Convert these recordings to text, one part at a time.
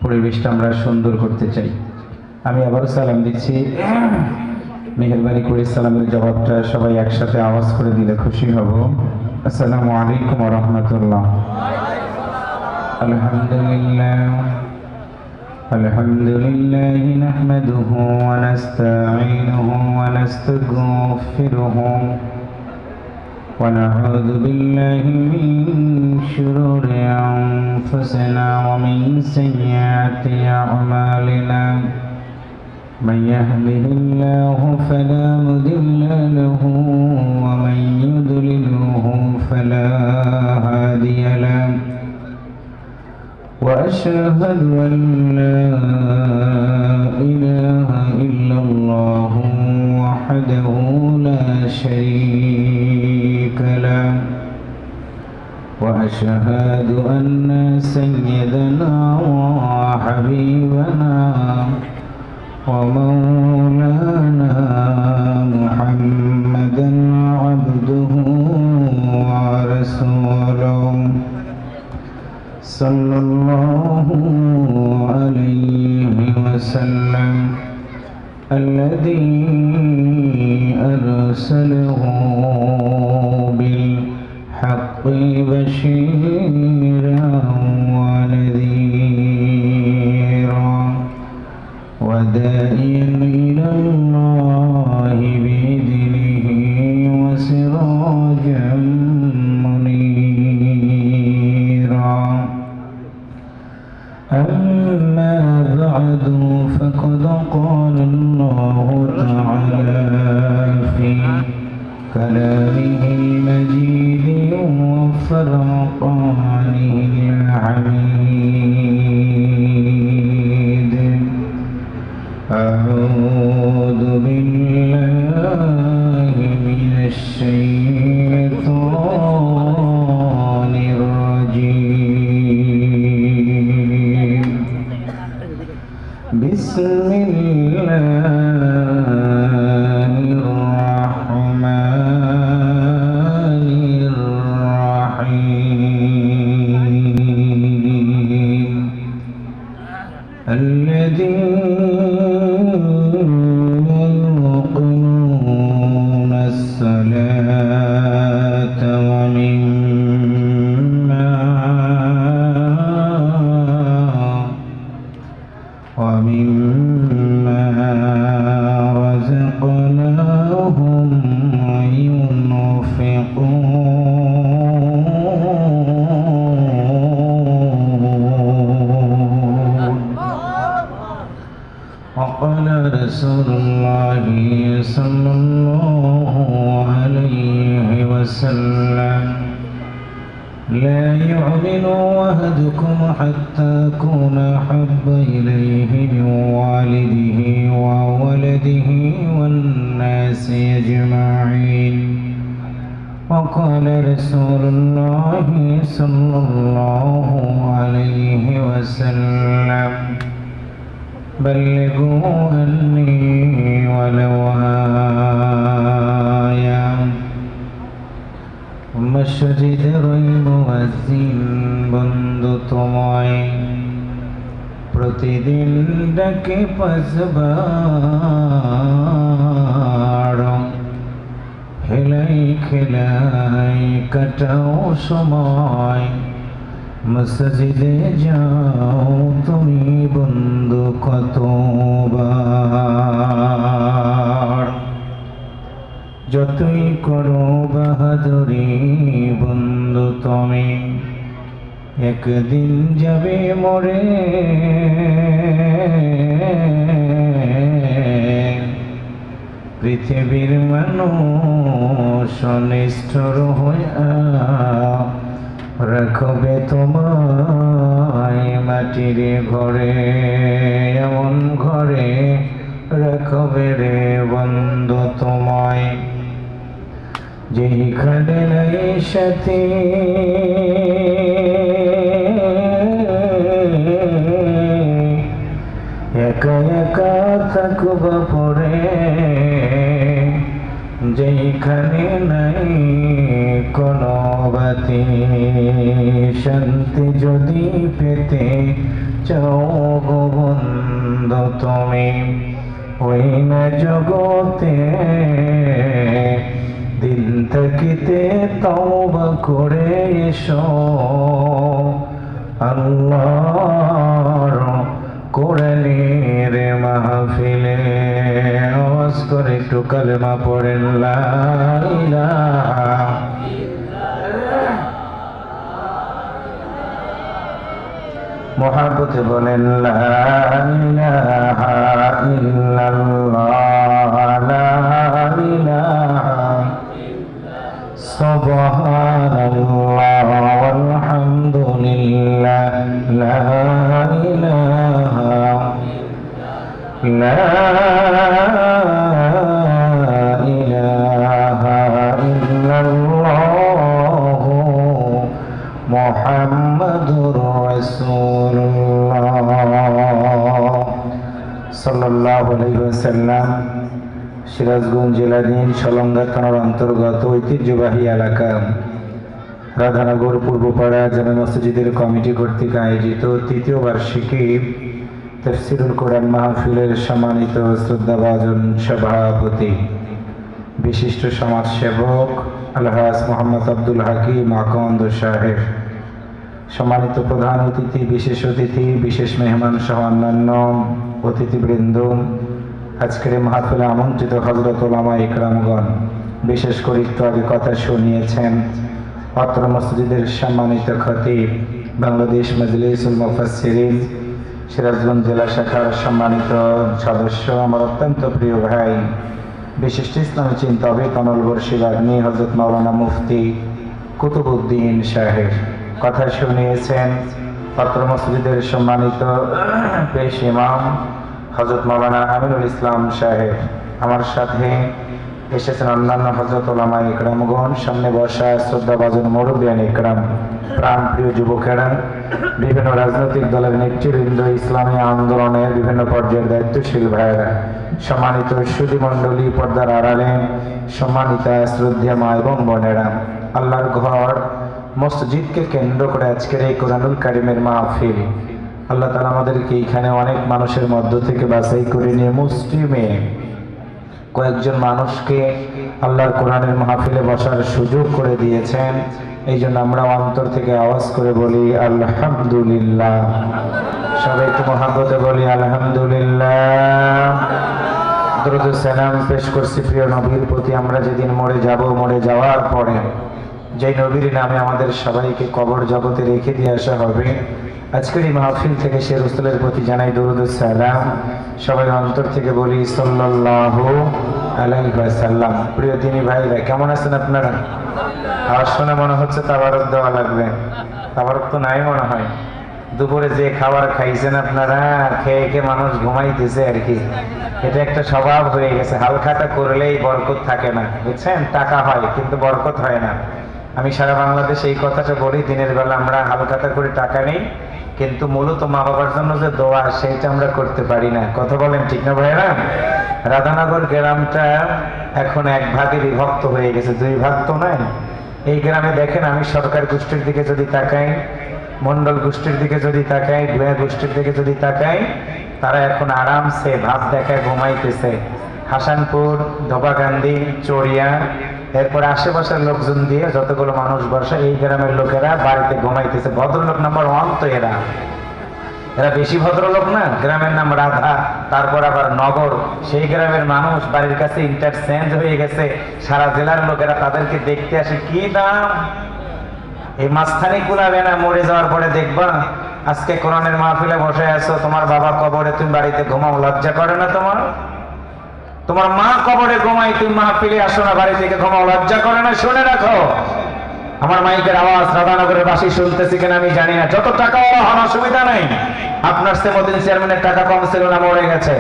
পরিবেশটা আমরা সুন্দর করতে চাই। আমি আবার সালাম দিচ্ছি, মেহেরবানি করে সালামের জবাবটা সবাই একসাথে আওয়াজ করে দিলে খুশি হব। আসসালামু আলাইকুম ওয়া রাহমাতুল্লাহ। আলহামদুলিল্লাহ নাহমাদুহু ওয়া নাস্তাঈনুহু ওয়া নাস্তাগফিরুহু ওয়া নাউযু বিল্লাহি মিন শুরুরি আনফুসিনা ওয়া মিন সাইয়্যাতি আ'মালিনা। من يهده الله فلا مضل له ومن يضلله فلا هادي له وأشهد أن لا إله إلا الله وحده لا شريك له وأشهد أن سيدنا وحبيبنا ومولانا محمدا عبده ورسوله صلى الله عليه وسلم الذي أرسله بالحق بشيرا ونذيرا وداعيا إلى الله بإذنه وسراجا منيرا. أما بعد فقد قال الله تعالى في كلامه المجيد وفرقانه الحميد. أعوذ بالله من الشيطان الرجيم. بسم الله الرحمن الرحيم. يقيمون الصلاة ومما رزقناهم ينفقون. وقال رسول الله صلى الله عليه وسلم لا يؤمن أحدكم حتى أكون أحب إليه من والده وولده والناس أجمعين. وقال رسول الله صلى الله عليه وسلم بلغوا عني ولو آية. মসজিদের ওই মুয়াজ্জিন বন্ধু তোমায় প্রতিদিন ডাকে পাঁচবার, হেলাই খেলাই কাটাও সময়, মসজিদে যাও তুমি বন্ধু কতবার। যতই করো বাহাদুরি বন্ধু তুমি একদিন যাবে মরে। পৃথিবীর মানুষ নিষ্ঠুর হয়ে রাখবে তোমায় মাটির ঘরে, এমন ঘরে রাখবে রে বন্ধু তোমায় যেখানে নাই সাথী, একা একা থাকবা পরে, যেখানে নাই কোনো তওবাতি শান্তি যদি পেতে চাও গো বন্ধু তুমি ওই না জগতে দিন থাকিতে তওবা করে এসো আল্লাহর কোরআনের মাহফিলে আওয়াজ করে একটু কালেমা পড়েন লা ইলাহা মোহাব্বতে বলেন লা ইলাহা ইল্লাল্লাহ লা ইলাহা সুবহানাল্লাহ ওয়ালহামদুলিল্লাহ লা ইলাহা ইল্লাল্লাহ মুহাম্মাদুর রাসূলুল্লাহ সাল্লাল্লাহু আলাইহি ওয়াসাল্লাম। সিরাজগঞ্জ জেলাধীন সলঙ্গা থানার অন্তর্গত ঐতিহ্যবাহী এলাকা রাধানগর পূর্বপাড়া জামে মসজিদের কমিটি কর্তৃক আয়োজিত তৃতীয় বার্ষিকী তাফসীরুল কোরআন মাহফিলের সম্মানিত শ্রদ্ধাভাজন সভাপতি বিশিষ্ট সমাজসেবক আলহাজ মোহাম্মদ আব্দুল হাকিম আকন্দ সাহেব, সম্মানিত প্রধান অতিথি, বিশেষ অতিথি, বিশেষ মেহমান সহ অন্যান্য অতিথিবৃন্দ, আজকের মাহফিলে আমন্ত্রিত হযরত উলামা ইকরামগণ, বিশেষ করে একটু আগে কথা শুনিয়েছেন অত্র মসজিদের সম্মানিত খতিব, বাংলাদেশ মাজলিসুল মুফাসসিরিন সিরাজগঞ্জ জেলা শাখার সম্মানিত সদস্য, আমার অত্যন্ত প্রিয় ভাই, বিশিষ্ট ইসলামী চিন্তক অনলবর্ষী বাগ্মী হযরত মাওলানা মুফতি কুতুবউদ্দিন সাহেব, কথা শুনিয়েছেন অত্র মসজিদের সম্মানিত পেশ ইমাম হযরত মাওলানা আমিনুল ইসলাম সাহেব, আমার সাথে এসেছেন অন্যান্য হযরত উলামা ইকরামগণ, সামনে বসা শ্রদ্ধাভাজন মুরব্বিয়ান ইকরাম, প্রাণপ্রিয় যুবকেরা, বিভিন্ন রাজনৈতিক দলের নেতৃবৃন্দ, ইসলামী আন্দোলনের বিভিন্ন পর্যায়ের দায়িত্বশীল ভাইয়েরা, সম্মানিত সুধীমণ্ডলী, পর্দার আড়ালে সম্মানিতা শ্রদ্ধেয় মা এবং বোনেরা, আল্লাহর ঘর মসজিদকে কেন্দ্র করে আজকের এই কোরআনুল কারীমের মাহফিল, আল্লাহ তাআলা আমাদেরকে এখানে অনেক মানুষের মধ্য থেকে বাছাই করে নিয়ে মুসলিমে কয়েকজন মানুষকে আল্লাহর কোরআনের মাহফিলে বসার সুযোগ করে দিয়েছেন। এই জন্য আমরা অন্তর থেকে আওয়াজ করে বলি আলহামদুলিল্লাহ। সবাই একটু মহাব্বতে বলি আলহামদুলিল্লাহ। দরুদ ও সালাম পেশ করছি প্রিয় নবীর প্রতি। আমরা যেদিন মরে যাব, মরে যাওয়ার পরে যেই নবীর নামে আমাদের সবাইকে কবর জগতে রেখে দিয়ে আসা হবে, আজকের এই মাহফিল থেকে সে রাসূলের প্রতি জানাই দরুদ ও সালাম। সবাই অন্তর থেকে বলি সাল্লাল্লাহু আলাইহি ওয়াসাল্লাম। প্রিয় দিনী ভাইরা, কেমন আছেন আপনারা? আর শুনে মনে হচ্ছে তাবারক দেওয়া লাগবে। তাবারক তো নাই মনে হয়। দুপুরে যে খাবার খাইছেন আপনারা, খেয়ে খেয়ে মানুষ ঘুমাইতেছে আর কি। এটা একটা স্বভাব হয়ে গেছে। হালখাতা করলেই বরকত থাকে না, বুঝছেন? টাকা হয় কিন্তু বরকত হয় না। আমি সারা বাংলাদেশে এই কথাটা বলি, দিনের বেলা আমরা হালখাতা করে টাকা নেই, কিন্তু মূলত মা বাবার জন্য যে দোয়া সেইটা আমরা করতে পারি না। কথা বলেন ঠিক না ভাইরা? রাধানগর গ্রামটা এখন এক ভাগে বিভক্ত হয়ে গেছে, দুই ভাগ তো নাই। এই গ্রামে দেখেন, আমি সরকার গোষ্ঠীর দিকে যদি তাকাই, মন্ডল গোষ্ঠীর দিকে যদি তাকাই, ভূয়া গোষ্ঠীর দিকে যদি তাকাই, তারা এখন আরামসে ভাব দেখায় ঘুমাইতেছে। হাসানপুর, ধোবাকান্দি, চড়িয়া, এরপর আশেপাশের লোকজন দিয়ে যতগুলো মানুষ বসে, এই গ্রামের লোকেরা বাড়িতে ঘুমাইতেছে। ভদ্রলোক নাম্বার 1 তো এরা বেশি ভদ্রলোক না। গ্রামের নাম রাধা, তারপর আবার নগর। সেই গ্রামের মানুষ বাড়ির কাছে ইন্টারচেঞ্জ হয়ে গেছে। সারা জেলার লোকেরা তাদেরকে দেখতে আসে। কি দাম! এই মাঝখানে কুলাবে না। মরে যাওয়ার পরে দেখবা, আজকে কোরআনের মাহফিলে বসে আছো, তোমার বাবা কবরে, তুমি বাড়িতে ঘুমাও, লজ্জা করে না তোমার? তোমার মা কবরে ঘুমাই, তুমি মাহফিলে আসো না, বাড়ি থেকে ঘুমাও, লজ্জা করে না? শুনে রাখো, আমার মাইকের আওয়াজ রাধানগরের বাসী শুনতেছি কিনা আমি জানি না। যত টাকা হন অসুবিধা নাই। আপনার সেমদিন চেয়ারম্যানের টাকা কম ছিল না, মরে গেছে।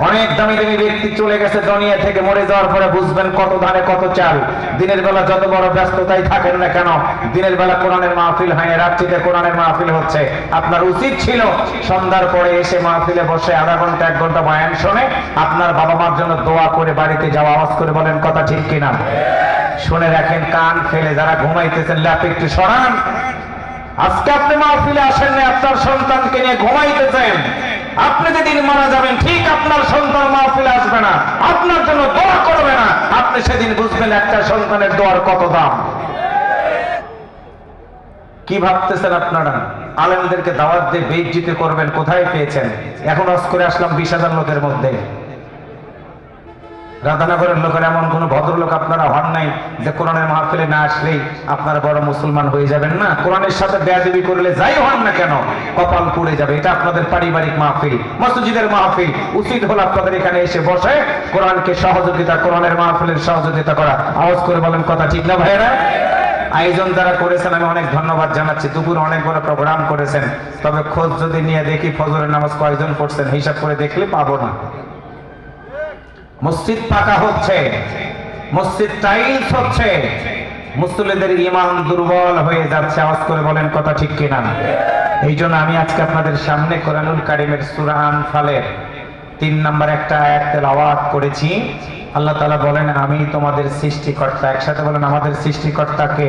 অনেক দামি দামি ব্যক্তি চলে গেছে দুনিয়া থেকে। মরে যাওয়ার পরে বুঝবেন কত ধানে কত চাল। দিনের বেলা যত বড় ব্যস্ততাই থাকেন না কেন, দিনের বেলা কোরআনের মাহফিল হয়, রাত্রিতে কোরআনের মাহফিল হচ্ছে। আপনার উচিত ছিল সন্ধ্যার পরে এসে মাহফিলে বসে আধা ঘন্টা 1 ঘন্টা বয়ান শুনে আপনার বাবা মার জন্য দোয়া করে বাড়িতে যাওয়া। আওয়াজ করে বলেন কথা ঠিক কিনা? শুনে রাখেন, কান ফেলে যারা ঘুমাইতেছেন ল্যাপ একটু সরান। আজকে আপনি মাহফিলে আসেন না, আপনার সন্তানকে নিয়ে ঘুমাইতেছেন। আপনি যেদিন মারা যাবেন ঠিক আপনার সন্তান মাহফিলে আসবে না, আপনার জন্য দোয়া করবে না। আপনি সেদিন বুঝবেন একটা সন্তানের দোয়ার কত দাম। কি ভাবতেছেন আপনারা? আলেমদেরকে দাওয়াত দিয়ে বেইজ্জতি করবেন, কোথায় পেয়েছেন? এখন অস করে আসলাম 20,000 লোকের মধ্যে। রাধানগরের লোকের এমন কোন ভদ্রলোক আপনারা হন নাই যে কোরআনের মাহফিলে না আসলেই আপনারা বড় মুসলমান হয়ে যাবেন না। কোরআনের সাথে বেয়াদবি করলে যাই হন না কেন কপাল পুড়ে যাবে। এটা আপনাদের পারিবারিক মাহফিল, মসজিদের মাহফিল। উচিত হলো আপনাদের এখানে এসে বসে কোরআনকে সহযোগিতা, কোরআনের মাহফিলের সহযোগিতা করা। আওয়াজ করে বলেন কথা ঠিক না ভাইয়েরা? আয়োজন যারা করেছেন আমি অনেক ধন্যবাদ জানাচ্ছি। দুপুরে অনেক বড় প্রোগ্রাম করেছেন, তবে খোঁজ যদি নিয়ে দেখি ফজরের নামাজ কয়জন পড়ছেন হিসাব করে দেখলে পাবো না। মসজিদ পাকা হচ্ছে, মসজিদ টাইলস হচ্ছে, মুসল্লিদের ঈমান দুর্বল হয়ে যাচ্ছে। আওয়াজ করে বলেন কথা ঠিক কিনা? এই জন্য আমি আজকে আপনাদের সামনে কোরআনুল কারীমের সূরা আনফালের 3 নম্বর একটা আয়াত তেলাওয়াত করেছি। আল্লাহ তাআলা বলেন, আমি তোমাদের সৃষ্টিকর্তা। একসাথে বলেন, আমাদের সৃষ্টিকর্তা কে?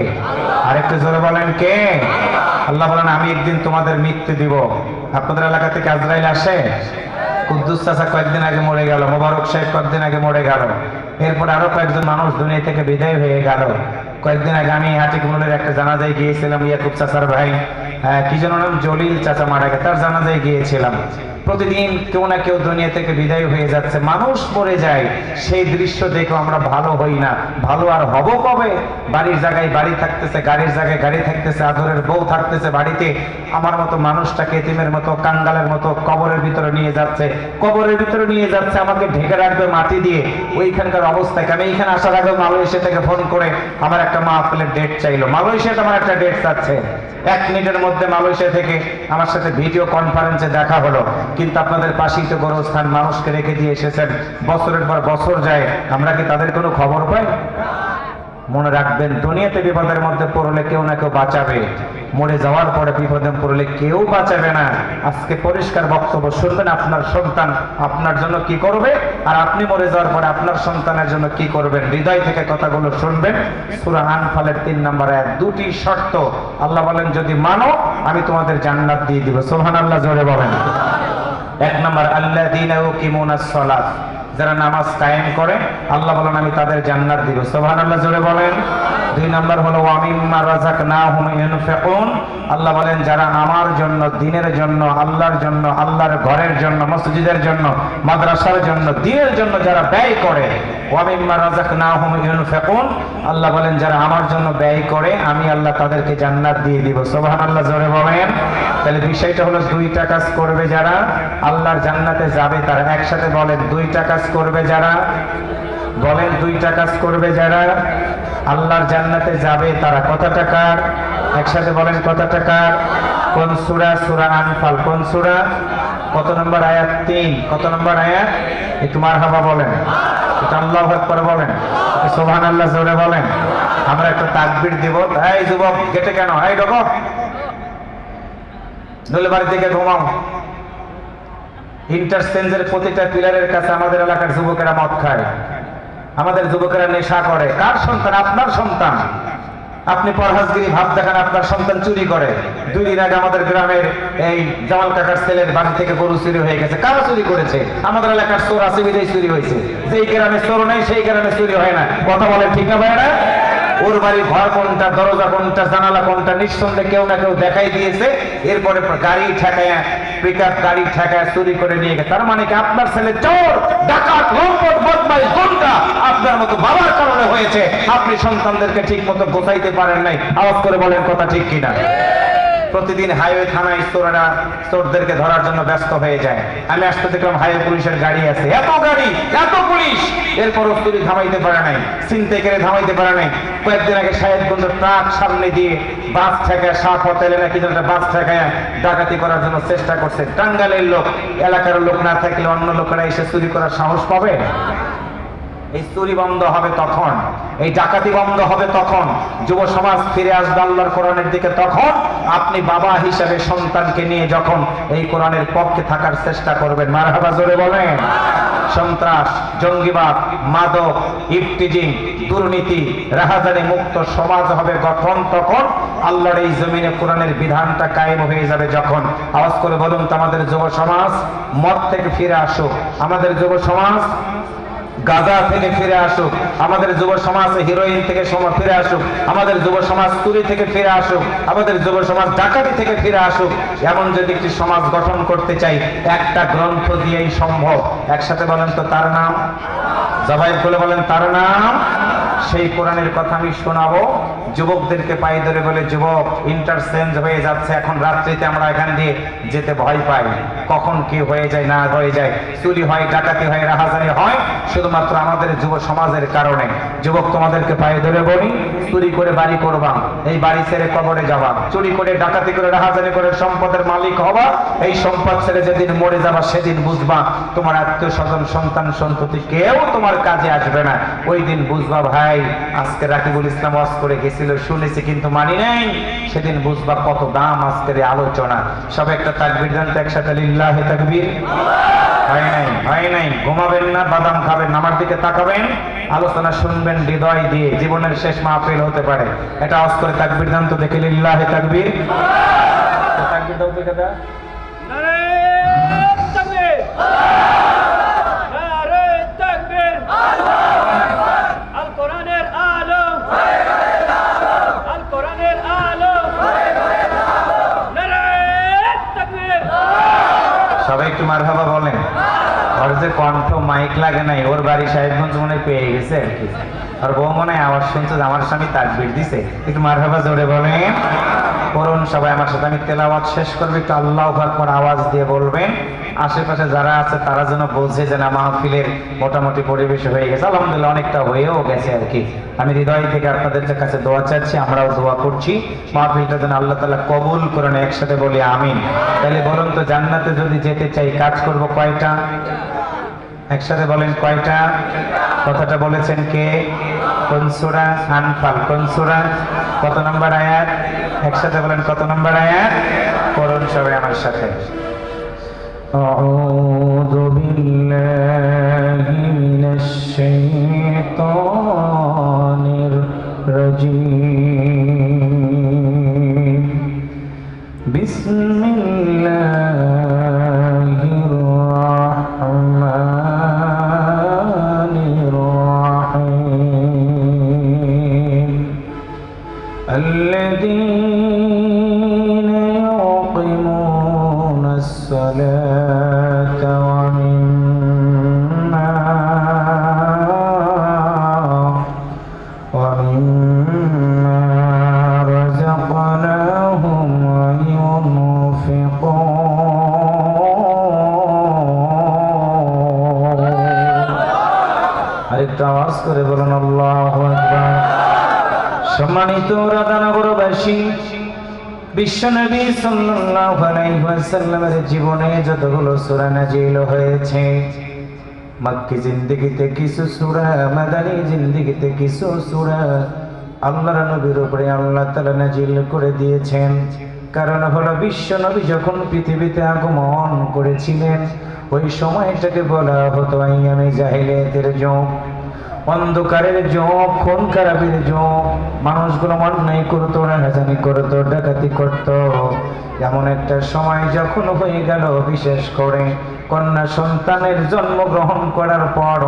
আরেকটু জোরে বলেন, কে? আল্লাহ বলেন, আমি একদিন তোমাদের মৃত্যু দিব। আপনাদের এলাকা থেকে আজরাইল আসে? কুদ্দুস চাচা কয়েকদিন আগে মরে গেল, মোবারক সাহেব কয়েকদিন আগে মরে গেল, এরপর আরো কয়েকজন মানুষ দুনিয়া থেকে বিদায় হয়ে গেল। কয়েকদিন আগে আমি হাটিকুমলের একটা জানাজায় গিয়েছিলাম। ইয়াকুব চাচার ভাই কি যেন নাম, জলিল চাচা মারা গেছে, তার জানাজায় গিয়েছিলাম। প্রতিদিন কেউ না কেউ দুনিয়া থেকে বিদায় হয়ে যাচ্ছে, মানুষ মরে যায়। সেই দৃশ্য দেখে আমরা ভালো হই না। ভালো আর হব কবে? বাড়ির জায়গায় বাড়ি থাকতেছে, গাড়ির জায়গায় গাড়ি থাকতেছে, আদরের বউ থাকতেছে বাড়িতে। আমার মতো মানুষটাকে এতিমের মতো, কাঙ্গালের মতো কবরের ভিতরে নিয়ে যাচ্ছে। কবরের ভিতরে নিয়ে যাচ্ছে, আমাকে ঢেকে রাখবে মাটি দিয়ে। ওইখানকার অবস্থায় আমি এইখানে আসার আগে মালয়েশিয়া থেকে ফোন করে আমার একটা মাহফিলের ডেট চাইলো। মালয়েশিয়াতে আমার একটা ডেট চাচ্ছে। 1 মিনিটের মধ্যে মালয়েশিয়া থেকে আমার সাথে ভিডিও কনফারেন্সে দেখা হলো। কিন্তু আপনাদের পাশেই তো গোরস্থান, মানুষকে রেখে দিয়ে এসেছেন, বছরের পর বছর যায়, আমরা কি তাদের কোনো খবর পাই? মনে রাখবেন, দুনিয়াতে বিপদের মধ্যে পড়লে কেউ না কেউ বাঁচাবে, মরে যাওয়ার পরে বিপদে পড়লে কেউ বাঁচাবে না। আজকে পরিষ্কার বক্তব্য শুনবেন, আপনার সন্তান আপনার জন্য কি করবে, আর আপনি মরে যাওয়ার পরে আপনার সন্তানের জন্য কি করবেন। হৃদয় থেকে কথাগুলো শুনবেন। সূরা আনফালের 3 নম্বর আয়াত, 2টি শর্ত। আল্লাহ বলেন, যদি মানো আমি তোমাদের জান্নাত দিয়ে দিব। সুবহানাল্লাহ, জোরে বলেন। 1 নম্বর, আল্লাযীনা ইউকিমুনাস সালাত, যারা নামাজ কায়েম করে, আল্লাহ বলেন আমি তাদের জান্নাত দিব। সুবহানাল্লাহ, জোরে বলেন। 2 নম্বর হলো ওয়া মিম্মা রাযাকনাহুম ইউনফিকুন, আল্লাহ বলেন যারা আমার জন্য, দ্বীনের জন্য, আল্লাহর জন্য, আল্লাহর ঘরের জন্য, মসজিদের জন্য, মাদ্রাসার জন্য, দ্বীনের জন্য যারা ব্যয় করে, ওয়া মিম্মা রাযাকনাহুম ইউনফিকুন, আল্লাহ বলেন যারা আমার জন্য ব্যয় করে আমি আল্লাহ তাদেরকে জান্নাত দিয়ে দিব। সুবহানাল্লাহ, জোরে বলেন। তাহলে বিষয়টা হলো 2টা কাজ করবে যারা আল্লাহর জান্নাতে যাবে তারা। একসাথে বলেন, 2টা কাজ করবে যারা, বলেন 2টা কাজ করবে যারা আল্লাহর জান্নাতে যাবে তারা। কত টাকার? একসাথে বলেন কত টাকার? কোন সূরা? সূরা আনফাল। কোন সূরা? কত নম্বর আয়াত? 3। কত নম্বর আয়াত? একটু মারহাবা বলেন, একটু আল্লাহু আকবার বলেন, সুবহানাল্লাহ জোরে বলেন। আমরা একটু তাকবীর দিব। এই যুবক গেটে কেন? এই ঢোকো, নইলে বাড়ি থেকে ঘুমাও। ইন্টারচেঞ্জের প্রতিটা পিলারের কাছে আমাদের এলাকার যুবকেরা মদ খায়, আমাদের যুবকেরা নেশা করে। কার সন্তান? আপনার সন্তান। আপনি পরহাজগিরি ভাব দেখান, আপনার সন্তান চুরি করে। 2 দিন আগে আমাদের গ্রামের এই জামাল কাকার ছেলের বাড়ি থেকে গরু চুরি হয়ে গেছে। কারা চুরি করেছে? আমাদের এলাকার চোর আছে বিদেই চুরি হয়েছে। যেই গ্রামে চোর নেই সেই গ্রামে চুরি হয় না। কথা বলেন ঠিক না ভাইরা? ওর বাড়ির ঘর কোনটা, দরজা কোনটা, জানালা কোনটা নিঃসন্দেহে কেউ না কেউ দেখাই দিয়েছে। এরপরে গাড়ি ঠেকায়, পিকআপ গাড়ি ঠেকায় চুরি করে নিয়ে গেছে। তার মানে কি আপনার ছেলে চোর, ডাকাত, লম্পট, বদমাইশ, গুন্ডা আপনার মতো বাবার কারণে হয়েছে। আপনি সন্তানদেরকে ঠিক মতো গোছাইতে পারেন নাই। আওয়াজ করে বলেন কথা ঠিক কিনা? প্রতিদিন হাইওয়ে থানায় চোরেরা চোরদেরকে ধরার জন্য ব্যস্ত হয়ে যায়। আমি আসতে দেখলাম হাইওয়ে পুলিশের গাড়ি আছে, এত গাড়ি, এত পুলিশ, এরপরও চুরি থামাইতে পারে নাই, ছিনতাইকারী থামাইতে পারে নাই। কয়েকদিন আগে সাহেবগঞ্জ ট্রাক সামনে দিয়ে বাস ঠেকায়, সাত হোটেলে নাকি একটা বাস ঠেকায় ডাকাতি করার জন্য চেষ্টা করছে। টাঙ্গাইলের লোক, এলাকার লোক না থাকলে অন্য লোকেরা এসে চুরি করার সাহস পাবে? এই চুরি বন্ধ হবে তখন, এই ডাকাতি বন্ধ হবে তখন, যুব সমাজ ফিরে আসবে আল্লাহর কোরআনের দিকে তখন। আপনি বাবা হিসাবে সন্তানকে নিয়ে যখন এই কোরআনের পক্ষে থাকার চেষ্টা করবেন। মারহাবা জোরে বলেন। সন্ত্রাস, জঙ্গিবাদ, মাদক, ইফটিজিং, দুর্নীতি রাহাজানি মুক্ত সমাজ হবে গঠন, তখন আল্লাহর এই জমিনে কোরআনের বিধানটা কায়েম হয়ে যাবে যখন। আওয়াজ করে বলুন তো, আমাদের যুব সমাজ মদ থেকে ফিরে আসুক, আমাদের যুব সমাজ গাঁজা থেকে ফিরে আসুক, আমাদের যুব সমাজ হিরোইন থেকে ফিরে আসুক, আমাদের যুব সমাজ চুরি থেকে ফিরে আসুক, আমাদের যুব সমাজ ডাকাতি থেকে ফিরে আসুক। এমন যদি একটি সমাজ গঠন করতে চাই, একটা গ্রন্থ দিয়েই সম্ভব। একসাথে বলেন তো তার নাম, জবাই খুলে বলেন তার নাম। সেই কোরআনের কথা আমি শোনাবো যুবকদেরকে পায়ে ধরে, বলে যুবক ইন্টারচেঞ্জ হয়ে যাচ্ছে, এখন রাত্রিতে আমরা এখান দিয়ে যেতে ভয় পাই, কখন কি হয়ে যায় না হয়ে যায়, চুরি হয়, ডাকাতি হয়, রাহাজানি হয়, শুধুমাত্র আমাদের যুব সমাজের কারণে। যুবক তোমাদেরকে পায়ে ধরে বলি, চুরি করে বাড়ি করবা, এই বাড়ি ছেড়ে কবরে যাবা, চুরি করে ডাকাতি করে রাহাজানি করে সম্পদের মালিক হবা, এই সম্পদ ছেড়ে যেদিন মরে যাবা সেদিন বুঝবা তোমার আত্মীয় স্বজন সন্তান সন্ততি কেউ তোমার কাজে আসবে না। ওই দিন বুঝবা ভাই আজকে রাকিবুল ইসলাম ওয়াজ করে গেছিল, শুনেছি কিন্তু মানি নাই, সেদিন বুঝবা কত দাম আজকের এই আলোচনা। সব একটা তাকবীর জানতে একসাথে লিল্লাহি তাকবীর। হয় নাই ঘুমাবেন না, বাদাম খাবেন, আমার দিকে তাকাবেন, আলোচনা শুনবেন হৃদয় দিয়ে, জীবনের শেষ মাহফিল হতে পারে। এটা আওয়াজ করে তাকবীর জানতো দেখে লিল্লাহি তাকবীর। তাকবীর দাও তো দাদা। নারে তাকবীর, নারে তাকবীর, আল কোরআনের আলো, আল কোরআনের আলো, নারে তাকবীর। সবাই একটু মারহাবা বলেন। ওর যে কণ্ঠ মাইক লাগে নাই, ওর বাড়ি সাহেবগঞ্জ মনে পেয়ে গেছে আর কি, আর বউ মনে হয় আওয়াজ শুনছে যে আমার স্বামী তাকবীর দিছে। একটু মারহাবা জোরে বলেন। করুন সবাই আমার সাথে, আমি তেলাওয়াত শেষ করবো, একটু আল্লাহু আকবার আওয়াজ দিয়ে বলবেন, আশেপাশে যারা আছে তারা যেন বোঝে যে না মাহফিলের মোটামুটি পরিবেশ হয়ে গেছে। আলহামদুলিল্লাহ অনেকটা হয়েও গেছে আর কি। আমি হৃদয় থেকে আপনাদের কাছে দোয়া চাচ্ছি, আমরাও দোয়া করছি মাহফিলটা যেন আল্লাহ তাআলা কবুল করেন। একসাথে বলি আমিন। তাহলে বলুন তো, জান্নাতে যদি যেতে চাই কাজ করব কয়টা? একসাথে বলেন কয়টা? কথাটা বলেছেন কে? কোন সূরা? আনফাল। কোন সূরা? কত নম্বর আয়াত? একসাথে বলেন কত নম্বর আয়াত? পড়ুন সবাই আমার সাথে। আউযু বিল্লাহি মিনাশ শাইতানির রাজীম। বিসমিল্লাহির রাহমানির রাহিম। الذين يقيمون الصلاة ومما رزقناهم ينفقون। আরেকটু আওয়াজ করে বলুন আল্লাহু আকবার। সম্মানিত রাধানগরবাসী, বিশ্বনবী সাল্লাল্লাহু আলাইহি ওয়াসাল্লামের জীবনে যতগুলো সূরা নাযিল হয়েছে, মক্কি জিন্দেগিতে কিছু সূরা, মাদানী জিন্দেগিতে কিছু সূরা আল্লাহর নবীর উপরে আল্লাহ তাআলা নাযিল করে দিয়েছেন। কারণ হলো বিশ্বনবী যখন পৃথিবীতে আগমন করেছিলেন, ওই সময়টাকে বলা হতো আইয়ামে জাহিলিয়াতের যুগ, অন্ধকারের যুগ, খুন খারাপের যুগ। মানুষগুলো অন্যায় করতো, রাহাজানি করতো, ডাকাতি করতো। এমন একটা সময় যখন হয়ে গেল, বিশেষ করে কন্যা সন্তানের জন্মগ্রহণ করার পর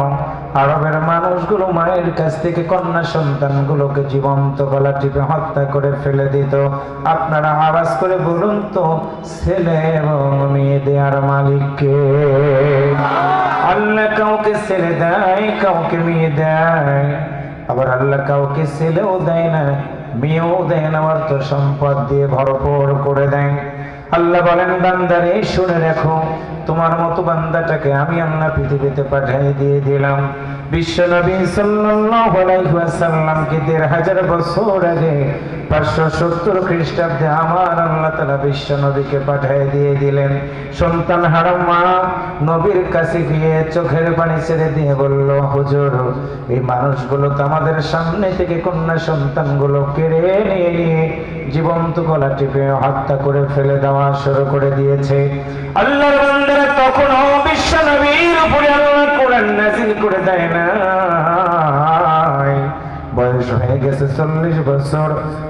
আরবের মানুষগুলো মায়ের কাছ থেকে কন্যা সন্তানগুলোকে জীবন্ত গলা টিপে হত্যা করে ফেলে দিত। আপনারা আওয়াজ করে বলুন তো, ছেলে এবং মেয়ে দেয়ার মালিক কে? আল্লাহ কাউকে ছেলে দেয়, কাউকে মেয়ে দেয়। আবার আল্লাহ কাউকে ছেলেও দেয় না, মেয়েও দেয় না, অর্থ সম্পদ দিয়ে ভরপুর করে দেয়। আল্লাহ বলেন, বান্দারে শুনে রাখো, তোমার মতো বান্দাটাকে আমি আল্লাহ পৃথিবীতে পাঠিয়ে দিয়ে দিলাম। বিশ্বনবী সাল্লাল্লাহু আলাইহি ওয়াসাল্লামকে ১৫০০ বছর আগে ৫৭০ খ্রিস্টাব্দে আমার আল্লাহ তাআলা বিশ্বনবীকে পাঠিয়ে দিয়ে দিলেন। সন্তান হারা মা নবীর কাছে গিয়ে চোখের পানি ছেড়ে দিয়ে বলল, হুজুর, এই মানুষগুলো তো আমাদের সামনে থেকে কন্যা সন্তানগুলো কেড়ে নিয়ে জীবন্ত গলা টিপে হত্যা করে ফেলে দেওয়া শুরু করে দিয়েছে। আল্লাহর বান্দারা তখনও বিশ্বনবীর উপরে আল্লাহ কোরআন নাযিল করে দেয় না। হয়ে গেছে 40 বছর।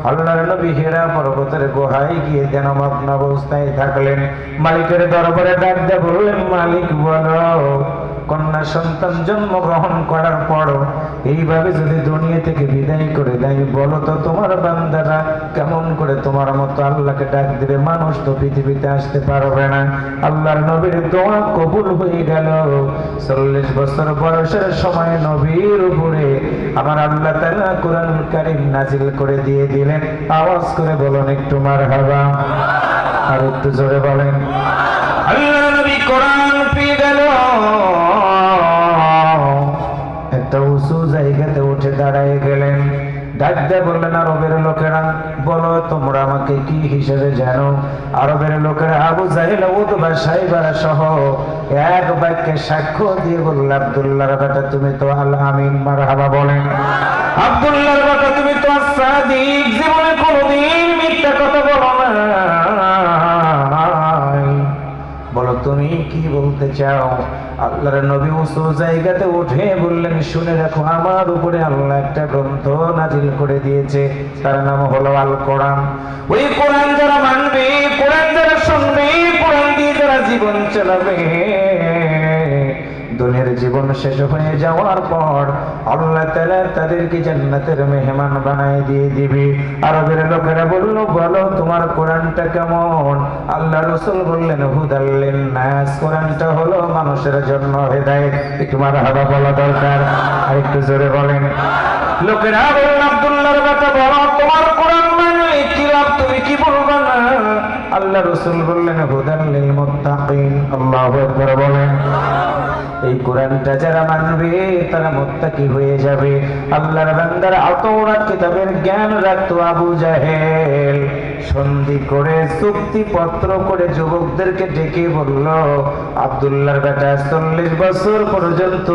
আল্লাহর নবী হিরা পর্বতের গুহায় গিয়ে যেন মগ্ন অবস্থায় থাকলেন। মালিকের দরবারে ডাক দিয়ে বললেন, মালিক বলো, কন্যা সন্তান জন্মগ্রহণ করার পর এইভাবে যদি দুনিয়া থেকে বিদায় করে দেয়, বলো তো তোমার বান্দারা কেমন করে তোমার মতো আল্লাহকে ডাক দিবে? মানুষ তো পৃথিবীতে আসতে পারবে না। আল্লাহর নবীর দোয়া কবুল হয়ে গেল। 40 বছর বয়সের সময় নবীর উপরে আমার আল্লাহ তাআলা কোরআনুল কারীম নাজিল করে দিয়ে দিলেন। আওয়াজ করে বলুন একটু মারহাবা, আর একটু জোরে বলেন। আল্লাহ নবী কোরআন পেয়ে গেল, একটা উঁচু জায়গাতে উঠে দাঁড়ায় গেলেন। ডাক দিয়ে বললেন, আরবের লোকেরা বলো তোমরা আমাকে কি হিসেবে জানো? আরবের লোকেরা আবু জাহেল, উতবা, সাইবা সহ এক বাক্যে সাক্ষ্য দিয়ে বলল, আব্দুল্লাহর বেটা তুমি তো আল আমিন, মারহাবা বলেন। আব্দুল্লাহর বেটা তুমি তো সাদিক, জীবনে কোনোদিন মিথ্যা কথা বলো না। বলো তুমি কি বলতে চাও? আল্লাহর নবী উঁচু জায়গাতে উঠে বললেন, শুনে রাখো, আমার উপরে আল্লাহ একটা গ্রন্থ নাজিল করে দিয়েছে, তার নাম হলো আল কোরআন। ওই কোরআন যারা মানবে, কোরআন যারা শুনবে, কোরআন দিয়ে যারা জীবন চালাবে, দুনিয়ার জীবন শেষ হয়ে যাওয়ার পর আল্লাহ তাআলা তাদেরকে জান্নাতের মেহমান বানায় দিয়ে দিবে। আরবের লোকেরা বলল, বলো তোমার কোরআনটা কেমন? আল্লাহ রাসূল বললেন, হুদাল লিন-নাস, কোরআনটা হলো মানুষের জন্য হেদায়েত। একটু মারহাবা বলা দরকার, আর একটু জোরে বলেন। লোকেরা বলল, আব্দুল্লাহর কথা বলো, তোমার কোরআন মানলে কি লাভ, তুমি কি বলবা না? আল্লাহ রাসূল বললেন, হুদাল লিল-মুত্তাকিন। আল্লাহু আকবার বলেন। এই কোরআনটা যারা মানবে তারা মুত্তাকি হয়ে যাবে। আল্লাহর বান্দারা তাওরাত কিতাবের জ্ঞান রাখতো। আবু জাহেল সন্ধি করে চুক্তিপত্র করে যুবকদেরকে ডেকে বলল, আব্দুল্লাহর বেটা 40 বছর পর্যন্ত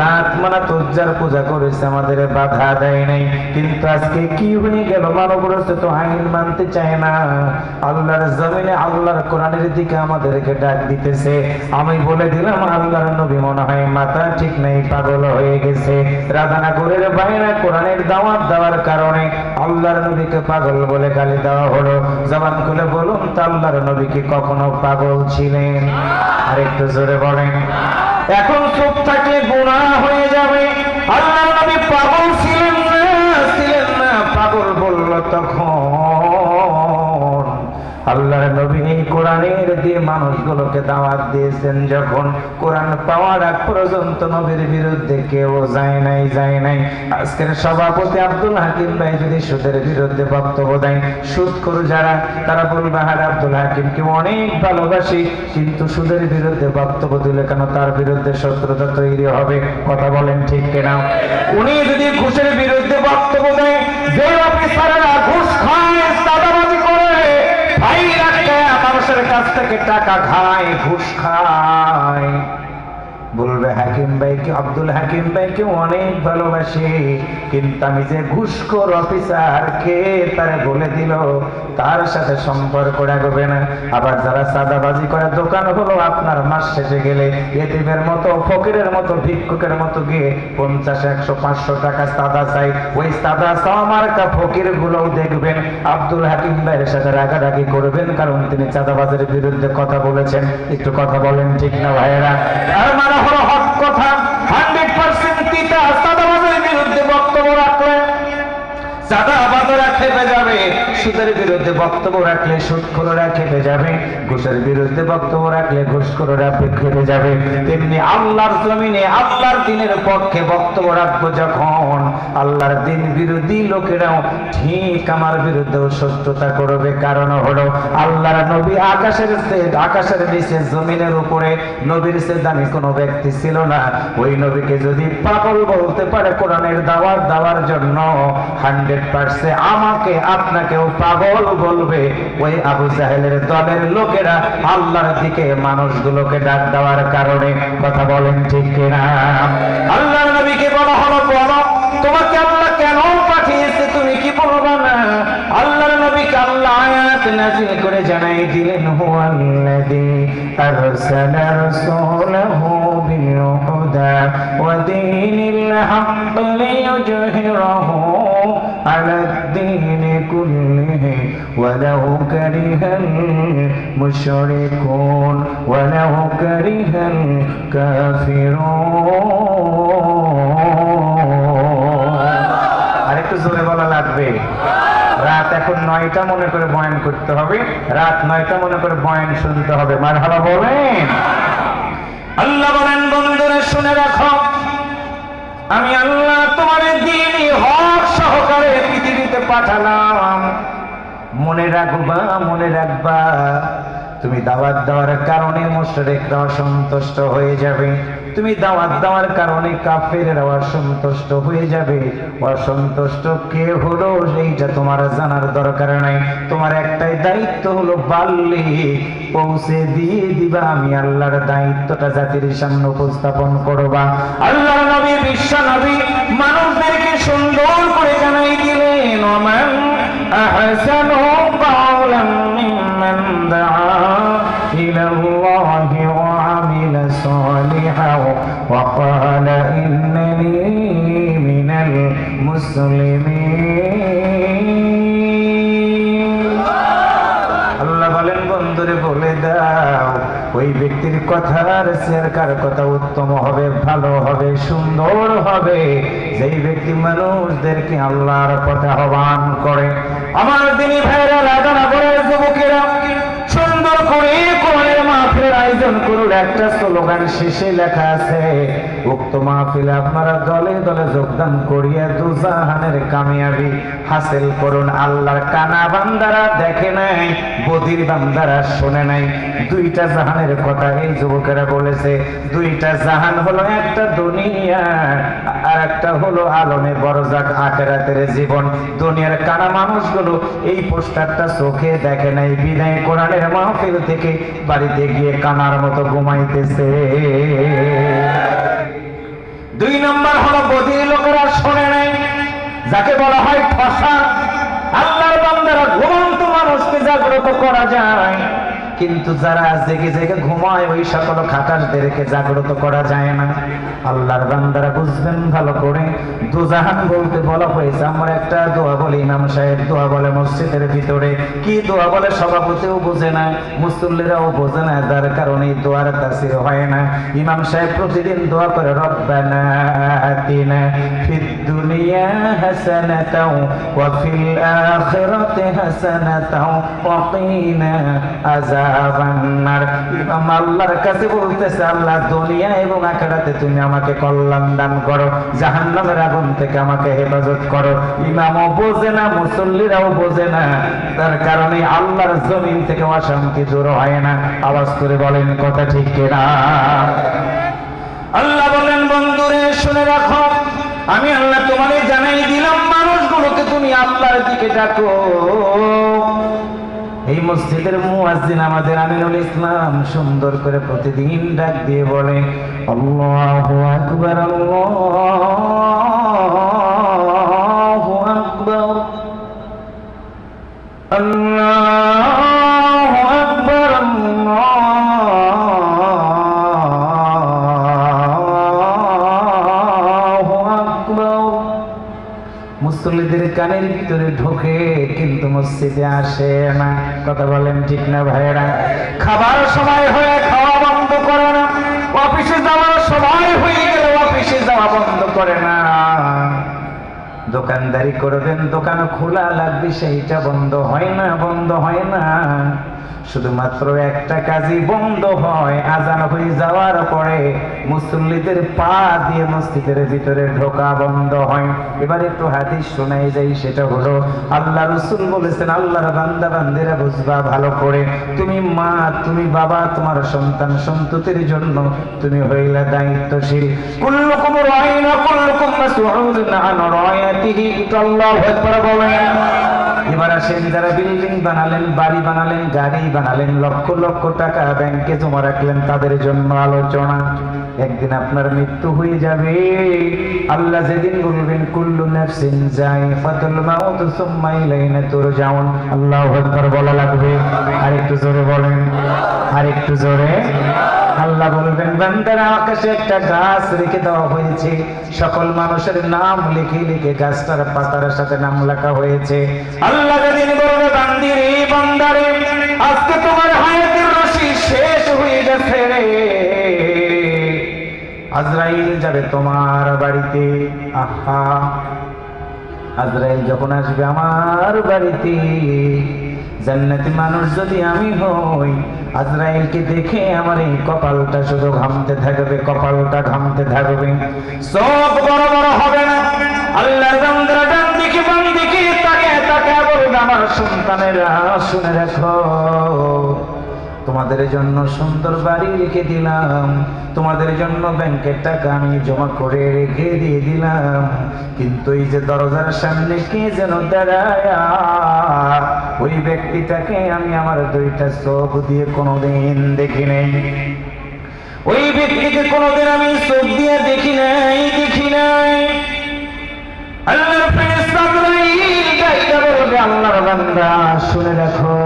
লাত মানাত উজ্জার পূজা করেছে, আমাদের বাধা দেয় নাই, কিন্তু আজকে কি হয়ে গেল? মানব রসে তো আইন মানতে চায় না, আল্লাহর জমিনে আল্লাহর কোরআনের দিকে আমাদেরকে ডাক দিতেছে। আমি বলে দিলাম, আল্লাহর নবী মনে হয় মাথা ঠিক নেই, পাগল হয়ে গেছে। রাধানগরের বাইরে কোরআনের দাওয়াত দেওয়ার কারণে আল্লাহর নবীকে পাগল বলে গালি দেওয়া হলো। জবান খুলে বলুন তো, আল্লাহর নবী কি কখনো পাগল ছিলেন? আর একটু জোরে বলেন। এখন চুপ থাকলে গুনাহ হয়ে যাবে। আল্লাহর নবী পাগল ছিলেন না, পাগল বলল তখন আল্লাহর নবী এই কোরআনের দিয়ে মানুষগুলোকে দাওয়াত দিয়েছেন। যখন কোরআন পাওয়ার আগ পর্যন্ত নবীর বিরুদ্ধে কেউ যায় নাই। আজকের সভাপতি আব্দুল হাকিম ভাই যদি সুদের বিরুদ্ধে বক্তব্য দেয়, সুদখোর যারা তারা বলবে, হ্যাঁ আব্দুল হাকিমকে অনেক ভালোবাসি, কিন্তু সুদের বিরুদ্ধে বক্তব্য দিলে কেন তার বিরুদ্ধে শত্রুতা তৈরি হবে? কথা বলেন ঠিক কিনা? উনি যদি ঘুষের বিরুদ্ধে বক্তব্য দেয়, যে অফিসাররা ঘুষ খায়, চাঁদাবাজি করে, মানুষের কাছ থেকে টাকা খায়, ঘুষ খায়, বলবে হাকিম ভাইকে, আব্দুল হাকিম ভাইকে অনেক ভালোবাসি, কিন্তু আমি যে ঘুষখোর অফিসারকে তারে বলে দিল, তার সাথে সম্পর্ক রাখবে না। আবার যারা চাঁদাবাজি করে, দোকান হলো আপনার মাস শেষে গেলে এতিমের মতো, ফকিরের মতো, ভিক্ষুকের মতো গিয়ে 50, 100, 500 টাকা চাঁদা চাই, ওই চাঁদা চাওয়া মার্কা ফকির গুলোও দেখবেন আব্দুল হাকিম ভাইয়ের সাথে রাগারাগি করবেন, কারণ তিনি চাঁদাবাজের বিরুদ্ধে কথা বলেছেন। একটু কথা বলেন ঠিক না ভাইয়েরা? আর মানে হলো হক কথা। 100% তিতা চাঁদাবাজের বিরুদ্ধে বক্তব্য রাখলে চাঁদাবাজরা খেপে যাবে, সুদের বিরুদ্ধে বক্তব্য রাখলে সুদখোররা খেপে যাবে, ঘুষের বিরুদ্ধে বক্তব্য রাখলে ঘুষখোররা খেপে যাবে। তেমনি আল্লাহর জমিনে আল্লাহর দ্বীনের পক্ষে বক্তব্য রাখবো যখন, আল্লাহর দ্বীন বিরোধী লোকেরাও ঠিক আমার বিরুদ্ধে শত্রুতা করবে। কারণ হলো আল্লাহর নবী আকাশের নিচে জমিনের উপরে নবীর চেয়ে দামি কোনো ব্যক্তি ছিল না। ওই নবীকে যদি পাগল বলতে পারে কোরআনের দাওয়াত দেওয়ার জন্য, 100% আমাকে আপনাকেও পাগল বলবে। ওই আবু জাহেলের দলের লোকেরা আল্লাহর দিকে মানুষগুলোকে ডাক দেওয়ার কারণে। কথা বলেন ঠিক কিনা? আল্লাহর নবীকে বলা হলো, বলো তোমাকে আল্লাহ কেন পাঠিয়েছে, তুমি কি বলবা না? আল্লাহর নবীকে আল্লাহ আয়াত নাযিল করে জানাই দিলেন, হুয়াল্লাযী আরসালা রাসূলাহু বিল হুদা ওয়া দীনিল হাক্কি লিইয়ুযহিরাহু على الدين كله ولو كره المشركون ولو كره الكافرون আরেকটু জোরে বলা লাগবে রাত এখন 9টা মনে করে বয়ান করতে হবে রাত 9টা মনে করে বয়ান শুনতে হবে মারহাবা বলেন আল্লাহ বলেন বন্ধুরা শুনে রাখো আমি আল্লাহ তোমার দ্বীনি হক সহকারে পৃথিবীতে পাঠালাম মনে রাখবা তুমি দাওয়াত দেওয়ার কারণে মুশরিকরা অসন্তুষ্ট হয়ে যাবে তুমি দাওয়াত দেওয়ার কারণে কাফেররা অসন্তুষ্ট হয়ে যাবে অসন্তুষ্ট কে হলো এইটা তোমার জানার দরকার নাই তোমার একটাই দায়িত্ব হলো বাল্লি পৌঁছে দিয়ে দিবা আমি আল্লাহর দায়িত্বটা জাতির সামনে উপস্থাপন করবা আল্লাহর নবী বিশ্ব নবী মানুষদেরকে সুন্দর করে জানাই দিলেন ওমান আহসানু কাওলাম মিম্মান দাআ ইলা আল্লাহি ওয়া আমিলা সালিহান ওয়া ক্বালা ইন্নানি মিনাল মুসলিমিন আল্লাহ বলেন বন্ধুরে বলে দাও ওই ব্যক্তির কথার কার কথা উত্তম হবে ভালো হবে সুন্দর হবে যেই ব্যক্তি মানুষদেরকে আল্লাহর পথে আহ্বান করে আমার দিনী ভাইরা রাজানা করে যুবকেরা সুন্দর করে কোরআনের মাহফিলের আয়োজন করুন একটা স্লোগান শেষে লেখা আছে উক্ত মাহফিলে আপনারা দলে দলে যোগদান করিয়া দুজাহানের কামিয়াবি হাসিল করুন আল্লাহর কানা বান্দারা দেখে নাই বদির বান্দারা শোনে নাই দুইটা জাহানের কথা এই যুবকেরা বলেছে দুইটা জাহান হলো একটা দুনিয়া আর একটা হলো আলমে বরজাক আখিরাতের জীবন দুনিয়ার কানা মানুষগুলো এই পোস্টারটা চোখে দেখে নাই বিদায় কোরআনের মাহফিল থেকে বাড়িতে গিয়ে কানার মতো ঘুমাইতেছে দুই নম্বর হলো বদির লোকেরা শোনে নাই যাকে বলা হয় ঠসা আল্লাহর বান্দারা ঘুমন্ত মানুষকে জাগ্রত করা যায় কিন্তু যারা জেগে জেগে ঘুমায় ওই সকল খাটাসদেরকে জাগ্রত করা যায় না আল্লাহর বান্দারা বুঝবেন ভালো করে দুজাহান বলতে বলা হয়েছে আমরা একটা দোয়া বলি ইমাম সাহেব দোয়া বলে মসজিদের ভিতরে কি দোয়া বলে সভাপতিও বোঝে না মুসল্লিরাও বোঝে না যার কারণে দোয়ার তাসির হয় না ইমাম সাহেব প্রতিদিন দোয়া করে রব্বানা আতিনা ফিদ দুনিয়া হাসানাতাও ওয়া ফিল আখিরাতি হাসানাতাও ওয়া কিনা আযাবান্নার ইমাম আল্লাহর কাছে বলতেছে আল্লাহ দুনিয়া এবং আখিরাতে তুমি আমাকে কল্যাণ দান করো জাহান্নামের আগুন থেকে আমাকে হেফাজত করো ইমামও বোঝে না মুসল্লিরাও বোঝে না তার কারণে আল্লাহর জমিন থেকে অশান্তি দূর হয় না আওয়াজ করে বলেন কথা ঠিক কিনা আল্লাহ বলেন বন্ধুরে শুনে রাখো আমি আল্লাহ তোমাদের জানাই দিলাম মানুষগুলোকে তুমি আল্লাহর দিকে ডাকো এই মসজিদের মুয়াজ্জিন আমাদের আমিনুল ইসলাম সুন্দর করে প্রতিদিন ডাক দিয়ে বলে আল্লাহু আকবার আল্লাহু আকবার আল্লাহু আকবার আল্লাহু আকবার মুসল্লিদের কানের ভিতরে ঢোকে কিন্তু মসজিদে আসে না কথা বলেন ঠিক না ভাইরা খাবার সময় হয়ে খাওয়া বন্ধ করে না অফিসে যাওয়ার সময় হয়ে গেলে অফিসে যাওয়া বন্ধ করে না দোকানদারি করবেন দোকান খোলা লাগবে সেইটা বন্ধ হয় না শুধুমাত্র একটা কাজই বন্ধ হয় আজান হয়ে যাওয়ার পরে মুসল্লিদের পা দিয়ে মসজিদের ভিতরে ঢোকা বন্ধ হয় এবার একটু হাদিস শোনাই যাই সেটা হলো আল্লাহ রাসূল বলেছেন আল্লাহর বান্দা বান্দিরা বুঝবা ভালো করে তুমি মা তুমি বাবা তোমার সন্তান সন্ততির জন্য তুমি হইলা দায়িত্বশীল কুল্লুকুম রাঈন ওয়া কুল্লুকুম মাসউলুন আন রায়াতিহি আল্লাহু আকবার বলেন এবার আসেন যারা বিল্ডিং বানালেন বাড়ি বানালেন গাড়ি বানালেন লক্ষ লক্ষ টাকা ব্যাংকে জমা রাখলেন তাদের জন্য আলোচনা একদিন আপনার মৃত্যু হয়ে যাবে আল্লাহ যেদিন বলবেন কুল্লু নাফসিন যায়িকাতুল মাউত সুম্মা ইলাইনা তুরজাউন আল্লাহু আকবার বলা লাগবে আরেকটু জোরে বলেন আরেকটু জোরে আল্লাহ বলবেন বলেন বান্দারা আকাশে একটা গাছ রেখে দেওয়া হয়েছে, সকল মানুষের নাম লিখে লিখে গাছটার পাতার সাথে নাম লেখা হয়েছে। আল্লাহ যেদিন বলবে বান্দি রে বান্দারে আজকে তোমার হায়াতের রশি শেষ হয়ে গেছে রে, আজরাইল যাবে তোমার বাড়িতে। আহা, আজরাইল যখন আসবে আমার বাড়িতে, জান্নাতি মানুষ যদি আমি হই, আজরাইলকে দেখে আমার এই কপালটা শুধু ঘামতে থাকবে, কপালটা ঘামতে থাকবে, চোখ বড় বড় হবে না। আল্লাহর বান্দারা ডান দিকে বাম দিকে তাকায় তাকায় বলবে আমার সন্তানেরা শুনে রাখো, তোমাদের জন্য সুন্দর বাড়ি রেখে দিলাম, তোমাদের জন্য ব্যাংকের টাকা আমি জমা করে রেখে দিয়ে দিলাম, কিন্তু এই যে দরজার সামনে কে যেন দাঁড়ায়, ওই ব্যক্তিটাকে আমি আমার দুইটা চোখ দিয়ে কোনোদিন দেখি নাই, ওই ব্যক্তিকে কোনোদিন আমি চোখ দিয়ে দেখি নাই, দেখি নাই। আল্লাহর ফেরেশতা আজরাইল ডাইকা বলবে আল্লাহর বান্দা শুনে রাখো,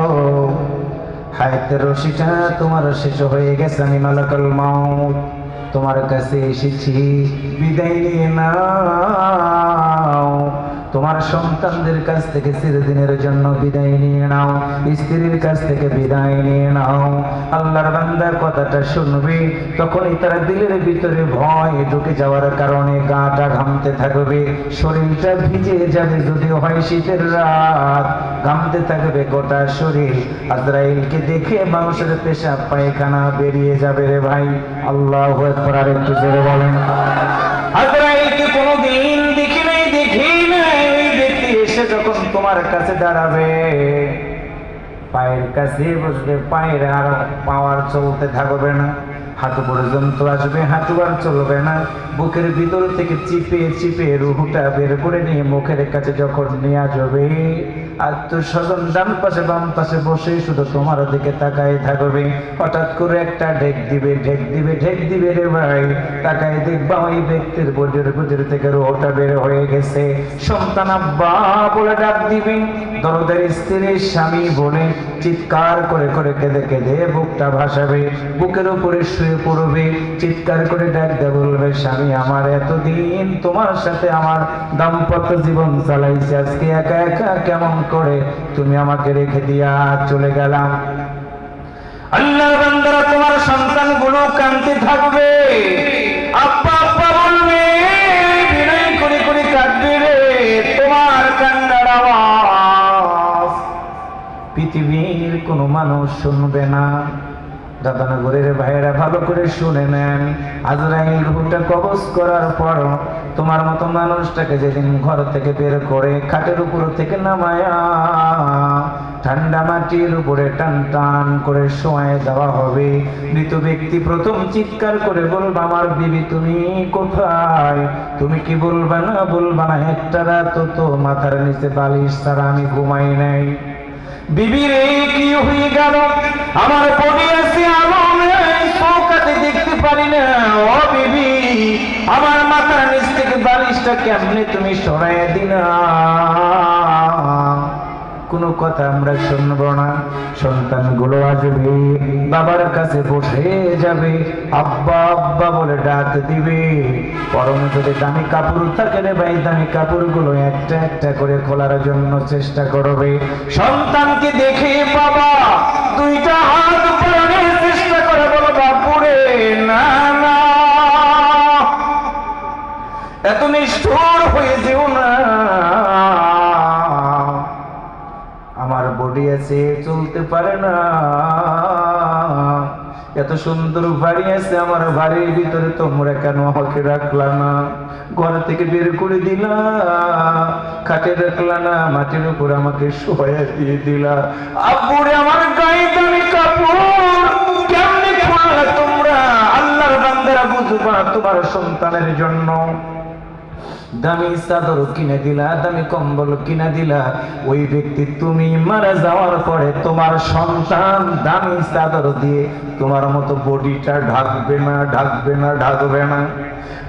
হায়াতের রশিটা তোমার শেষ হয়ে গেছে, আমি মালাকুল মাউত তোমার কাছে এসেছি, বিদায় নিয়ে নাও। তোমার সন্তানদের কাছ থেকে চিরদিনের জন্য বিদায় নিয়ে নাও, স্ত্রীর কাছ থেকে বিদায় নিয়ে নাও। আল্লাহর বান্দার কথাটা শুনবে, তখনই তার দিলের ভিতরে ভয় ঢুকে যাওয়ার কারণে গাটা ঘামতে থাকবে, শরীরটা ভিজে যাবে, যদি হয় শীতের রাত, ঘামতে থাকবে গোটা শরীর। আজরাইলকে দেখে মানুষের পেশাব পায়খানা বেরিয়ে যাবে রে ভাই। আল্লাহু আকবার, আর একটু জোরে বলেন। আজরাইলকে কোনোদিন দেখি নাই, দেখি নাই। ওই ব্যক্তি এসে যখন তোমার কাছে দাঁড়াবে, পায়ের কাছে বসবে, পায়ের আর পাওয়ার চলতে থাকবে না, হাঁটু পর্যন্ত আসবে, হাঁটু আর চলবে না, বুকের ভিতর থেকে চিপে চিপে রুহুটা বের করে নিয়ে মুখের কাছে যখন নিয়ে আসবে, আত্মস্বজন ডান পাশে বাম পাশে বসে শুধু তোমার দিকে তাকায় থাকবে। হঠাৎ করে একটা ঢেক দিবে, ঢেক দিবে, ঢেক দিবে রে ভাই, তাকায় দেখবা ওই ব্যক্তির বজর বজর থেকে রুহটা বের হয়ে গেছে। সন্তান আব্বা বলে ডাক দিবে, দরদের স্ত্রীর স্বামী বলে চিৎকার করে করে কেঁদে কেঁদে বুকটা ভাসাবে, বুকের উপরে শুয়ে পড়বে, চিৎকার করে ডাক দিয়ে বলবে স্বামী আমার এতদিন তোমার সাথে আমার দাম্পত্য জীবন চালাইছে, আজকে একা একা কেমন করে তুমি আমাকে রেখে দিয়া চলে গেলাম। আল্লাহর বান্দারা তোমার সন্তানগুলো কাঁদতে থাকবে, আব্বা আব্বা বলবে, বিনয় করে করে কাঁদবে রে, তোমার কান্নার আওয়াজ পৃথিবীর কোনো মানুষ শুনবে না। দাদানগরের ভাইয়েরা ভালো করে শুনে নেন, আজরাইল রূহটা কবজ করার পর তোমার মতো মানুষটাকে যেদিন ঘর থেকে বের করে খাটের উপর থেকে নামায়া ঠান্ডা মাটির উপরে টান টান করে শোয়ায় দেওয়া হবে, মৃত ব্যক্তি প্রথম চিৎকার করে বলবা আমার বিবি তুমি কোথায়? তুমি কি বলবা না বলবা না, একটা রাত তো মাথার নিচে বালিশ ছাড়া আমি ঘুমাই নাই। বিবি রে কি হয়ে গেল? আমার বডি আছে আলো নেই, চৌকাতে দেখতে পারি না। ও বিবি, আমার মাথার নিচ থেকে বালিশটা কেমনে তুমি সরাইয়া দিলা? কোনো কথা আমরা শুনবো না। সন্তানগুলো আসবে, বাবার কাছে বসে যাবে, আব্বা আব্বা বলে ডাক দিবে। পরনে যদি দামি কাপড় থাকে রে ভাই, দামি কাপড়গুলো একটা একটা করে খোলার জন্য চেষ্টা করবে। সন্তানকে দেখে বাবা দুইটা হাত পরানোর চেষ্টা করে, বলবা পুরে না না, এত নিষ্ঠুর হয়ে যেও না, আমার বডি আছে চলতে পারে না, এত সুন্দর বাড়ি আছে আমার বাড়ির ভিতরে তোমরা কেন আমাকে রাখলা না? ঘর থেকে বের করে দিলা, খাটে রাখলা না, মাটির উপর আমাকে শোয়া দিয়ে দিলা। আব্বুরে আমার গায়ে দামি কাপড় কেমনে খুললা তোমরা? আল্লাহর বান্দারা বুঝবা, তোমার সন্তানের জন্য দামি চাদর কিনে দিলা, দামি কম্বল কিনে দিলা। ওই ব্যক্তি তুমি মারা যাওয়ার পরে তোমার সন্তান দামি চাদর দিয়ে তোমার মতো বডিটা ঢাকবে না, ঢাকবে না, ঢাকবে না।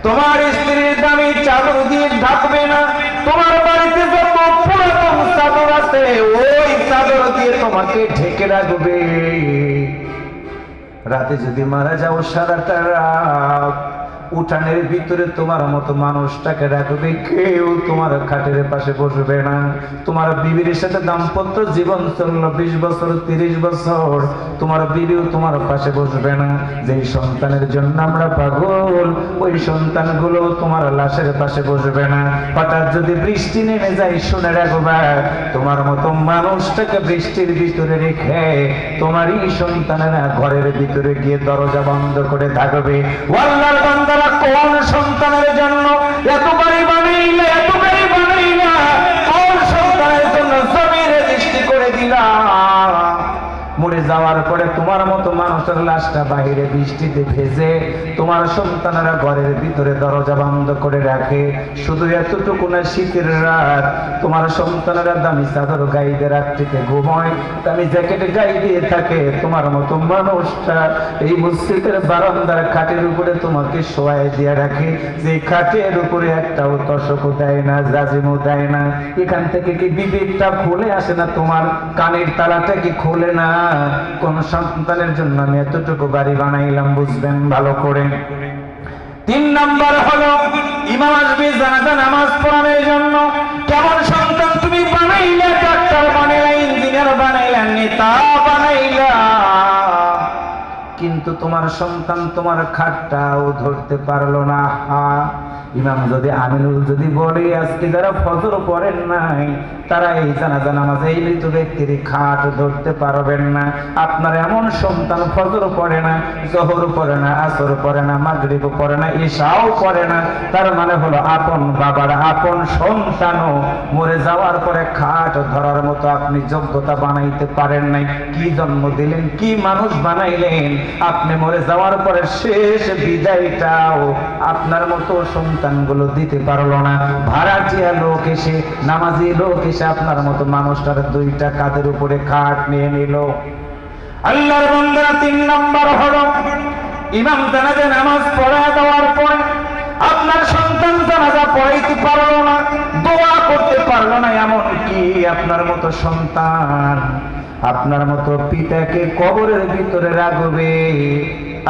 তোমার স্ত্রীর দামি চাদর দিয়ে ঢাকবে না। তোমার বাড়িতে যত পুরাতন চাদর আছে ওই চাদর দিয়ে তোমাকে ঢেকে রাখবে। রাতে যদি মারা যাও সারাটা রাত উঠানের ভিতরে তোমার মতো মানুষটাকে রাখবে, কেউ তোমার খাটের পাশে বসবে না। তোমার বিবির সাথে দাম্পত্য জীবন চললো 20 বছর 30 বছর, তোমার বিবিও তোমার পাশে বসবে না। যেই সন্তানের জন্য আমরা পাগল, ওই সন্তানগুলো তোমার লাশের পাশে বসবে না। হঠাৎ যদি বৃষ্টি নেমে যায়, শুনে রাখবা, তোমার মতো মানুষটাকে বৃষ্টির ভিতরে রেখে তোমারই সন্তানেরা ঘরের ভিতরে গিয়ে দরজা বন্ধ করে থাকবে। আল্লাহর বান্দারা, কোন সন্তানের জন্য এত বাড়ি বানাইলা, এত বাড়ি বানাইলা, কোন সন্তানের জন্য জমিনে দৃষ্টি করে দিলা? মরে যাওয়ার পরে তোমার মতো মানুষের লাশটা বাহিরে বৃষ্টিতে ভেজে তোমার সন্তানেরা ঘরের ভিতরে দরজা বন্ধ করে রাখে। শুধু এতটুকু না, শীতের রাত তোমার সন্তানেরা দামি চাদর গায়ে দিয়ে রাত্রিতে ঘুমায়, দামি জ্যাকেট গায়ে দিয়ে থাকে। তোমার মতো মানুষটা এই মসজিদের বারান্দার খাটের উপরে তোমাকে শোয়ায় দিয়ে রাখে, যে খাটের উপরে একটাও তশকও দেয় না, জাজিমও দেয় না। এখান থেকে কি বিবেকটা খুলে আসে না? তোমার কানের তালাটা কি খুলে না? কোন সন্তানের জন্য আমি এতটুকু বাড়ি বানাইলাম, বুঝবেন ভালো করে। 3 নাম্বার হলো ইমাম আসবে জানাজা নামাজ পড়ানোর জন্য। কেমন সন্তান তুমি বানাইলা? ডাক্তার বানাইলা, ইঞ্জিনিয়ার বানাইলা, নেতা বানাইলা, কিন্তু তোমার সন্তান তোমার খাটটাও ধরতে পারলো না। ইমাম যদি আমিনুল যদি বলে আজকে যারা ফজর পড়েন নাই, তারা এই জানাজা নামাজে এই মৃত ব্যক্তির খাট ধরতে পারবেন না। আপনার এমন সন্তান ফজর পড়ে না, জোহর পড়ে না, আসর পড়ে না, মাগরিব পড়ে না, ইশাও পড়ে না, তার মানে হলো আপন বাবার আপন সন্তানও মরে যাওয়ার পরে খাট ধরার মতো আপনি যোগ্যতা বানাইতে পারেন নাই। কি জন্ম দিলেন, কি মানুষ বানাইলেন? আপনি মরে যাওয়ার পরে শেষ বিদায়টাও আপনার মতো সন্তানগুলো দিতে পারলো না। ভাড়াটিয়া লোক এসে, নামাজি লোক এসে আপনার মতো মানুষটার 2টা কাঁধের উপরে খাট নিয়ে নিল। আল্লাহর বান্দারা 3 নাম্বার হলো ইমাম জানাজা নামাজ পড়া দেওয়ার পর আপনার সন্তান জানাজা পড়াইতে পারলো না, দোয়া করতে পারলো না। এমন কি আপনার মতো সন্তান আপনার মতো পিতাকে কবরের ভিতরে রাখবে,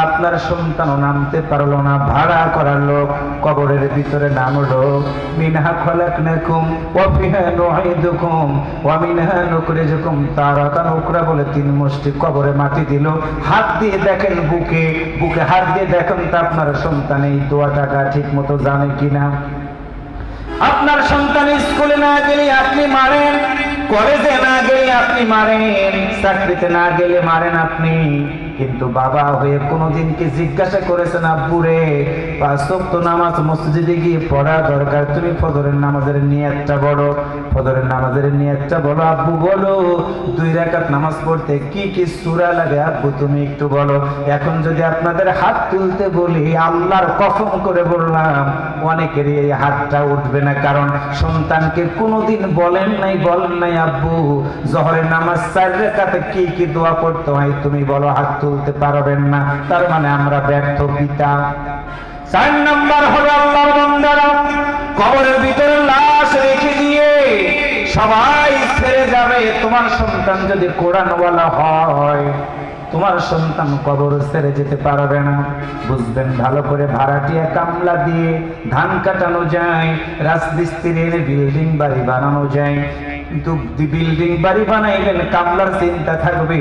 আপনার সন্তানও নামতে পারলো না। ভাড়া করার লোক কবরের ভিতরে নামলো। মিনহা খলাকনাকুম ওয়া ফিহা নুঈদুকুম ওয়া মিনহা নুখরিজুকুম তারাতান উখরা বলে 3 মুষ্টি কবরে মাটি দিল। হাত দিয়ে দেখেন বুকে, বুকে হাত দিয়ে দেখেন তো আপনার সন্তান এই দোয়াটা ঠিক মতো জানে কিনা। আপনার সন্তান স্কুলে না গেলে আপনি মারেন, কলেজে না গেলে আপনি মারেন, চাকরিতে না গেলে মারেন আপনি, কিন্তু বাবা হয়ে কোনোদিন কি জিজ্ঞাসা করেছেন আব্বুরে 5 ওয়াক্ত নামাজ মসজিদে গিয়ে পড়া দরকার, তুমি ফজরের নামাজের নিয়তটা বলো, ফজরের নামাজের নিয়তটা বলো আব্বু, বলো 2 রাকাত নামাজ পড়তে কি কি সূরা লাগে আব্বু তুমি একটু বলো। এখন যদি আপনাদের হাত তুলতে বলি, আল্লাহর কসম করে বললাম অনেকেরই এই হাতটা উঠবে না, কারণ সন্তানকে কোনোদিন বলেন নাই আব্বু জোহরের নামাজ 4 রাকাতে কি কি দোয়া পড়তে হয় তুমি বলো, হাত তুলতে পারবেন না। তার মানে আমরা ব্যর্থ পিতা। 4 নাম্বার হলো আল্লাহর বান্দারা কবরের ভিতরে লাশ রেখে দিয়ে সবাই ছেড়ে যাবে। তোমার সন্তান যদি কোরআনওয়ালা হয়, তোমার সন্তান কবর ছেড়ে যেতে পারবে না। বুঝবেন ভালো করে, ভাড়াটিয়া কামলা দিয়ে ধান কাটানো যায়, রাজমিস্ত্রির বিল্ডিং বাড়ি বানানো যায়, কিন্তু বিল্ডিং বাড়ি বানাইলেন কামলার চিন্তা থাকবে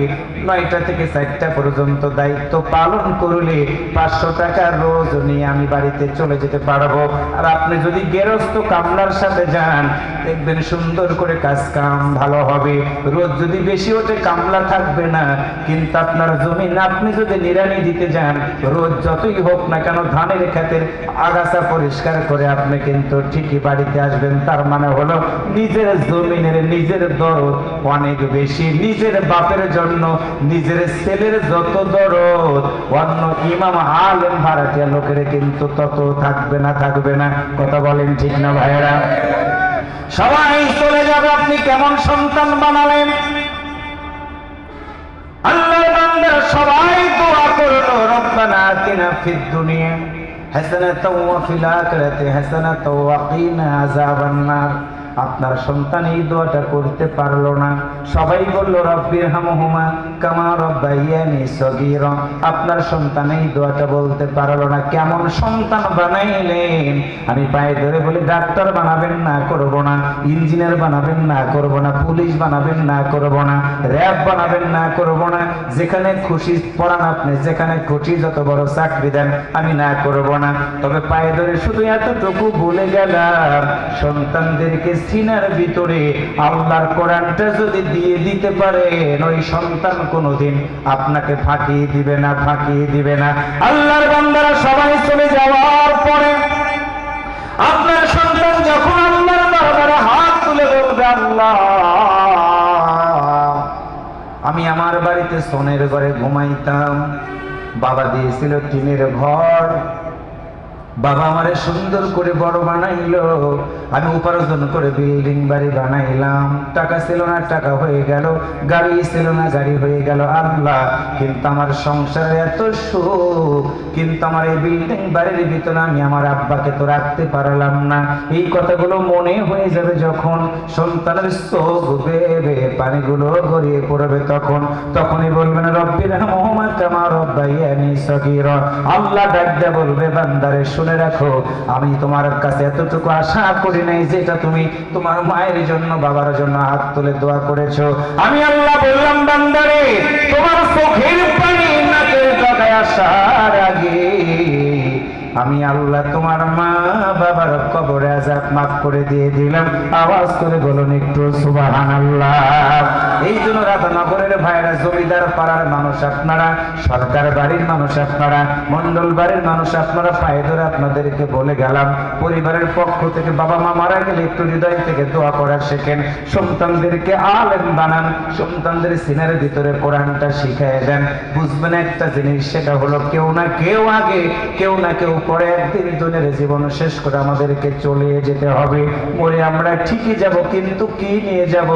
9টা থেকে 4টা পর্যন্ত দায়িত্ব পালন করলে 500 টাকা রোজ নিয়ে আমি বাড়িতে চলে যেতে পারবো। আর আপনি যদি গেরস্ত কামলার সাথে যান, দেখবেন সুন্দর করে কাজ কাম ভালো হবে, রোজ যদি বেশি ওঠে কামলা থাকবে না, কিন্তু আপনার জমিন আপনি যদি নিড়ানি দিতে যান, রোজ যতই হোক না কেন ধানের ক্ষেতের আগাছা পরিষ্কার করে আপনি কিন্তু ঠিকই বাড়িতে আসবেন। তার মানে হলো নিজের জমিনের নিজের দরদ অনেক বেশি, নিজের বাপের জন্য নিজের ছেলের যত দরদ অন্য ইমাম আলেম ভাড়াটিয়া লোকের কিন্তু তত থাকবে না। কথা বলেন ঠিক না ভাইয়েরা? সবাই চলে যাবে, আপনি কেমন সন্তান বানালেন? আল্লাহর বান্দা সবাই দোয়া করলো, রব্বানা আতিনা ফিদ দুনিয়া হাসানাতাও ওয়া ফিল আখিরাতি হাসানাতাও ওয়া কিনা আযাবান নার। আপনার সন্তান এই দোয়াটা করতে পারলো না, সবাই বলল রব্বিরহামহুমা কামা রাব্বায়ানি সগীরা। আপনার সন্তান এই দোয়াটা বলতে পারলো না, কেমন সন্তান বানাইলেন। আমি পায়ে ধরে বলি, ডাক্তার বানাবেন না, করব না। ইঞ্জিনিয়ার বানাবেন না, করব না। পুলিশ বানাবেন না, করব না। র‍্যাব বানাবেন না, করব না। যেখানে খুশি পড়ান আপনি, যেখানে খুশি যত বড় চাকরি দেন, আমি না করব না। তবে পায়ে ধরে শুধু এতটুকু বলে গেলাম, সন্তানদেরকে সিনার ভিতরে আল্লাহর কোরআনটা যদি দিয়ে দিতে পারেন, ওই সন্তান কোনোদিন আপনাকে ফাঁকিয়ে দিবে না, ফাঁকিয়ে দিবে না। আল্লাহর বান্দারা সবাই চলে যাওয়ার পরে আপনার সন্তান যখন আল্লাহর দরবারে হাত তুলে বলবে, আল্লাহ, আমি আমার বাড়িতে সোনের ঘরে ঘুমাইতাম, বাবা দিয়েছিল টিনের ঘর, বাবা আমারে সুন্দর করে বড় বানাইলো, আমি উপার্জন করে বিল্ডিং বাড়ি বানাইলাম, টাকা ছিল না, টাকা হয়ে গেল, গাড়ি ছিল না, গাড়ি হয়ে গেল। আল্লাহ, কিন্তু আমার সংসারে এত সুখ, কিন্তু আমার এই বিল্ডিং বাড়ির ভিতরে আমি আমার আব্বাকে তো রাখতে পারলাম না। এই কথাগুলো মনে হয়ে যাবে যখন, সন্তানের চোখ বেবে পানিগুলো গড়িয়ে পড়বে, তখনই বলবেন রব্বিরহামহুমা কামা রাব্বায়ানি সগীরা। আল্লাহ ডাক দিয়ে বলবে, বান্দারে শুনে রাখো, আমি তোমার কাছে এতটুকু আশা করি নাই যেটা তুমি তোমার মায়ের জন্য, বাবার জন্য হাত তুলে দোয়া করেছো। আমি আল্লাহ বললাম, বান্দারে, তোমার চোখের পানি নাকের ডগায় আসার আগে আমি আল্লাহ তোমার মা বাবার কবরে আযাব মাফ করে দিয়ে দিলাম। আওয়াজ করে বলুন একটু সুবহানাল্লাহ। এই জন্য রাধানগরের ভাইরা, জমিদার পাড়ার মানুষ আপনারা, সরকার বাড়ির মানুষ আপনারা, মন্ডল বাড়ির মানুষ আপনারা, পায়ে ধরে আপনাদেরকে বলে গেলাম, পরিবারের পক্ষ থেকে বাবা মা মারা গেলে একটু হৃদয় থেকে দোয়া করা শেখেন, সন্তানদেরকে আলেম বানান, সন্তানদের সিনার ভিতরে কোরআনটা শিখিয়ে দেন। বুঝবেন একটা জিনিস, সেটা হলো কেউ না কেউ আগে, কেউ না কেউ পরে একদিন দুনিয়ার জীবন শেষ করে আমাদেরকে চলে যেতে হবে। মরে আমরা ঠিকই যাব, কিন্তু কি নিয়ে যাব?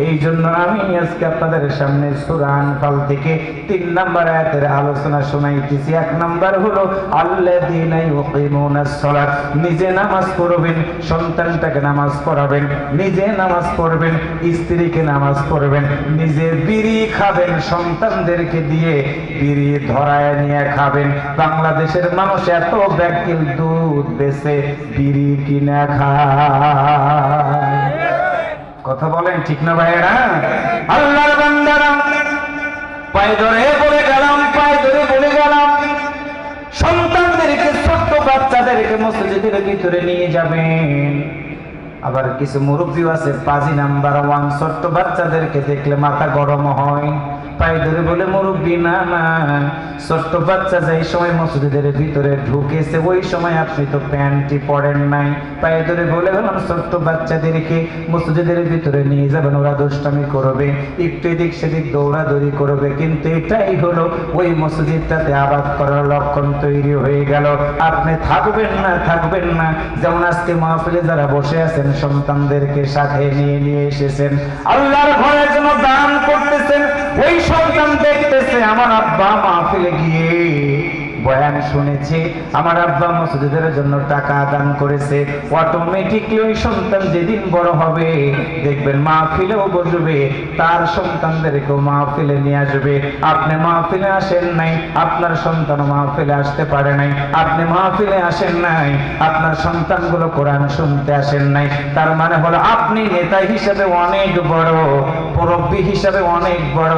এই জন্য আমি আজকে আপনাদের সামনে সূরা আনফাল থেকে 3 নম্বর আয়াতের আলোচনা শোনাইতেছি। 1 নম্বর হলো আল্লাযীনা ইউকিমুনাস সালাত, নিজে নামাজ পড়বেন, সন্তানটাকে নামাজ পড়াবেন, নিজে নামাজ পড়বেন, স্ত্রীকে নামাজ পড়বেন, নিজে বিড়ি খাবেন, সন্তানদেরকে দিয়ে বিড়ি ধরায় নিয়ে খাবেন। বাংলাদেশের মানুষ এত ব্যাকিল, দুধ বেচে বিড়ি কিনা খায়। কথা বলেন ঠিক না ভাইয়েরা? আল্লাহর বান্দারা, পায়ে ধরে বলে গেলাম, পায়ে ধরে বলে গেলাম, সন্তানদেরকে, ছোট্ট বাচ্চাদেরকে মসজিদের ভিতরে নিয়ে যাবেন। আবার কিছু মুরব্বী আছে, 5 নাম্বার 1, ছোট্ট বাচ্চাদেরকে দেখলে মাথা গরম হয়। পায়ে ধরে বলে, মুরব্বী না না, ছোট্ট বাচ্চা যেই সময় মসজিদের ভিতরে ঢুকেছে ওই সময় আপনি তো প্যান্টই পরেন নাই। পায়ে ধরে বলে গেলাম, ছোট্ট বাচ্চাদেরকে মসজিদের ভিতরে নিয়ে যাবেন, ওরা দুষ্টামি করবে, একটু এদিক সেদিক দৌড়াদৌড়ি করবে, কিন্তু এটাই হলো ওই মসজিদটাতে আবাদ করার লক্ষণ তৈরি হয়ে গেল। আপনি থাকবেন না, থাকবেন না। যেমন আজকে মাহফিলে যারা বসে আছেন, সন্তানদেরকে সাথে নিয়ে এসেছেন, আল্লাহর ঘরের জন্য দান করতেছেন, ওই সন্তান দেখতেছে আমার আব্বা মাহফিলে গিয়ে বয়ান শুনেছে, আমার আব্বা মসজিদের জন্য টাকা দান করেছে। অটোমেটিকলি ওই সন্তান যেদিন বড় হবে দেখবেন মাহফিলেও বসবে, তার সন্তানদেরকেও মাহফিলে নিয়ে আসবে। আপনি মাহফিলে আসেন নাই, আপনার সন্তান মাহফিলে আসতে পারে নাই। আপনি মাহফিলে আসেন নাই, আপনার সন্তানগুলো কোরআন শুনতে আসেন নাই। তার মানে হলো আপনি নেতা হিসেবে অনেক বড়, মুরব্বী হিসেবে অনেক বড়,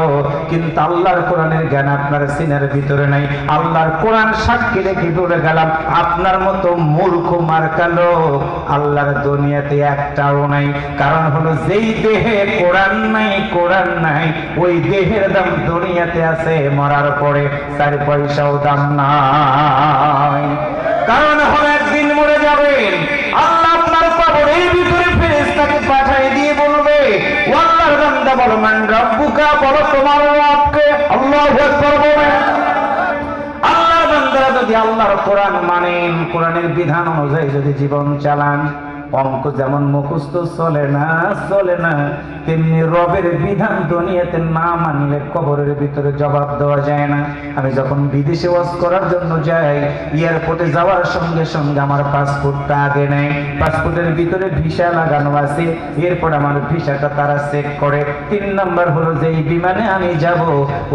কিন্তু আল্লাহর কোরআনের জ্ঞান আপনার সিনার ভিতরে নাই। আল্লাহর কোরআন সাক্ষী রেখে বলে গেলাম, আপনার মতো মূর্খ মার্কা লোক আল্লাহর দুনিয়াতে একটাও নাই। কারণ হলো যেই দেহে কোরআন নাই, কোরআন নাই, ওই দেহের দাম দুনিয়াতে আছে, মরার পরে 4 পয়সাও দাম নাই। কারণ হলো একদিন মরে যাবেন, আল্লাহ আপনার কবরের ভিতরে ফেরেশতাকে পাঠিয়ে দিয়ে বলবে, ও আল্লাহর বান্দা বলো, মান রব্বুকা, বলো তোমার রবকে। আল্লাহু আকবার বলেন। আল্লাহর বান্দারা যদি আল্লাহর কোরআন মানেন, কোরআনের বিধান অনুযায়ী যদি জীবন চালান, অঙ্ক যেমন মুখস্থ চলে না তেমনি রবের বিধান দুনিয়াতে না মানলে কবরের ভিতরে জবাব দেওয়া যায় না। আমি যখন বিদেশে ওয়াজ করার জন্য যাই, এয়ারপোর্টে যাওয়ার সঙ্গে সঙ্গে আমার পাসপোর্টটা আগে নেয়, পাসপোর্টের ভিতরে ভিসা লাগানো আছে, এরপর আমার ভিসাটা তারা চেক করে। 3 নাম্বার হলো যেই বিমানে আমি যাব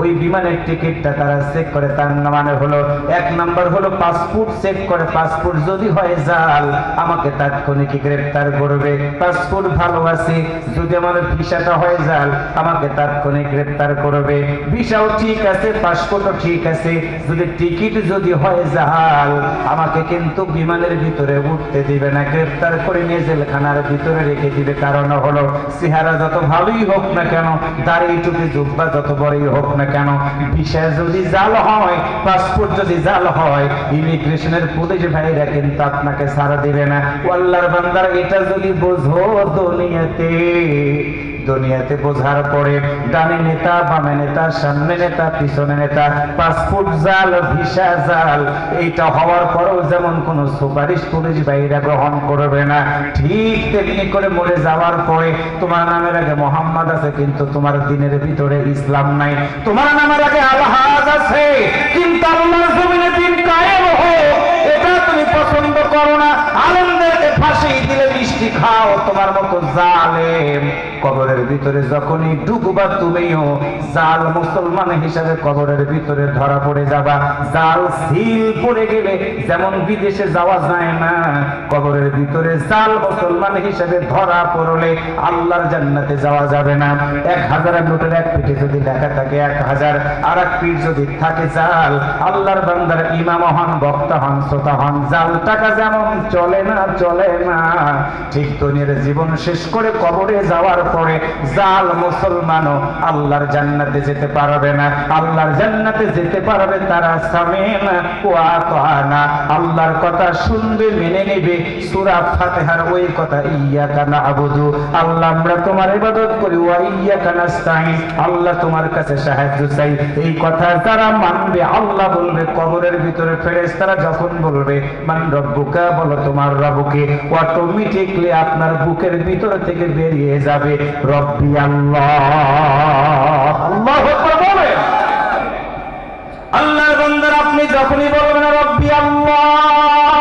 ওই বিমানের টিকিটটা তারা চেক করে। তার মানে হলো 1 নাম্বার হলো পাসপোর্ট চেক করে, পাসপোর্ট যদি হয় জাল আমাকে তাৎক্ষণিক গ্রেফতার করবে। পাসপোর্ট ভালো আছে, যদি আমার ভিসাটা হয় জাল আমাকে তাৎক্ষণিক গ্রেফতার করবে। ভিসাও ঠিক আছে, পাসপোর্টও ঠিক আছে, যদি টিকিট যদি হয় জাল আমাকে কিন্তু বিমানের ভিতরে উঠতে দিবে না, গ্রেফতার করে নিয়ে জেলখানার ভিতরে রেখে দিবে। কারণ হলো চেহারা যত ভালোই হোক না কেন, দাড়ি টুপি জুব্বা যত বড়ই হোক না কেন, ভিসা যদি জাল হয়, পাসপোর্ট যদি জাল হয়, ইমিগ্রেশনের পুলিশ ভাইরা কিন্তু আপনাকে ছাড়া দিবে না। আল্লাহর বান্দারা এটা যদি বোঝো দুনিয়াতে বোঝার পরে ডানে নেতা বামে নেতা সামনে নেতা পিছনে নেতা, পাসপোর্ট জাল ভিসা জাল, এইটা হওয়ার পরেও যেমন কোন সুপারিশ পুলিশ ভাইরা গ্রহণ করবে না, ঠিক তেমনি করে মরে যাওয়ার পরে তোমার নামের আগে মোহাম্মদ আছে কিন্তু তোমার দিনের ভিতরে ইসলাম নাই, তোমার নামের আগে আলহাজ আছে কিন্তু আল্লাহর জমিনে দিন কায়েম হোক এটা তুমি পছন্দ করো না, আলেমদেরকে ফাঁসি দিলে মিষ্টি খাও, তোমার মতো জালেম কবরের ভিতরে যখনই ঢুকবা তুমিও জাল মুসলমান হিসাবে কবরের ভিতরে ধরা পড়ে যাবা। জাল সিল পড়ে গেলে যেমন বিদেশে যাওয়া যায় না, কবরের ভিতরে জাল মুসলমান হিসাবে ধরা পড়লে আল্লাহর জান্নাতে যাওয়া যাবে না। 1000 নোটের এক পিঠে যদি লেখা থাকে 1000, আর এক পিঠ যদি থাকে জাল, আল্লাহর বান্দার ইমাম হন, বক্তা হন, শ্রোতা হন, জাল টাকা যেমন চলে না ঠিক দুনিয়ার জীবন শেষ করে কবরে যাওয়ার পরে জাল মুসলমানও আল্লাহর জান্নাতে যেতে পারবে না। আল্লাহর জান্নাতে যেতে পারবে তারা সামিনা ওয়া আতানা, আল্লাহর কথা শুনবে মেনে নেবে। সূরা ফাতিহার ওই কথা ইয়্যাকা না'বুদু, আল্লাহ আমরা তোমার ইবাদত করি, ওয়া ইয়্যাকা নাস্তাঈন, আল্লাহ তোমার কাছে সাহায্য চাই, এই কথা যারা মানবে আল্লাহ বলবে কবরের ভিতরে ফেরেশতারা যখন বলবে মান রব্বুকা, বলো তোমার রবকে, অটোমেটিকলি আপনার বুকের ভিতর থেকে বেরিয়ে যাবে রব্বি আল্লাহ। আল্লাহু আকবার বলেন। আল্লাহর বান্দারা আপনি যখনই বলবেন রব্বি আল্লাহ,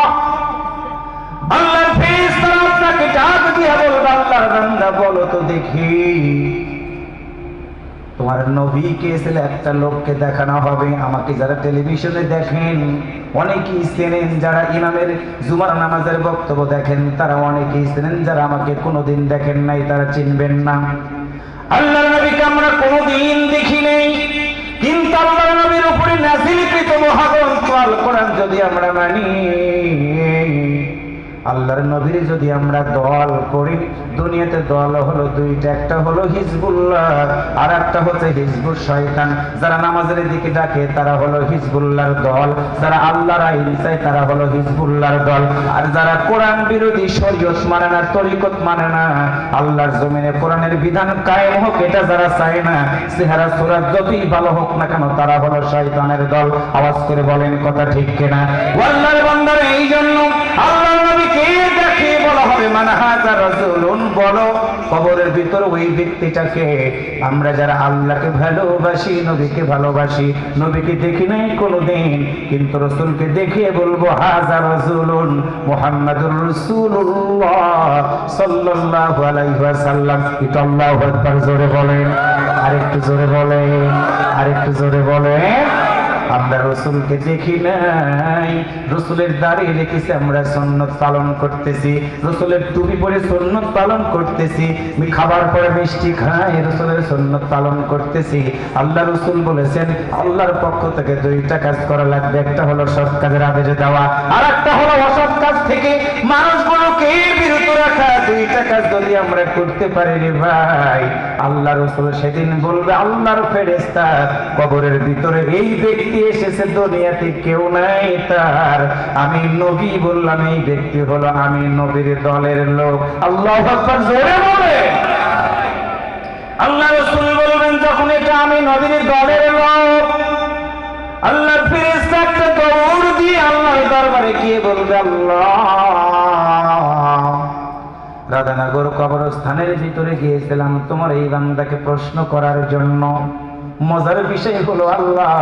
আল্লাহর ফেরেশতারা আপনাকে ডাক দিয়ে বলবে আল্লাহর বান্দা বলো তো দেখি তোমার নবীকে ছেলে একটা লোককে দেখানো হবে। আমাকে যারা টেলিভিশনে দেখেন অনেকেই চেনেন, যারা ইমামের জুমার নামাজের বক্তব্য দেখেন তারা অনেকেই চেনেন, যারা আমাকে কোনোদিন দেখেন নাই তারা চিনবেন না। আল্লাহর নবীকে আমরা কোনোদিন দেখি নাই, কিন্তু আল্লাহর নবীর উপরে নাযিলকৃত মহাগ্রন্থ আল কোরআন যদি আমরা মানি, আল্লাহর নবীর যদি আমরা দল করি, দুনিয়াতে দল হলো দুইটা, একটা হলো হিজবুল্লাহ আর একটা হচ্ছে হিজবুশ শয়তান। যারা নামাজের দিকে ডাকে তারা হলো হিজবুল্লাহর দল, যারা আল্লাহর আইন চায় তারা হলো হিজবুল্লাহর দল, আর যারা কোরআন বিরোধী শরীয়ত মানে না, তরিকত মানে না, আল্লাহর জমিনে কোরআনের বিধান কায়েম হোক এটা যারা চায় না, চেহারা সুরাত যতই ভালো হোক না কেন তারা হলো শয়তানের দল। আওয়াজ করে বলেন কথা ঠিক কিনা? আল্লাহর বান্দারা এই জন্য আল্লাহর নবীকে দেখে বলা হবে মান হাযা রাসূলুন, বলো কবরের ভিতর ওই ব্যক্তিটাকে। আমরা যারা আল্লাহকে ভালোবাসি, নবীকে ভালোবাসি, নবীকে দেখি নাই কোনোদিন, কিন্তু রাসূলকে দেখে বলবো হাযা রাসূলুন মুহাম্মাদুর রাসূলুল্লাহ সাল্লাল্লাহু আলাইহি ওয়াসাল্লাম। এটা আল্লাহু আকবার জোরে বলেন, আরেকটু জোরে বলেন, আরেকটু জোরে বলেন। আমরা রসুলকে দেখি নাই, রসুলের দাড়ি রেখেছি আমরা সুন্নত পালন করতেছি, রসুলের টুপি পরে সুন্নত পালন করতেছি, খাবার পরে মিষ্টি খাই রসুলের সুন্নত পালন করতেছি। আল্লাহ রসুল বলেছেন আল্লাহর পক্ষ থেকে 2টা কাজ করা লাগবে, একটা হলো সৎ কাজের আদেশ দেওয়া, আর একটা হলো অসৎ কাজ থেকে মানুষগুলোকে বিরত রাখা। 2টা কাজ যদি আমরা করতে পারি রে ভাই, আল্লাহ রসুল সেদিন বলবে আল্লাহর ফেরেশতা কবরের ভিতরে এই ব্যক্তি এসেছে দুনিয়াতে কেউ নাই তার, আমি নবী বললাম এই ব্যক্তি হলো আমি নবীর দলের লোক। আল্লাহু আকবার জোরে বলে। আল্লাহ রাসূল বলবেন যখন এটা আমি নবীর দলের লোক, আল্লাহর ফেরেশতা একটা দৌড় দিয়ে আল্লাহর দরবারে গিয়ে বলবে আল্লাহ রাধানগর কবরস্থানের ভিতরে গিয়েছিলাম তোমার এই বান্দাকে প্রশ্ন করার জন্য। মজার বিষয় হলো আল্লাহ,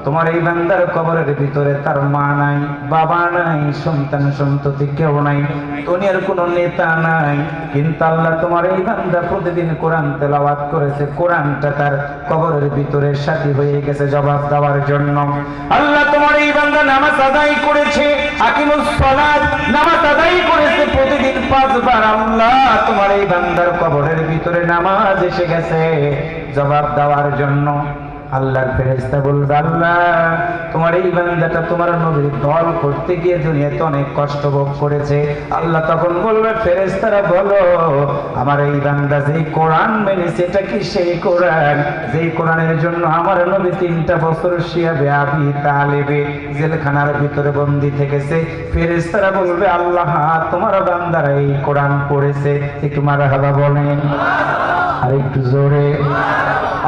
তোমার এই বান্দার কবরের ভিতরে তার মা নাই, বাবা নাই, সন্তান সন্ততি কেউ নাই, দুনিয়ার কোনো নেতা নাই, কিন্তু আল্লাহ তোমার এই বান্দা প্রতিদিন কোরআন তেলাওয়াত করেছে, কোরআনটা তার কবরের ভিতরে সাথী হয়ে গেছে জবাব দেওয়ার জন্য। আল্লাহ তোমার এই বান্দা নামাজ আদায় করেছে, আকিমুস সালাত নামাজ আদায় করেছে প্রতিদিন 5 বার। আল্লাহ তোমার এই বান্দার কবরের ভিতরে নামাজ এসে গেছে জবাব দেওয়ার জন্য। আল্লাহর ফেরেশতা বলবে, আল্লাহ তোমার এই বান্দাটা তোমার নবীর দল করতে গিয়ে দুনিয়াতে অনেক কষ্ট ভোগ করেছে। আল্লাহ তখন বলবে, ফেরেশতারা বলো, আমার এই বান্দা যেই কোরআন মেনেছে, এটা কি সেই কোরআন যেই কোরআনের জন্য আমার নবী 3টা বছর শিয়াবে আবি তালেবে জেলখানার ভিতরে বন্দী থেকেছে? ফেরেশতারা বলবে, আল্লাহ তোমার বান্দারা এই কোরআন পড়েছে। একটু মারহাবা বলেন, আর একটু জোরে।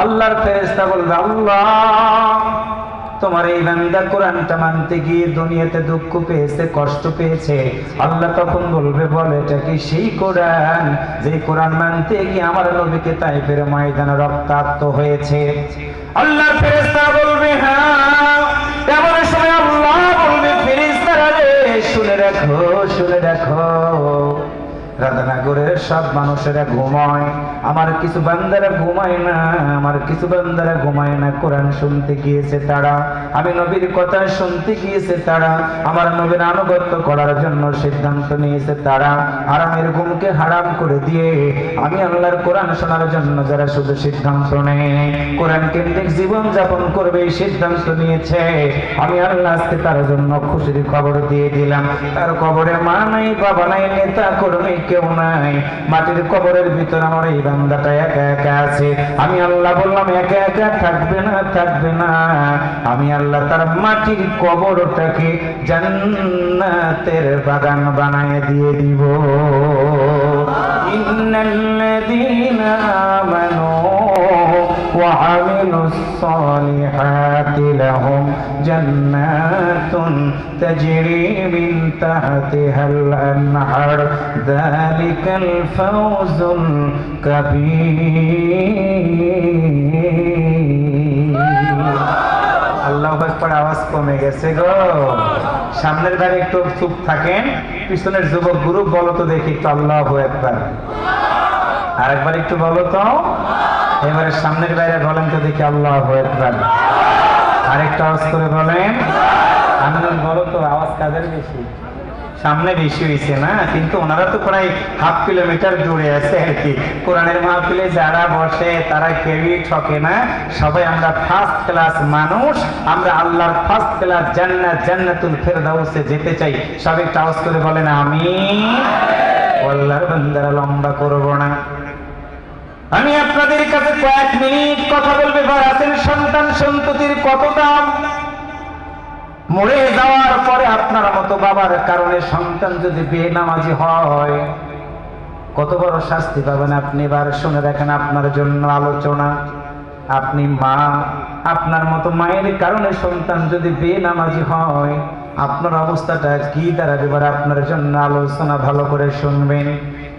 আল্লাহর ফেরেশতা বলবে, আল্লাহ তোমার এই বান্দা কোরআনটা মানতে গিয়ে দুনিয়াতে দুঃখ পেয়েছে, কষ্ট পেয়েছে। আল্লাহ তখন বলবে, বলে এটা কি সেই কোরআন যে কোরআন মানতে গিয়ে আমার নবীকে তাইফের ময়দানে রক্তাক্ত হয়েছে? আল্লাহর ফেরেশতা বলবে, হ্যাঁ। এমন সময় আল্লাহ বলবে, ফেরেশতারা রে শুনে রাখো, শুনে রাখো, রাধানগরের সব মানুষেরা ঘুমায়, আমার কিছু বান্দারা ঘুমায় না, আমার কিছু বান্দারা ঘুমায় না। কোরআন শুনতে গিয়েছে তারা, আমি নবীর কথা শুনতে গিয়েছে তারা, আমার নবীর আনুগত্য করার জন্য সিদ্ধান্ত নিয়েছে তারা। আরামের ঘুমকে হারাম করে দিয়ে আমি আল্লাহর কোরআন শোনার জন্য যারা শুধু সিদ্ধান্ত নেয় কোরআন কেন্দ্রিক জীবন যাপন করবে এই সিদ্ধান্ত নিয়েছে, আমি আল্লাহ আজকে তার জন্য খুশির খবর দিয়ে দিলাম। তার কবরে মা নাই, বাবা নাই, নেতা কর্মী কেউ নাই, মাটির কবরের ভিতর আমার এই বান্দাটা একা একা আছে। আমি আল্লাহ বললাম, একা একা থাকবে না, থাকবে না। আমি আল্লাহ তার মাটির কবরটাকে জান্নাতের বাগান বানায় দিয়ে দিব। ইন্নাল্লাযীনা আমানু ওয়া আমিলুস সালিহাতি লাহুম জান্নাতুন তাজরি মিন তাহতিহাল আনহার যালিকাল ফাওজুল কাবীর। আল্লাহু আকবার। আওয়াজ কমে গেছে গো। সামনের ধারে একটু চুপ থাকেন, পিছনের যুবক গ্রুপ বলো তো দেখি একটু আল্লাহু আকবার। আরেকবার একটু বলো তো। এবারে সামনের বাইরে বলেন তো দেখি আল্লাহু আকবার। আরেকটা আওয়াজ করে বলেন। আনন্দ বলো তো, আওয়াজ কাদের বেশি? সামনে বেশি হয়েছে না, কিন্তু ওনারা তো প্রায় 1/2 কিলোমিটার দূরে আছে আর কি। কোরআনের মাহফিলে যারা বসে তারা কেউই ঠকে না, সবাই আমরা ফার্স্ট ক্লাস মানুষ, আমরা আল্লাহর ফার্স্ট ক্লাস জান্নাত, জান্নাতুল ফেরদাউসে যেতে চাই। সবাই একটু আওয়াজ করে বলেন আমিন। আল্লাহর বান্দারা লম্বা করব না, আমি আপনাদের কাছে কয়েক মিনিট কথা বলবে। আছেন সন্তান সন্ততির কত দাম, মরে যাওয়ার পরে আপনার মতো বাবার কারণে সন্তান যদি বেনামাজি হয় কত বড় শাস্তি পাবেন আপনি। এবার শুনে দেখেন, আপনার জন্য আলোচনা। আপনি মা, আপনার মতো মায়ের কারণে সন্তান যদি বেনামাজি হয় আপনার অবস্থাটা কি দাঁড়াবে? এবার আপনার জন্য আলোচনা, ভালো করে শুনবেন।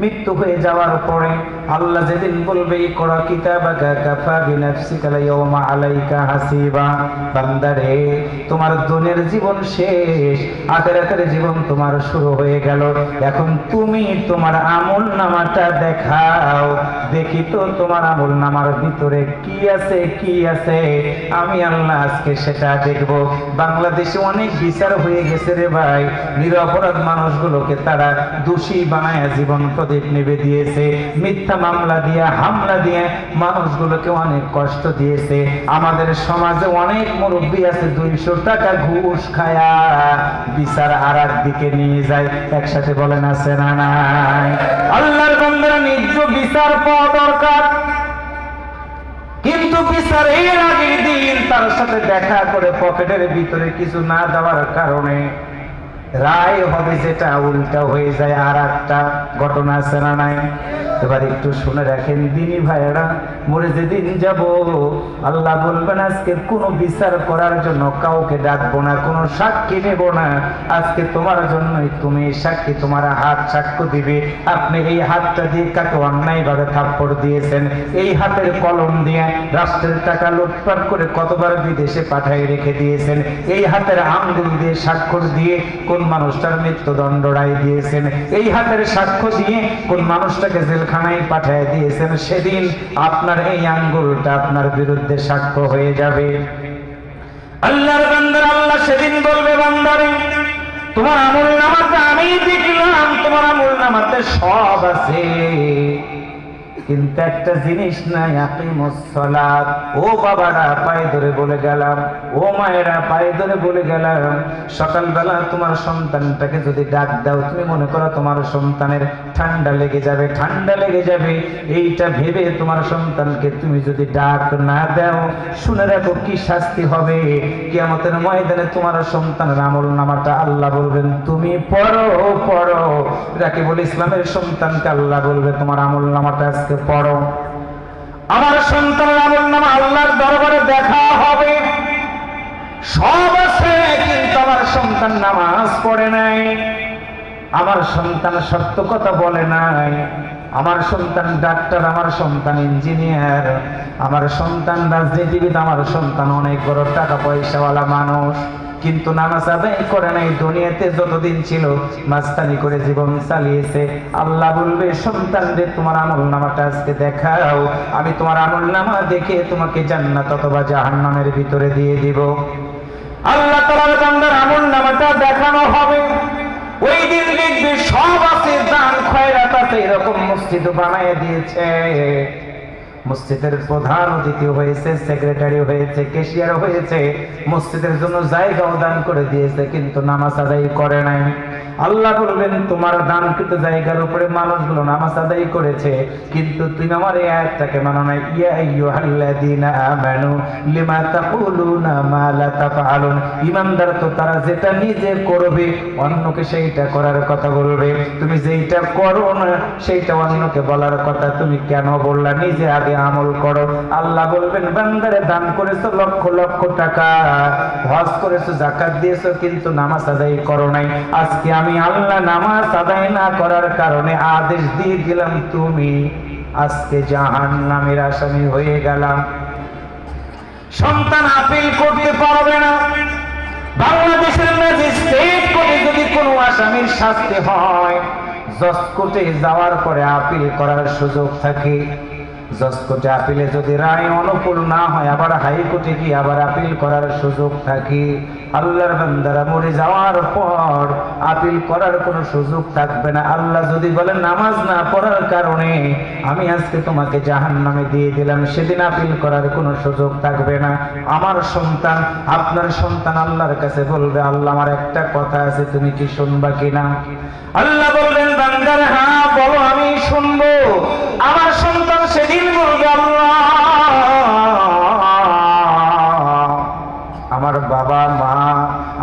মৃত্যু হয়ে যাওয়ার পরে আল্লাহ যেদিন বলবে, ইকরা কিতাবাকা কাফা বিনাফসিকা আল-ইয়াওমা আলাইকা হাসিবা, বান্দারে তোমার দুনিয়ার জীবন শেষ, আখিরাতের জীবন তোমার শুরু হয়ে গেল। এখন তুমি তোমার আমলনামাটা দেখাও, দেখি তো তোমার আমলনামার ভিতরে কি আছে, কি আছে। আমি আল্লাহ আজকে সেটা দেখব। বাংলাদেশে অনেক বিচার হয়ে গেছে রে ভাই, নিরপরাধ মানুষগুলোকে তারা দোষী বানায় জীবন প্রদীপ নিবে দিয়েছে, মিথ্যা মামলা দিয়ে, হামলা দিয়ে মানুষগুলোকে অনেক কষ্ট দিয়েছে। আমাদের সমাজে অনেক মুরব্বী আছে 200 টাকা ঘুষ খায়া বিচার আরেক দিকে নিয়ে যায়। একসাথে বলেন আছে না নাই? আল্লাহর বান্দারা নিজ বিচার পাওয়া দরকার, কিন্তু বিচারের আগের দিন তার সাথে দেখা করে পকেটের ভিতরে কিছু না দেওয়ার কারণে রায় হবে যেটা উল্টা হয়ে যায় আর একটা ঘটনা আছে না নাই? এবার একটু শুনে রাখেন দিনী ভাইয়েরা, মরে যেদিন যাব আল্লাহ বলবেন আজকে কোনো বিচার করার জন্য কাউকে ডাকবো না, কোনো সাক্ষী নেব না, আজকে তোমার জন্যই তুমি সাক্ষী, তোমার হাত সাক্ষ্য দিবে। আপনি এই হাতটা দিয়ে কাকে অন্যায়ভাবে থাপ্পড় দিয়েছেন, এই হাতের কলম দিয়ে রাষ্ট্রের টাকা লুটপাট করে কতবার বিদেশে পাঠাই রেখে দিয়েছেন, এই হাতের আঙ্গুল দিয়ে স্বাক্ষর দিয়ে কোন মানুষটার মৃত্যুদণ্ড রায় দিয়েছেন, এই হাতের সাক্ষ্য দিয়ে কোন মানুষটাকে জেলখানায় পাঠিয়ে দিয়েছেন, সেদিন আপনার এই আঙ্গুলটা আপনার বিরুদ্ধে সাক্ষ্য হয়ে যাবে। আল্লাহর বান্দার আল্লাহ সেদিন বলবে, বান্দারে তোমার আমলনামাতে আমি দেখলাম, তোমার আমলনামাতে সব আছে, কিন্তু একটা জিনিস নাই, আকিমুস সালাত। ও বাবারা পায়ে ধরে বলে গেলাম, ও মায়েরা পায়ে ধরে বলে গেলাম, সকালবেলা তোমার সন্তানটাকে যদি ডাক দাও, তুমি মনে করো তোমার সন্তানের ঠান্ডা লেগে যাবে, ঠান্ডা লেগে যাবে, এইটা ভেবে তোমার সন্তানকে তুমি যদি ডাক না দাও, শুনে রাখো কি শাস্তি হবে। কিয়ামতের ময়দানে তোমার সন্তানের আমলনামাটা আল্লাহ বলবেন তুমি পড়ো পড়ো। রাকিবুল ইসলামের সন্তানকে আল্লাহ বলবে তোমার আমলনামাটা আজকে পড়ো। আমার সন্তানের আমলনামা আল্লাহর দরবারে দেখা হবে, সব আছে, কিন্তু আমার সন্তান নামাজ পড়ে নাই, আমার সন্তান সত্য কথা বলে নাই, আমার সন্তান ডাক্তার, আমার সন্তান ইঞ্জিনিয়ার, আমার সন্তান রাজনীতিবিদ, আমার সন্তান অনেক বড় টাকা পয়সাওয়ালা মানুষ, কিন্তু নামাজ আদায় করে নাই, দুনিয়াতে যতদিন ছিল মাস্তানি করে জীবন চালিয়েছে। আল্লাহ বলবে সন্তানদের তোমার আমলনামাটা আজকে দেখাও, আমি তোমার আমলনামা দেখে তোমাকে জান্নাত অথবা জাহান্নামের ভিতরে দিয়ে দিব। আল্লাহ তাআলার বান্দার আমলনামাটা দেখানো হবে, ওই দিন দেখবে সব আছে, দান খয়রাত আছে, এরকম মসজিদ বানায় দিয়েছে, মসজিদের প্রধান অতিথি হয়েছে, সেক্রেটারি হয়েছে, ক্যাশিয়ার হয়েছে, মসজিদের জন্য জায়গাও দান করে দিয়েছে, কিন্তু নামাজ আদায় করে নাই। আল্লাহ বলবেন তোমার দানকৃত জায়গার উপরে মানুষগুলো নামাজ আদায় করেছে, কিন্তু তুমি আমার এই আয়াতটাকে মানো না। ইয়া আইয়ুহাল্লাযীনা আমানু লিমা তাকুলুনা মা লা তাফআলুন। ঈমানদার তো তারা যেটা নিজে করবে অন্যকে সেইটা করার কথা বলবে, তুমি যেইটা করো না সেইটা অন্যকে বলার কথা তুমি কেন বললা, নিজে আগে আমল করো। আল্লাহ বলবেন বান্দারে দান করেছো লক্ষ লক্ষ টাকা, হজ করেছো, যাকাত দিয়েছো, কিন্তু নামাজ আদায় করো নাই, আজকে আমি আল্লাহ নামাজ আদায় না করার কারণে আদেশ দিয়ে দিলাম তুমি আজকে জাহান্নামের আসামি হয়ে গেলাম। সন্তান আপিল করতে পারবে না। বাংলাদেশের ম্যাজিস্ট্রেট কোর্টে যদি কোনো আসামির শাস্তি হয়, জজ কোর্টে যাওয়ার পরে আপিল করার সুযোগ থাকে, জজ কোর্টে আপিলে যদি রায় অনুকূল না হয় আবার হাইকোর্টে গিয়ে আবার আপিল করার সুযোগ থাকে। আল্লাহর বান্দারা মরে যাওয়ার পর আপিল করার কোনো সুযোগ থাকবে না। আল্লাহ যদি বলেন নামাজ না পড়ার কারণে আমি আজকে তোমাকে জাহান্নামে দিয়ে দিলাম, সেদিন আপিল করার কোনো সুযোগ থাকবে না। আমার সন্তান, আপনার সন্তান আল্লাহর কাছে বলবে আল্লাহ আমার একটা কথা আছে, তুমি কি শুনবা কিনা? আল্লাহ বলবেন বান্দার হ্যাঁ বলো আমি শুনবো। আমার সন্তান সেদিন বলবে আল্লাহ আমার বাবা মা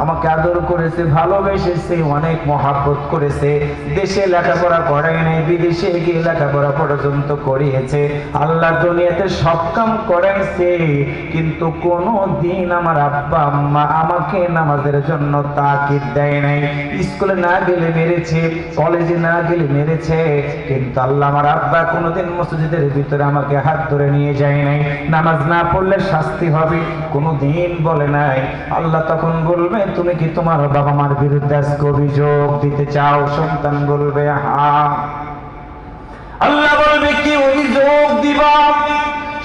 আমাকে আদর করেছে, ভালোবেসেছে, অনেক মহাব্বত করেছে, দেশে লেখাপড়া করায় নাই, বিদেশে গিয়ে লেখাপড়া পর্যন্ত করিয়েছে, আল্লাহ দুনিয়াতে সব কাম করাইছে, কিন্তু কোনো দিন আমার আব্বা আম্মা আমাকে নামাজের জন্য তাকিদ দেয় নাই। স্কুলে না গেলে মেরেছে, কলেজে না গেলে মেরেছে, কিন্তু আল্লাহ আমার আব্বা কোনোদিন মসজিদের ভিতরে আমাকে হাত ধরে নিয়ে যায় নাই, নামাজ না পড়লে শাস্তি হবে কোনোদিন বলে নাই। আল্লাহ তখন বলবে তুমি কি তোমার বাবা মার বিরুদ্ধে আজকে অভিযোগ দিতে চাও? সন্তান বলবে হ্যাঁ। আল্লাহ বলবে কি অভিযোগ দিবা?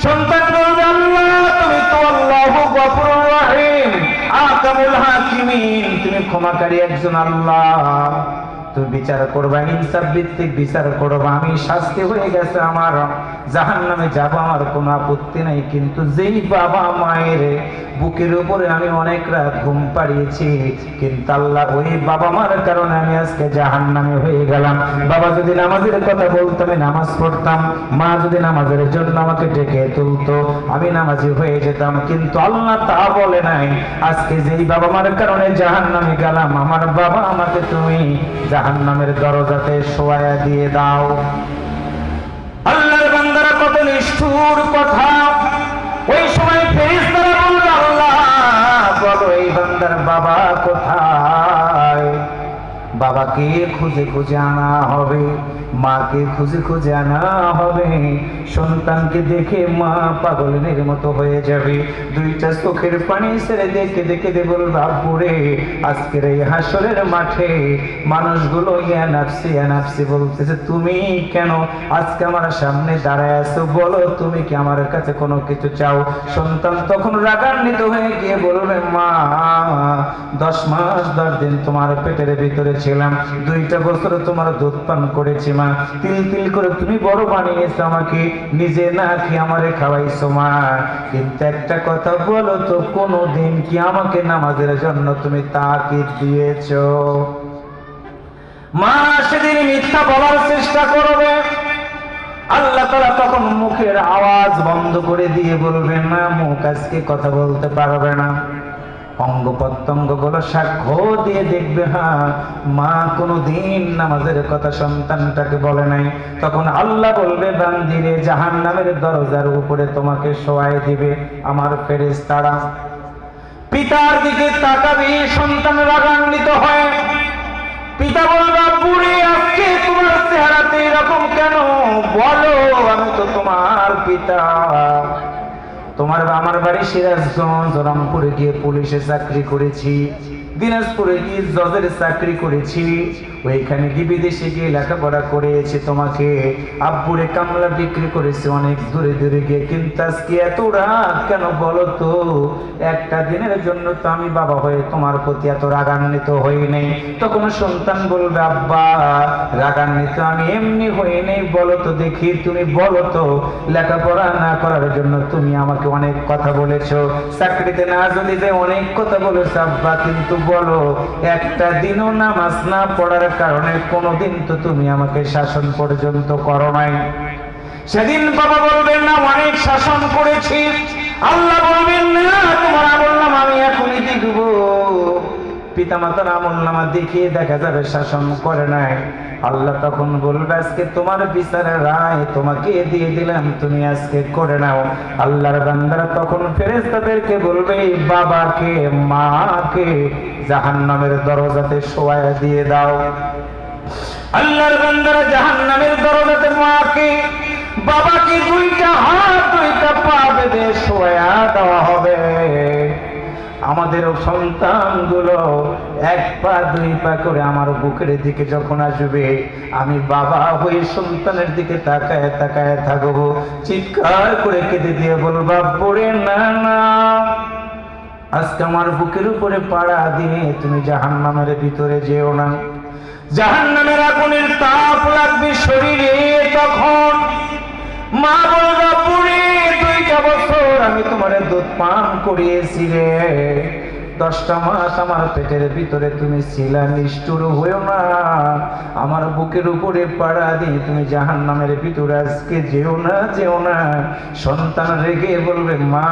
সন্তান বলবে আল্লাহ তুমি তো আল্লাহু গফুরুর রহিম আকামুল হাকিমিন, তুমি ক্ষমাকারী একজন আল্লাহ, তুমি বিচার করবা, ইনসাফ ভিত্তিক বিচার করবা। আমি শাস্তি হয়ে গেছে আমার, জাহান্নামে যাব, আমার কোনো আপত্তি নাই, কিন্তু যেই বাবা মায়ের বুকের উপরে আমি অনেক রাত ঘুম পাড়িয়েছি, কিন্তু আল্লাহ ওই বাবা মার কারণে আমি আজকে জাহান্নামে হয়ে গেলাম। বাবা যদি নামাজের কথা বলতো আমি নামাজ পড়তাম, মা যদি নামাজের জন্য আমাকে ডেকে তুলতো আমি নামাজি হয়ে যেতাম, কিন্তু আল্লাহ তা বলে নাই। আজকে যেই বাবা মার কারণে জাহান্নামে গেলাম, আমার বাবা আমাকে তুমি জাহান্নামের দরজাতে শোয়া দিয়ে দাও। আল্লাহর বান্দারা কত নিষ্ঠুর নিষ্ঠুর কথা। ওই সময় ফেরেশতারা বলবে, আল্লাহ বলো এই বান্দার বাবা কোথায়? বাবাকে খুঁজে খুঁজে আনা হবে, মাকে খুঁজে খুঁজে আনা হবে। সন্তানকে দেখে মা পাগলের মতো হয়ে যাবে, দুইটা চোখের পানি ছেড়ে দেখে দেখে বলবে, আব্বুরে আজকের এই হাসরের মাঠে মানুষগুলো ইয়া নাফসি বলতেছে, তুমি কেন আজকে আমার সামনে দাঁড়ায় আছো? বলো তুমি কি আমার কাছে কোনো কিছু চাও? সন্তান তখন রাগান্বিত হয়ে গিয়ে বলবে, মা 10 মাস 10 দিন তোমার পেটের ভিতরে ছিলাম, 2টা বছর তোমার দুধ পান করেছি মা, তিল তিল করে তুমি বড় বানিয়েছো আমাকে, নিজে না খেয়ে আমারে খাওয়াইছো মা। কিন্তু একটা কথা বলো তো, কোনোদিন কি আমাকে নামাজের জন্য তুমি তাকিদ দিয়েছো? মা সেদিন মিথ্যা বলার চেষ্টা করবে। আল্লাহ তাআলা তখন মুখের আওয়াজ বন্ধ করে দিয়ে বলবেন, না মুখ আজকে কথা বলতে পারবে না। অঙ্গ প্রত্যঙ্গ গুলো সাক্ষ্য দিয়ে দেখবে, হ্যাঁ মা কোনোদিন নামাজের কথা সন্তানটাকে বলে নাই। তখন আল্লাহ বলবে, বান্দিরে জাহান্নামের দরজার উপরে তোমাকে শোয়াই দিবে আমার ফেরেশতারা। পিতার দিকে তাকাবে, সন্তান রাগান্বিত হয়। পিতা বলবে, আব্বুরে আজকে তোমার চেহারাতে এরকম কেন? বলো আমি তো তোমার পিতা। তোমার আমার বাড়ি সিরাজগঞ্জ, রংপুরে গিয়ে পুলিশে চাকরি করেছি, দিনাজপুরে গিয়ে জজের চাকরি করেছি, ওইখানে গিয়ে বিদেশে গিয়ে লেখাপড়া করেছি। তোমাকে আব্বুরে কামলা বিক্রি করেছি অনেক দূরে দূরে গিয়ে, কিন্তু আজকে এত রাগ কেন বলো তো? একটা দিনের জন্য তো আমি বাবা হয়ে তোমার প্রতি এত রাগান্বিত হই নাই। তখন সন্তান বলবে, আব্বা রাগান্বিত আমি এমনি হই নাই, বলো তো দেখি, তুমি বলো তো লেখাপড়া না করার জন্য তুমি আমাকে অনেক কথা বলেছো, চাকরিতে না যদি যে অনেক কথা বলেছো আব্বা, কিন্তু বলো একটা দিনও নামাজ না পড়ার কারণে কোনোদিন তো তুমি আমাকে শাসন পর্যন্ত করো নাই। সেদিন বাবা বলবেন, না অনেক শাসন করেছি। আল্লাহ বলবেন, না তোমার আমলনামা আমি এখনই দেখব। পিতামাতার আমলনামা দেখিয়ে দেখা যাবে শাসন করে নাই। আল্লাহ তখন বলবে, আজকে তোমার বিচারের রায় তোমাকে দিয়ে দিলাম, তুমি আজকে করে নাও। আল্লাহর বান্দারা তখন ফেরেশতাদেরকে বলবে, বাবাকে মাকে জাহান্নামের দরজাতে শোয়ায়া দিয়ে দাও। আল্লাহর বান্দারা জাহান্নামের দরজাতে মাকে বাবাকে 2টা হাত 2টা পা বেঁধে শোয়া দেওয়া হবে। আমাদের সন্তানগুলো 1 পা 2 পা করে আমার বুকের দিকে যখন আসবে, আমি বাবা হয়ে সন্তানের দিকে তাকায় তাকায় থাকবো, চিৎকার করে কেঁদে দিয়ে বলবো, পড়ে না না আজকে আমার বুকের উপরে পাড়া দিয়ে তুমি জাহান্নামের ভিতরে যেও না। জাহান্নামের আগুনের তাপ লাগবে শরীরে। তখন মা বলবে, পুরে 2টা বছর আমি তোমার দুধ পান করিয়েছি রে, 10টা মাস আমার পেটের ভিতরে তুমি ছিলা, নিষ্ঠুর হয়েও না, আমার বুকের উপরে পাড়া দিয়ে তুমি জাহান্নামের ভিতরে আজকে যেও না যেও না। সন্তান রেগে বলবে, মা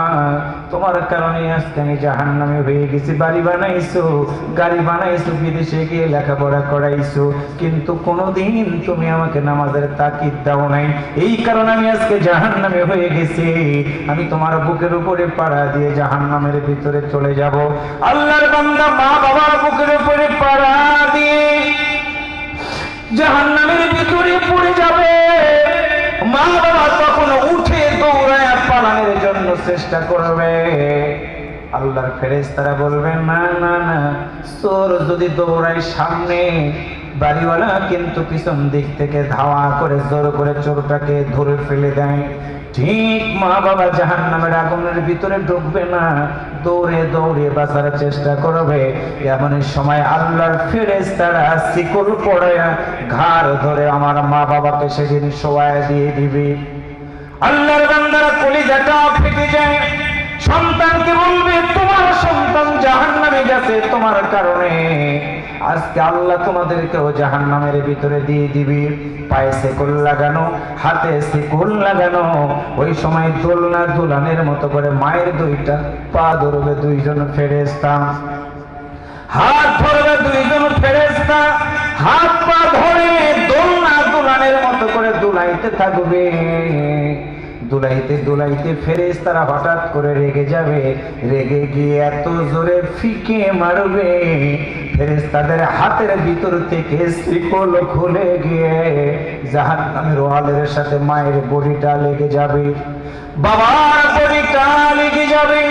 তোমার কারণে আজকে আমি জাহান্নামে হয়ে গেছি। বাড়ি বানাইছো, গাড়ি বানাইছো, বিদেশে গিয়ে লেখাপড়া করাইছো, কিন্তু কোনোদিন তুমি আমাকে নামাজের তাকিদ দাও নাই, এই কারণে আমি আজকে জাহান্নামে হয়ে গেছি। আমি তোমার বুকের উপরে পাড়া দিয়ে জাহান্নামের ভিতরে চলে যাব। আল্লাহর বান্দা মা বাবার বুকের উপরে পাড়া দিয়ে জাহান্নামের ভিতরে পড়ে যাবে। মা বাবা তখন উঠে দৌড়ায় পালানোর জন্য চেষ্টা করবে। আল্লাহর ফেরেশতারা বলবেন, না না না, চোর যদি দৌড়ায় সামনে, বাড়িওয়ালা কিন্তু পিছন দিক থেকে ধাওয়া করে জোর করে চোরটাকে ধরে ফেলে দেয়। ঠিক মা বাবা জাহান্নামের আগুনের ভিতরে ঢুকবে না, দৌড়ে দৌড়ে বাঁচার চেষ্টা করবে। এমন সময় আল্লাহর ফেরেশতারা শিকল পড়ায়া ঘাড় ধরে আমার মা বাবাকে সেদিন শোয়ায় দিয়ে দিবে। আল্লাহর বান্দারা কলিজাটা ফেটে যায়। সন্তানকে বলবে, তোমার সন্তান জাহান্নামে গেছে তোমার কারণে, আজকে আল্লাহ তোমাদেরকেও জাহান্নামের ভিতরে দিয়ে দিবে। পায়ে শিকল লাগানো, হাতে শিকল লাগানো। ওই সময় দোলনা দুলানের মতো করে মায়ের 2টা পা ধরবে 2জন ফেরেশতা, হাত ধরবে 2জন ফেরেশতা, হাত পা ধরে দোলনা দুলানের মতো করে দুলাইতে থাকবে। দুলাইতে দুলাইতে ফেরেশতারা হঠাৎ করে রেগে যাবে, রেগে গিয়ে এত জোরে ফিকে মারবে ফেরেশতাদের হাতের ভিতর থেকে শিকল খুলে গিয়ে জাহান্নামের ওয়ালের সাথে মায়ের বডিটা লেগে যাবে, বাবার বডিটা লেগে যাবে।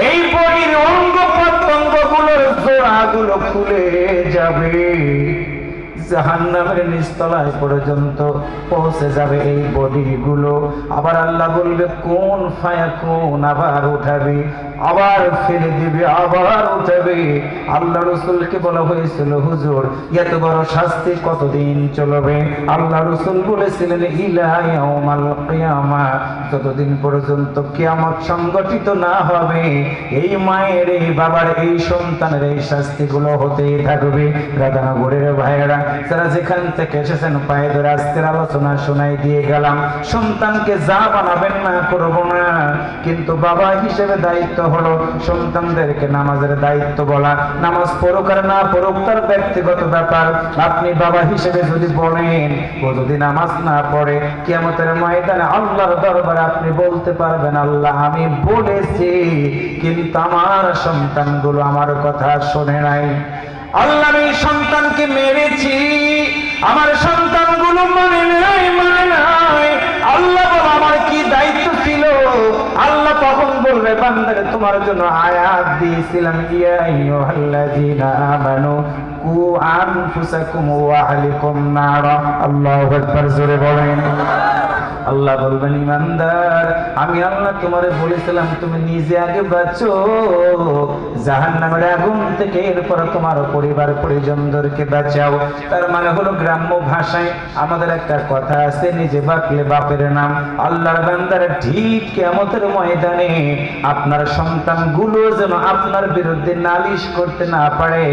এই বডির অঙ্গ প্রত্যঙ্গ গুলোর জোড়াগুলো খুলে যাবে, জাহান্নামের নিচতলায় পর্যন্ত পৌঁছে যাবে এই বডি গুলো। আবার আল্লাহ বলবে কোন ফায়াকুন, আবার উঠাবে, আবার ফেলে দিবে, আবার উঠাবে। আল্লাহ রাসূলকে বলা হয়েছিল হুজুর এত বড় শাস্তি কতদিন চলবে? আল্লাহ রাসূল বলেছিলেন ইলা ইয়াউমাল কিয়ামা, যতদিন পর্যন্ত কিয়ামত সংগঠিত না হবে এই মায়ের, এই বাবার, এই সন্তানের এই শাস্তিগুলো হতেই থাকবে। রাধানগরের ভাইয়েরা যারা যেখান থেকে এসেছেন পায়ে ধরে আজকের আলোচনা শোনাই দিয়ে গেলাম, সন্তানকে যা বানাবেন না করবো না, কিন্তু বাবা হিসেবে দায়িত্ব হলো সন্তানদেরকে নামাজের দায়িত্ব বলা। নামাজ পড়ুক আর না পড়ুক তার ব্যক্তিগত ব্যাপার। আপনি বাবা হিসেবে যদি বলেন ও যদি নামাজ না পড়ে, কিয়ামতের ময়দানে আল্লাহর দরবারে আপনি বলতে পারবেন আল্লাহ আমি বলেছি কিন্তু আমার সন্তানগুলো আমার কথা শোনে নাই, আল্লাহ আমি সন্তানকে মেরেছি আমার সন্তানগুলো মানে নাই, আল্লাহ বলো আমার কি দায়িত্ব ছিল? আল্লাহ তখন বলবে বান্দারে তোমার জন্য আয়াত দিয়েছিলাম ইয়া আইয়ুহাল্লাযীনা আমানু কু আনফুসাকুম ওয়া আহলিকুম নারা। আল্লাহু আকবার, জোরে বলেন। আল্লাহ বলবেন ইমানদার আমি আল্লাহ তোমারে বলেছিলাম তুমি নিজে আগে বাঁচো জাহান্নামের আগুন থেকে, এরপর তোমার পরিবার পরিজনদেরকে বাঁচাও। তার মানে হলো গ্রাম্য ভাষায় আমাদের একটা কথা আছে নিজে বাঁচলে বাপের নাম। আল্লাহর বান্দারা ঠিক কিয়ামতের ময়দানে আপনার সন্তানগুলো যেন আপনার বিরুদ্ধে নালিশ করতে না পারে,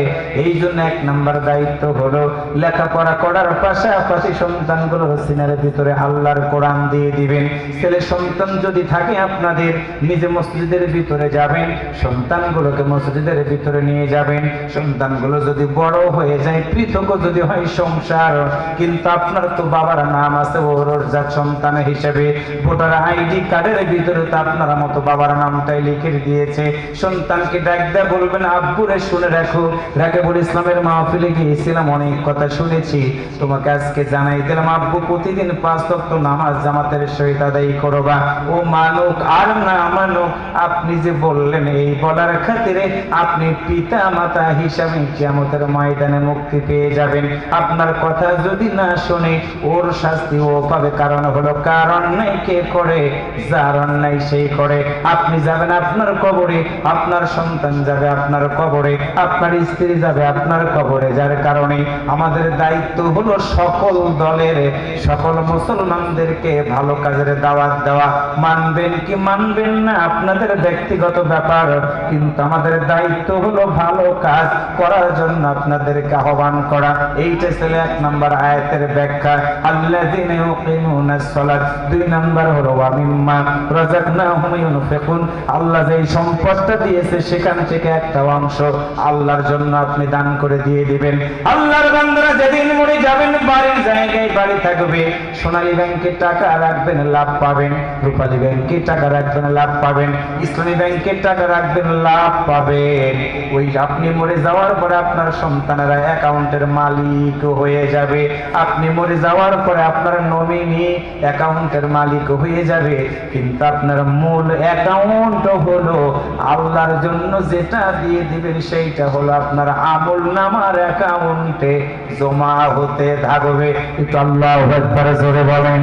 এই জন্য এক নাম্বার দায়িত্ব হলো লেখাপড়া করার পাশাপাশি সন্তানগুলোর সিনার ভিতরে আল্লাহর কোরআন দিয়ে দিবেন। ছেলে সন্তান যদি থাকে আপনাদের, নিজে মসজিদের ভিতরে যাবেন, সন্তানগুলোকে মসজিদের ভিতরে নিয়ে যাবেন। সন্তানগুলো যদি বড় হয়ে যায়, পৃথক যদি হয় সংসার, কিন্তু আপনার তো বাবার নাম আছে ওর জাত সন্তান হিসেবে, ভোটার আইডি কার্ডের ভিতরে তো আপনার মতো বাবার নামটাই লিখে দিয়েছে। সন্তানকে ডাক দেয়া বলবেন আব্বুরে শুনে রাখো, রাকিবুল ইসলামের মাহফিলে গিয়েছিলাম অনেক কথা শুনেছি, তোমাকে আজকে জানাই দিলাম আব্বু প্রতিদিন 5 ওয়াক্ত নামাজ জামাতের সহিত আদায় করবা। ও মানুক আর না মানুক, আপনি যে বললেন এই বলার খাতিরে আপনি পিতা মাতা হিসাবে কিয়ামতের ময়দানে মুক্তি পেয়ে যাবেন। আপনার কথা যদি না শুনে ওর শাস্তি ও পাবে, কারণ হলো কারণ নাই কে করে, যার অন্যায় সেই করে। আপনি যাবেন আপনার কবরে, আপনার সন্তান যাবে আপনার কবরে, আপনার স্ত্রী যাবে আপনার কবরে। যার কারণে আমাদের দায়িত্ব হলো সকল দলের সকল মুসলমানদেরকে ভালো কাজের দাওয়াত দেওয়া। মানবেন কি মানবেন না আপনাদের ব্যক্তিগত ব্যাপার, কিন্তু আমাদের দায়িত্ব হলো ভালো কাজ করার জন্য আপনাদেরকে আহ্বান করা। এইটা ছিল 1 নম্বর আয়াতের ব্যাখ্যা। আল্লাযীনা ইউকিমুনাস সালাত। 2 নম্বর হলো ওয়া মিম্মা রাযাকনাহুম ইউনফিকুন। আল্লাহ যেই সম্পদটা দিয়েছে সেখান থেকে একটা অংশ আল্লাহর জন্য আপনি দান করে দিয়ে দিবেন। আল্লাহর বান্দারা যেদিন মরে যাবেন বাড়ির জায়গায় বাড়ি থাকবে, সোনালী ব্যাংকে টাকা রাখবেন লাভ পাবেন, রূপালী ব্যাংকে টাকা রাখবেন লাভ পাবেন, ইসলামী ব্যাংকে টাকা রাখবেন লাভ পাবেন। ওই আপনি মরে যাওয়ার পরে আপনার সন্তানেরা অ্যাকাউন্টের মালিক হয়ে যাবে, আপনি মরে যাওয়ার পরে আপনার নমিনি অ্যাকাউন্টের মালিক হয়ে যাবে, কিন্তু আপনার মূল অ্যাকাউন্ট হলো আল্লাহর জন্য যেটা দিয়ে দিবেন সেইটা হলো আপনার আমল নামার অ্যাকাউন্টে জমা হতে থাকবে। একটু আল্লাহু আকবার জোরে বলেন।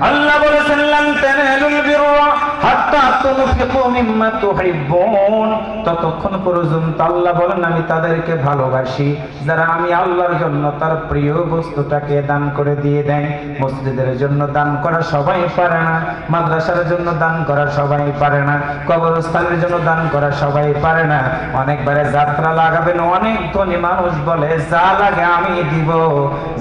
আল্লাহ বলেছেন লান তানালুল বিররা হাত্তা তুনফিকু মিম্মা তুহিব্বুন। ততক্ষণ পর্যন্ত আল্লাহ বলেন আমি তাদেরকে ভালোবাসি যারা আমি আল্লাহর জন্য তার প্রিয় বস্তুটাকে দান করে দিয়ে দেয়। মসজিদের জন্য দান করা সবাই পারে না, মাদ্রাসার জন্য দান করা সবাই পারে না, কবরস্থানের জন্য দান করা সবাই পারে না। অনেকবারে যাত্রা লাগাবেন, অনেক ধনী মানুষ বলে যা লাগে আমি দিব,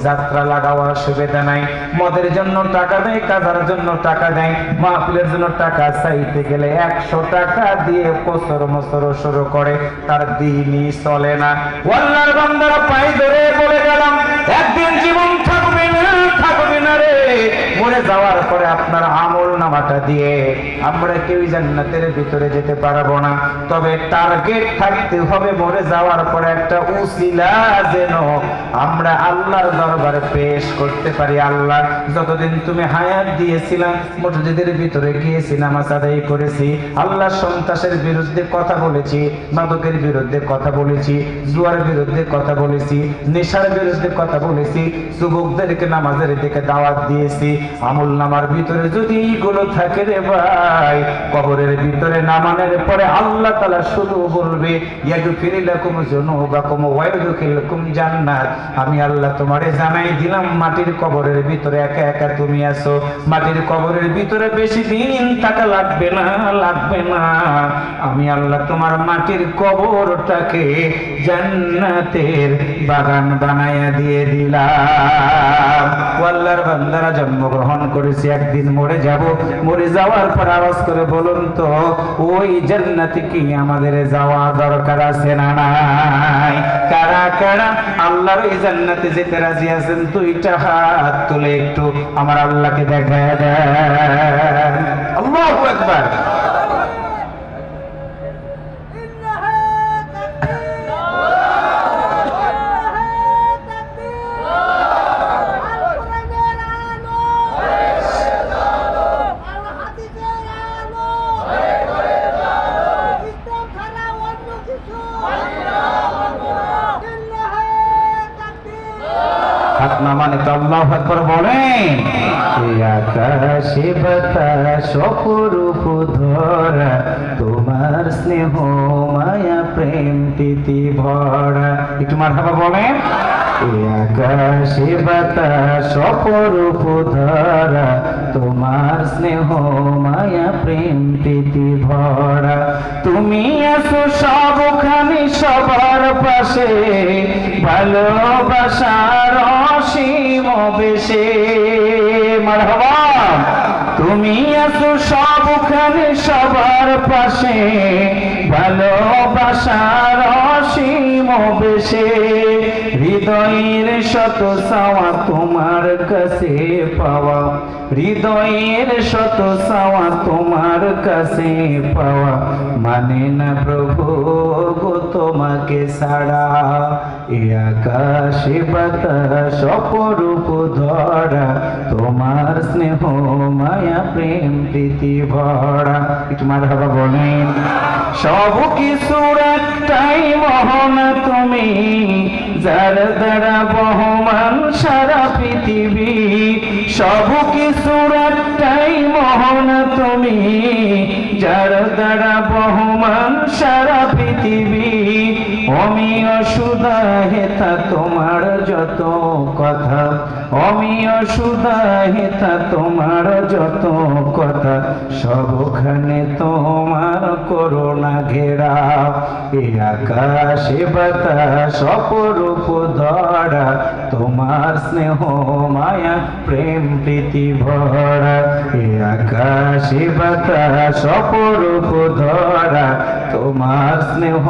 যাত্রা লাগাবার সুবিধা নাই। মদের জন্য টাকা দেয়, কাজার জন্য টাকা দেয়, মাহফিলের জন্য টাকা চাইতে গেলে 100 টাকা দিয়ে কোসর মসর শুরু করে, তার দিনই চলে না। আল্লাহর বান্দারা পায়ে ধরে বলে গেলাম একদিন জীবন থাকবে না রে, মরে যাওয়ার পরে আপনার আমল নামাটা দিয়ে আমরা কেউ জান্নাতের ভিতরে যেতে পারবো না, তবে টার্গেট থাকতে হবে মরে যাওয়ার পরে একটা উসিলা যেন আমরা আল্লাহর দরবারে পেশ করতে পারি। আল্লাহ, যতদিন তুমি হায়াত দিয়েছিলাম মসজিদের ভিতরে গিয়েছি, নামাজ আদায় করেছি, আল্লাহ সন্ত্রাসের বিরুদ্ধে কথা বলেছি, মাদকের বিরুদ্ধে কথা বলেছি, জুয়ার বিরুদ্ধে কথা বলেছি, নেশার বিরুদ্ধে কথা বলেছি, যুবকদেরকে নামাজের দিকে দাওয়াত দিয়েছি। আমল নামার ভিতরে যদি এইগুলো থাকে রে ভাই, কবরের ভিতরে নামানোর পরে আল্লাহ তাআলা শুধু বলবে ইয়াগফির লাকুম যুনুবাকুম ওয়া ইউদখিলকুম জান্নাত। আমি আল্লাহ তোমারে জানাই দিলাম মাটির কবরের ভিতরে একা একা তুমি আছো, মাটির কবরের ভিতরে বেশি দিন থাকা লাগবে না, লাগবে না। আমি আল্লাহ তোমার মাটির কবরটাকে জান্নাতের বাগান বানায়া দিয়ে দিলাম। আল্লাহর বান্দারা জন্মগ্রহণ করেছি, একদিন মরে যাব, মরে যাওয়ার পর আওয়াজ করে বলুন তো ওই জান্নাতে কি আমাদের যাওয়া দরকার আছে না নাই? কারা কারা আল্লাহর এই জান্নাতে যেতে রাজি আছেন? দুইটা হাত তুলে একটু আমার আল্লাহকে দেখায় দেন। আল্লাহু আকবার। হাত নামানে তো আল্লাহু আকবার বলেন। এই আকাশে বাতাস অপরূপ ধরা, তোমার স্নেহ মায়া প্রেম প্রীতি ভরা। একটু মারহাবা বলেন। এই আকাশে বাতাস অপরূপ ধরা, তোমার স্নেহ মায়া প্রেম প্রীতি ভরা। তুমি আছো সবখানে সবার পাশে, ভালোবাসার অসীম বেশে। মারহাবা। তুমি আছো সবখানে সবার পাশে, ভালোবাসার অসীম বেশে। হৃদয়ের শত চাওয়া তোমার কাছে পাওয়া, হৃদয়ের শত চাওয়া তোমার কাছে পাওয়া, মানে না প্রভু গো তোমাকে ছাড়া। এ আকাশে বাতাস অপরূপ ধরা, তোমার স্নেহ মায়া প্রেম প্রীতি ভরা। একটু মারহাবা বলেন। সব কিছুর একটাই মোহনা তুমি, যার দ্বারা বহমান সারা পৃথিবী। সব কিছুর একটাই মোহনা তুমি, যার দ্বারা বহমান সারা পৃথিবী। অমিয় সুধা হেতা তোমার যত কথা, অমিয় সুধা হেতা তোমার যত কথা, সবখানে তোমার করুণা ঘেরা। এ আকাশে বাতাস অপরূপ ধরা, তোমার স্নেহ মায়া প্রেম প্রীতি ভরা। এ আকাশে বাতাস অপরূপ ধরা, তোমার স্নেহ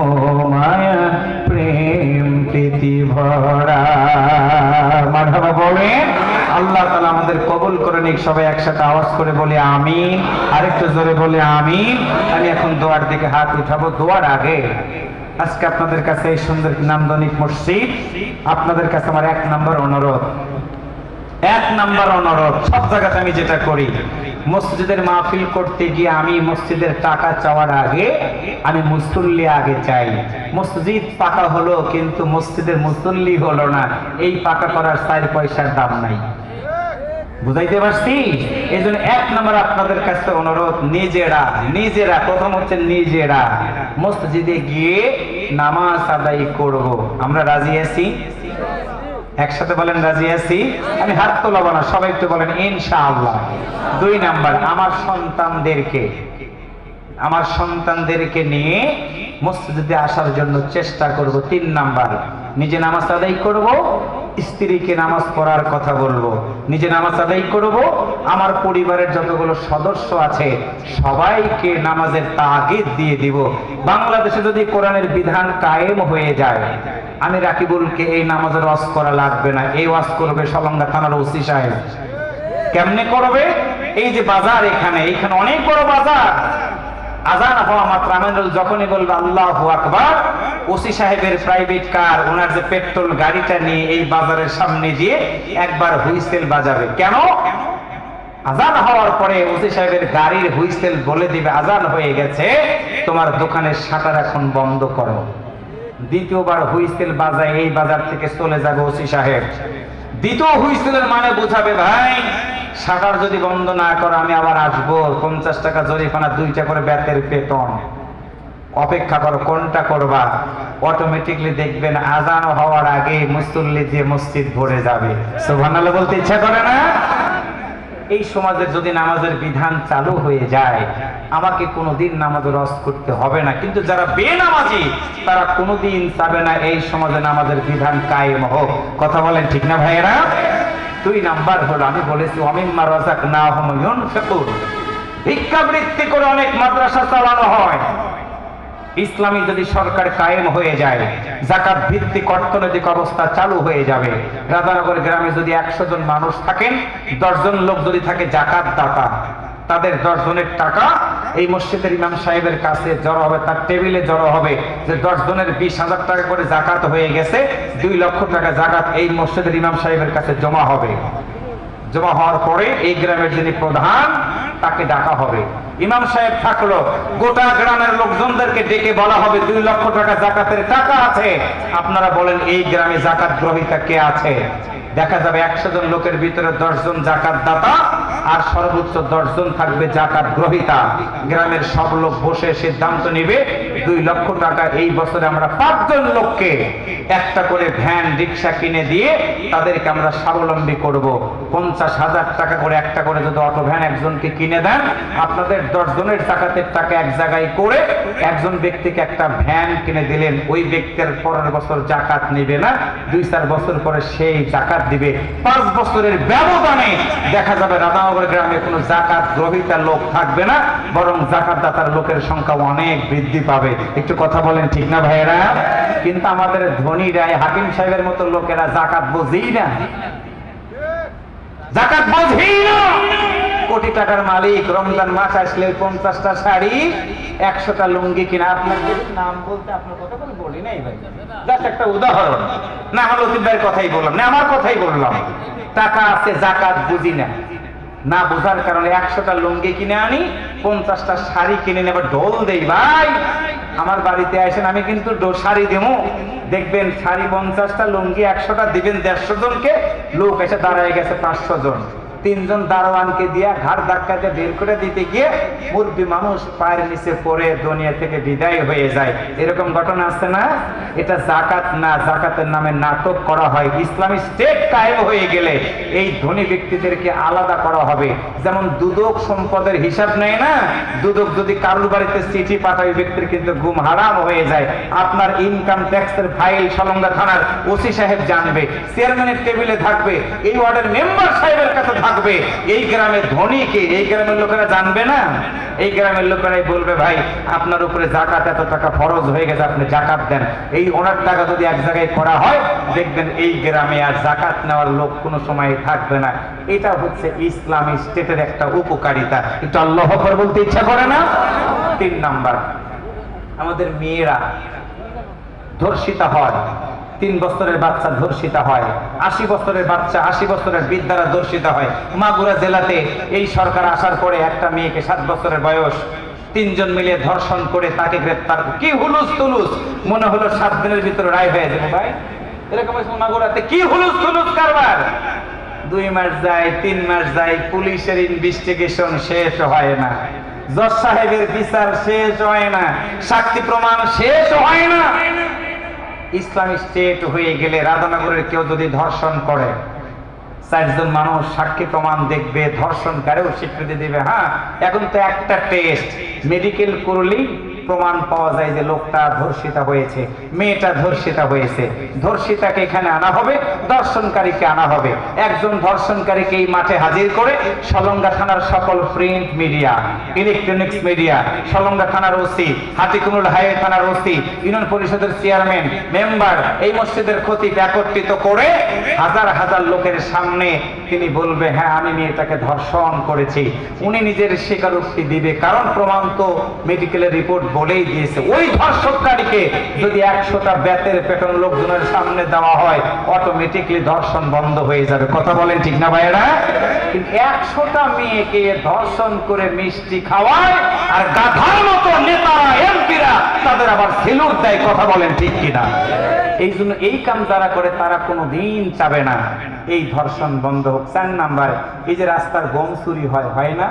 মায়া প্রেম প্রীতি ভরা। মারহাবা বলেন। আল্লাহ তাআলা আমাদের কবুল করে নিক। সবাই একসাথে আওয়াজ করে বলে আমিন। আরেকটু জোরে বলে আমিন। আমি এখন দোয়ার দিকে হাত উঠাবো। দোয়ার আগে আজকে আপনাদের কাছে এই সুন্দর নান্দনিক মসজিদ, আপনাদের কাছে আমার এক নাম্বার অনুরোধ, এক নাম্বার অনুরোধ। সব জায়গাতে আমি যেটা করি, মসজিদের মাহফিল করতে গিয়ে আমি মসজিদের টাকা চাওয়ার আগে আমি মুসল্লি আগে চাই। মসজিদ পাকা হলো কিন্তু মসজিদের মুসল্লি হলো না, এই পাকা করার 4 পয়সার দাম নাই। বুঝাইতে পারছি? এই জন্য এক নম্বর আপনাদের কাছে অনুরোধ, নিজেরা নিজেরা প্রথম হচ্ছে নিজেরা মসজিদে গিয়ে নামাজ আদায় করব। আমরা রাজি আছি? একসাথে বলেন রাজি আছি। আমি হাত তোলাবো না, সবাই একটু বলেন ইনশাআল্লাহ। 2 নাম্বার, আমার সন্তানদেরকে নিয়ে মসজিদে আসার জন্য চেষ্টা করব। 3 নাম্বার, নিজে নামাজ আদায় করব, স্ত্রীকে নামাজ পড়ার কথা বলবো, নিজে নামাজ আদায় করব, আমার পরিবারের যতগুলো সদস্য আছে সবাইকে নামাজের তাগিদ দিয়ে দিব। বাংলাদেশে যদি কোরআনের বিধান কায়েম হয়ে যায়, আমি রাকিবুলকে এই নামাজের ওয়াজ করা লাগবে না, এই ওয়াজ করবে সলঙ্গা থানার ওসি সাহেব। কেমনে করবে? এই যে বাজার, এখানে অনেক বড় বাজার। আজান হওয়া মাত্র আমিনুল যখনই বলবে আল্লাহু আকবার, ওসি সাহেবের প্রাইভেট কার, ওনার যে পেট্রোল গাড়িটা নিয়ে এই বাজারের সামনে দিয়ে একবার হুইসেল বাজাবে। কেন? আজান হওয়ার পরে ওসি সাহেবের গাড়ির হুইসেল বলে দিবে আজান হয়ে গেছে, তোমার দোকানের শাটার এখন বন্ধ করো। দ্বিতীয়বার হুইসেল বাজায় এই বাজার থেকে চলে যাবে ওসি সাহেব। দ্বিতীয় হুইসেলের মানে বোঝাবে ভাই শাটার যদি বন্ধ না করো আমি আবার আসবো, 50 টাকা জরিমানা, 2টা করে বেতের বেতন, অপেক্ষা করো, কোনটা করবা? অটোমেটিকলি দেখবেন আজান হওয়ার আগে মুসল্লি যে মসজিদ ভরে যাবে। সুবহানাল্লাহ বলতে ইচ্ছা করে না? এই সমাজের যদি নামাজের বিধান চালু হয়ে যায়, আমাকে কোনোদিন নামাজ রস করতে হবে না। কিন্তু যারা বেনামাজি তারা কোনোদিন চাবে না এই সমাজে নামাজের বিধান কায়েম হোক। কথা বলেন ঠিক না ভাইয়েরা? 2 নাম্বার হলো, আমি বলেছি ওয়ামিম্মা রাযাকনাহুম ইউনফিকুন, ভিক্ষাবৃত্তি করে অনেক মাদ্রাসা চালানো হয়। ইসলামী যদি সরকার কায়েম হয়ে যায়, যাকাত ভিত্তিক অর্থনৈতিক অবস্থা চালু হয়ে যাবে। রাধানগর গ্রামে যদি 100 জন মানুষ থাকেন, 10 জন লোক যদি থাকে জাকাত দাতা, তাদের 10 জনের টাকা এই মসজিদের ইমাম সাহেবের কাছে জড়ো হবে, তার টেবিলে জড়ো হবে যে 10 জনের 20,000 টাকা করে জাকাত হয়ে গেছে, 2 লক্ষ টাকা জাকাত এই মসজিদের ইমাম সাহেবের কাছে জমা হবে। জমা হওয়ার পরে এই গ্রামের যিনি প্রধান তাকে ডাকা হবে। ইমাম সাহেব থাকলো, গোটা গ্রামের লোকজনদেরকে ডেকে বলা হবে 2 লক্ষ টাকা জাকাতের টাকা আছে, আপনারা বলেন এই গ্রামে জাকাত গ্রহীতা কে আছে। দেখা যাবে 100 জন লোকের ভিতরে 10 জন জাকাত দাতা আর সর্বোচ্চ 10 জন থাকবে জাকাত গ্রহীতা। গ্রামের সব লোক বসে সিদ্ধান্ত নেবে 2 লক্ষ টাকা এই বছরে আমরা 5 জন লোককে একটা করে ভ্যান রিক্সা কিনে দিয়ে তাদেরকে আমরা স্বাবলম্বী করব। 50,000 টাকা করে একটা করে যদি অটো ভ্যান একজনকে কিনে দেন, আপনাদের 10 জনের জাকাতের টাকা এক জায়গায় করে একজন ব্যক্তিকে একটা ভ্যান কিনে দিলেন, ওই ব্যক্তির পরের বছর জাকাত নেবে না, 2-4 বছর পরে সেই জাকাত দিবে। 5 বছরের ব্যবধানে দেখা যাবে রাধানগর গ্রামে কোনো জাকাত গ্রহীতা লোক থাকবে না, বরং জাকাত দাতার লোকের সংখ্যা অনেক বৃদ্ধি পাবে। একটু কথা বলেন ঠিক না ভাইয়েরা? কিন্তু আমাদের ধনীরা, হাকিম সাহেবের মতো লোকেরা জাকাত বোঝেই না, জাকাত বোঝেই না। কোটি টাকার মালিক, রমজান মাস আসলে 50টা শাড়ি, 100টা লুঙ্গি কিনা। আপনাকে নাম বলতে আপনার কথা বলি নাই ভাই, জাস্ট একটা উদাহরণ। না আমার লতিফ ভাইয়ের কথাই বললাম, না আমার কথাই বললাম। টাকা আছে, জাকাত বুঝি না, না বোঝার কারণে 100টা লুঙ্গি কিনে আনি, 50টা শাড়ি কিনে নেবে, ঢোল দেই। ভাই আমার বাড়িতে আসেন, আমি কিন্তু শাড়ি দেবো, দেখবেন শাড়ি 50টা, লুঙ্গি 100টা দিবেন 150 জনকে, লোক এসে দাঁড়ায় গেছে 500 জন। 3 জন দারোয়ানকে দিয়া ঘাড় ধাক্কাতে বের করে দিতে গিয়ে মুরব্বী মানুষ পায়ের নিচে পড়ে দুনিয়া থেকে বিদায় হয়ে যায়। এরকম ঘটনা আছে না? এটা জাকাত না, জাকাতের নামে নাটক করা হয়। ইসলামী স্টেট কায়েম হয়ে গেলে এই ধনী ব্যক্তিদেরকে আলাদা করা হবে। যেমন দুদক সম্পদের হিসাব নেয় না, দুদক যদি কারোর বাড়িতে চিঠি পাঠায় ব্যক্তির কিন্তু ঘুম হারাম হয়ে যায়। আপনার ইনকাম ট্যাক্সের ফাইল সলঙ্গা থানার ওসি সাহেব জানবে, চেয়ারম্যানের টেবিলে থাকবে, এই ওয়ার্ডের মেম্বার সাহেবের কাছে থাকবে। এই গ্রামের ধনীকে এই গ্রামের লোকেরা জানবে না? এই গ্রামের লোকেরাই বলবে ভাই আপনার উপরে জাকাত এত টাকা ফরজ হয়ে গেছে, আপনি জাকাত দেন। এই ওনার টাকা যদি এক জায়গায় করা হয়, দেখবেন এই গ্রামে আর জাকাত নেওয়ার লোক কোনো সময় থাকবে না। এটা হচ্ছে ইসলামী স্টেটের একটা উপকারিতা। একটু আল্লাহু আকবার বলতে ইচ্ছা করে না? 3 নাম্বার, আমাদের মেয়েরা ধর্ষিতা হয়। 3 বছরের বাচ্চা ধর্ষিতা হয়, 80 বছরের বাচ্চা, 80 বছরের বৃদ্ধারা ধর্ষিতা হয়। মাগুরা জেলাতে এই সরকার আসার পরে একটা মেয়েকে 7 বছরের বয়স 3 জন মিলে ধর্ষণ করে তাকে গ্রেফতার। কি হুলুস তুলুস, মনে হলো 7 দিনের ভিতরে রায় হয়ে যাবে। ভাই এরকম মাগুরাতে কি হুলুস তুলুস কারবার। 2 মাস যায়, 3 মাস যায়, পুলিশের ইনভেস্টিগেশন শেষ হয় না, জজ সাহেবের বিচার শেষ হয় না, সাক্ষী প্রমাণ শেষ হয় না। ইসলামী স্টেট হয়ে গেলে রাধানগরের কেউ যদি ধর্ষণ করে, 4 জন মানুষ সাক্ষী প্রমাণ দেখবে, ধর্ষণকারীও স্বীকৃতি দিবে। হ্যাঁ, এখন তো একটা টেস্ট, মেডিকেল করলেই প্রমাণ পাওয়া যায় যে লোকটা ধর্ষিতা হয়েছে, মেয়েটা ধর্ষিতা হয়েছে। ধর্ষিতাকে এখানে আনা হবে, ধর্ষণকারীকে আনা হবে। একজন ধর্ষণকারীকে এই মাঠে হাজির করে সলঙ্গা থানার সকল print media, electronics media, Salanga থানার ওসি, হাতিকুমরুল হাইওয়ে থানার ওসি, ইউনিয়ন পরিষদের চেয়ারম্যান, মেম্বার, এই মসজিদের খতিব একত্রিত করে হাজার হাজার লোকের সামনে তিনি বলবে হ্যাঁ আমি মেয়েটাকে ধর্ষণ করেছি, উনি নিজের স্বীকারোক্তি দিবে, কারণ প্রমাণ তো মেডিকেলের রিপোর্ট বলেই দিয়েছে। ওই ধর্ষণকারীকে যদি 100টা বেতের পেটন লোকজনের সামনে দেওয়া হয়, অটোমেটিকলি ধর্ষণ বন্ধ হয়ে যাবে। কথা বলেন ঠিক না ভাইয়েরা? কিন্তু 100টা মেয়েকে ধর্ষণ করে মিষ্টি খাওয়ায়, আর গাধার মতো নেতারা এমপিরা তাদের আবার সেলুট দেয়। কথা বলেন ঠিক কিনা? এই জন্য এই কাম যারা করে তারা কোনোদিন চাবে না এই ধর্ষণ বন্ধ হোক। 4 নাম্বার, এই যে রাস্তার গম চুরি হয় না,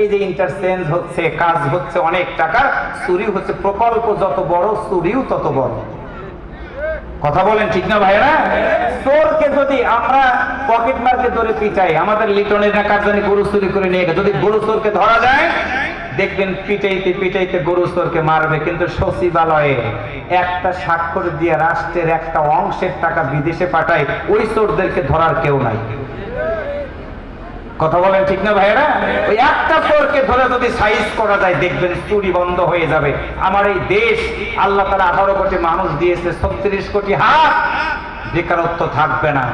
এই যে ইন্টারচেঞ্জ হচ্ছে, কাজ হচ্ছে, অনেক টাকার চুরি হচ্ছে, প্রকল্প যত বড় চুরিও তত বড়। কথা বলেন ঠিক না ভাইরা? চোরকে যদি আমরা পকেট মারকে ধরে পিটাই, আমাদের লিটনের না কার জানি গরু চুরি করে নিয়ে গেছে, যদি গরু চোরকে ধরা যায় দেখবেন পিটাইতে পিটাইতে গরু চোরকে মারবে, কিন্তু সচিবালয়ে একটা স্বাক্ষর দিয়ে রাষ্ট্রের একটা অংশের টাকা বিদেশে পাঠায়, ওই চোরদেরকে ধরার কেউ নাই। কথা বলেন ঠিক না ভাইরা? ওই একটা চোরকে ধরে যদি সাইজ করা যায় দেখবেন চুরি বন্ধ হয়ে যাবে। আমার এই দেশ আল্লাহ তাআলা 18 কোটি মানুষ দিয়েছে, 36 কোটি হাত, বেকারত্ব থাকবে না,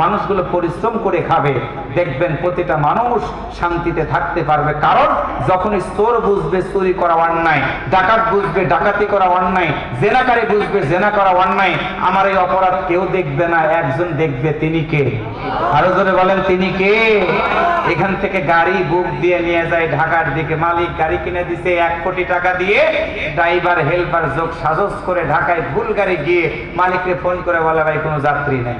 মানুষগুলো পরিশ্রম করে খাবে, দেখবেন প্রতিটা মানুষ শান্তিতে থাকতে পারবে। কারণ যখনই চোর বুঝবে চুরি করা অন্যায়, ডাকাত বুঝবে ডাকাতি করা অন্যায়, জেনাকারী বুঝবে জেনা করা অন্যায়, আমার এই অপরাধ কেউ দেখবে না, একজন দেখবে, তিনি কে? আরো জোরে বলেন তিনি কে? এখান থেকে গাড়ি বুক দিয়ে নিয়ে যায় ঢাকার দিকে, মালিক গাড়ি কিনে দিছে 1 কোটি টাকা দিয়ে, ড্রাইভার হেল্পার যোগ সাজস করে ঢাকায় ভুল গাড়ি গিয়ে মালিককে ফোন করে বলে ভাই কোনো যাত্রী নাই।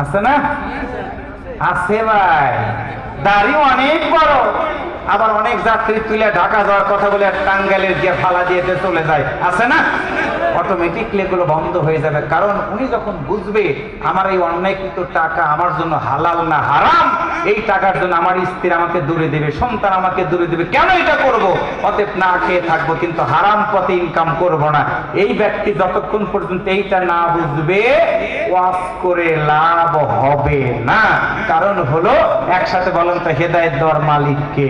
আছে না? আছে ভাই, দাড়ি অনেক বড়, আবার অনেক যাত্রী তুলে ঢাকা যাওয়ার কথা বলে টাঙ্গাইলের দিয়ে ফালা দিয়ে চলে যায়। আছে না? অটোমেটিকলি এগুলো বন্ধ হয়ে যাবে। কারণ উনি যখন বুঝবে আমার এই অন্যায়কৃত টাকা আমার জন্য হালাল না হারাম, এই টাকার জন্য আমার স্ত্রী আমাকে দূরে দেবে, সন্তান আমাকে দূরে দেবে, কেন এটা করব? অতএব না খেয়ে থাকবো, কিন্তু হারাম পথে ইনকাম করব না। এই ব্যক্তি যতক্ষণ পর্যন্ত এইটা না বুঝবে, ওয়াজ করে লাভ হবে না। কারণ হলো, একসাথে বলেন তো, হেদায়েত দেওয়ার মালিক কে?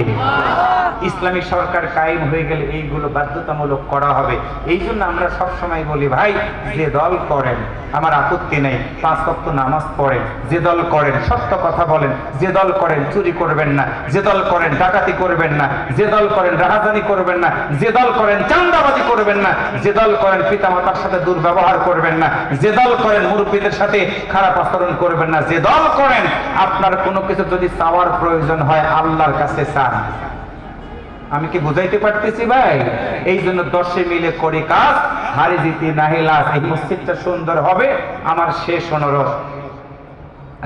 ইসলামিক সরকার কায়েম হয়ে গেলে এইগুলো বাধ্যতামূলক করা হবে। এই জন্য আমরা সবসময় বলি ভাই, যে দল করেন আমার আপত্তি নেই, 5 ওয়াক্ত নামাজ পড়েন, যে দল করেন সত্য কথা বলেন, যে দল করেন চুরি করবেন না, যে দল করেন ডাকাতি করবেন না, যে দল করেন রাহাজানি করবেন না, যে দল করেন চাঁদাবাজি করবেন না, যে দল করেন পিতামাতার সাথে দুর্ব্যবহার করবেন না, যে দল করেন মুরব্বীদের সাথে খারাপ আচরণ করবেন না, যে দল করেন আপনার কোনো কিছু যদি চাওয়ার প্রয়োজন হয় আল্লাহর কাছে চান। আমি কি বুঝাইতে পারতেছি ভাই? এই জন্য 10 মিলে করি কাজ, হারি জিতি নাহি লাজ। এই মসজিদটা সুন্দর হবে। আমার শেষ অনুরোধ,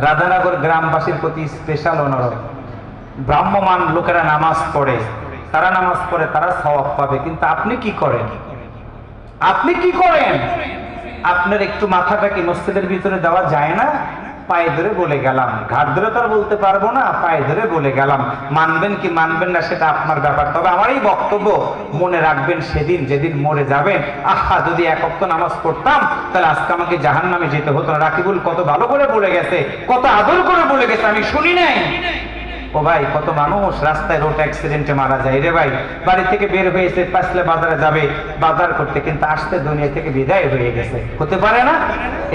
রাধানগর গ্রামবাসীর প্রতি স্পেশাল অনুরোধ, ব্রাহ্মমান লোকেরা নামাজ পড়ে, তারা নামাজ পড়ে, তারা সওয়াব পাবে, কিন্তু আপনি কি করেন? আপনি কি করেন? আপনার একটু মাথাটা কি মসজিদের ভিতরে দেওয়া যায় না? পায়ে ধরে বলে গেলাম, ঘাট ধরে তো আর বলতে পারবো না, পায়ে ধরে বলে গেলাম। মানবেন কি মানবেন না সেটা আপনার ব্যাপার। তবে আমার এই বক্তব্য মনে রাখবেন, সেদিন যেদিন মরে যাবেন, আহা যদি 1 ওয়াক্ত নামাজ পড়তাম তাহলে আজকে আমাকে জাহান্নামে যেতে হতো না। রাকিবুল কত ভালো করে বলে গেছে, কত আদর করে বলে গেছে, আমি শুনি নাই। ও ভাই, কত মানুষ রাস্তায় রোড অ্যাক্সিডেন্টে মারা যায় রে ভাই। বাড়ি থেকে বের হয়েছে, পাঁচলে বাজারে যাবে বাজার করতে, কিন্তু আসতে দুনিয়া থেকে বিদায় হয়ে গেছে। হতে পারে না?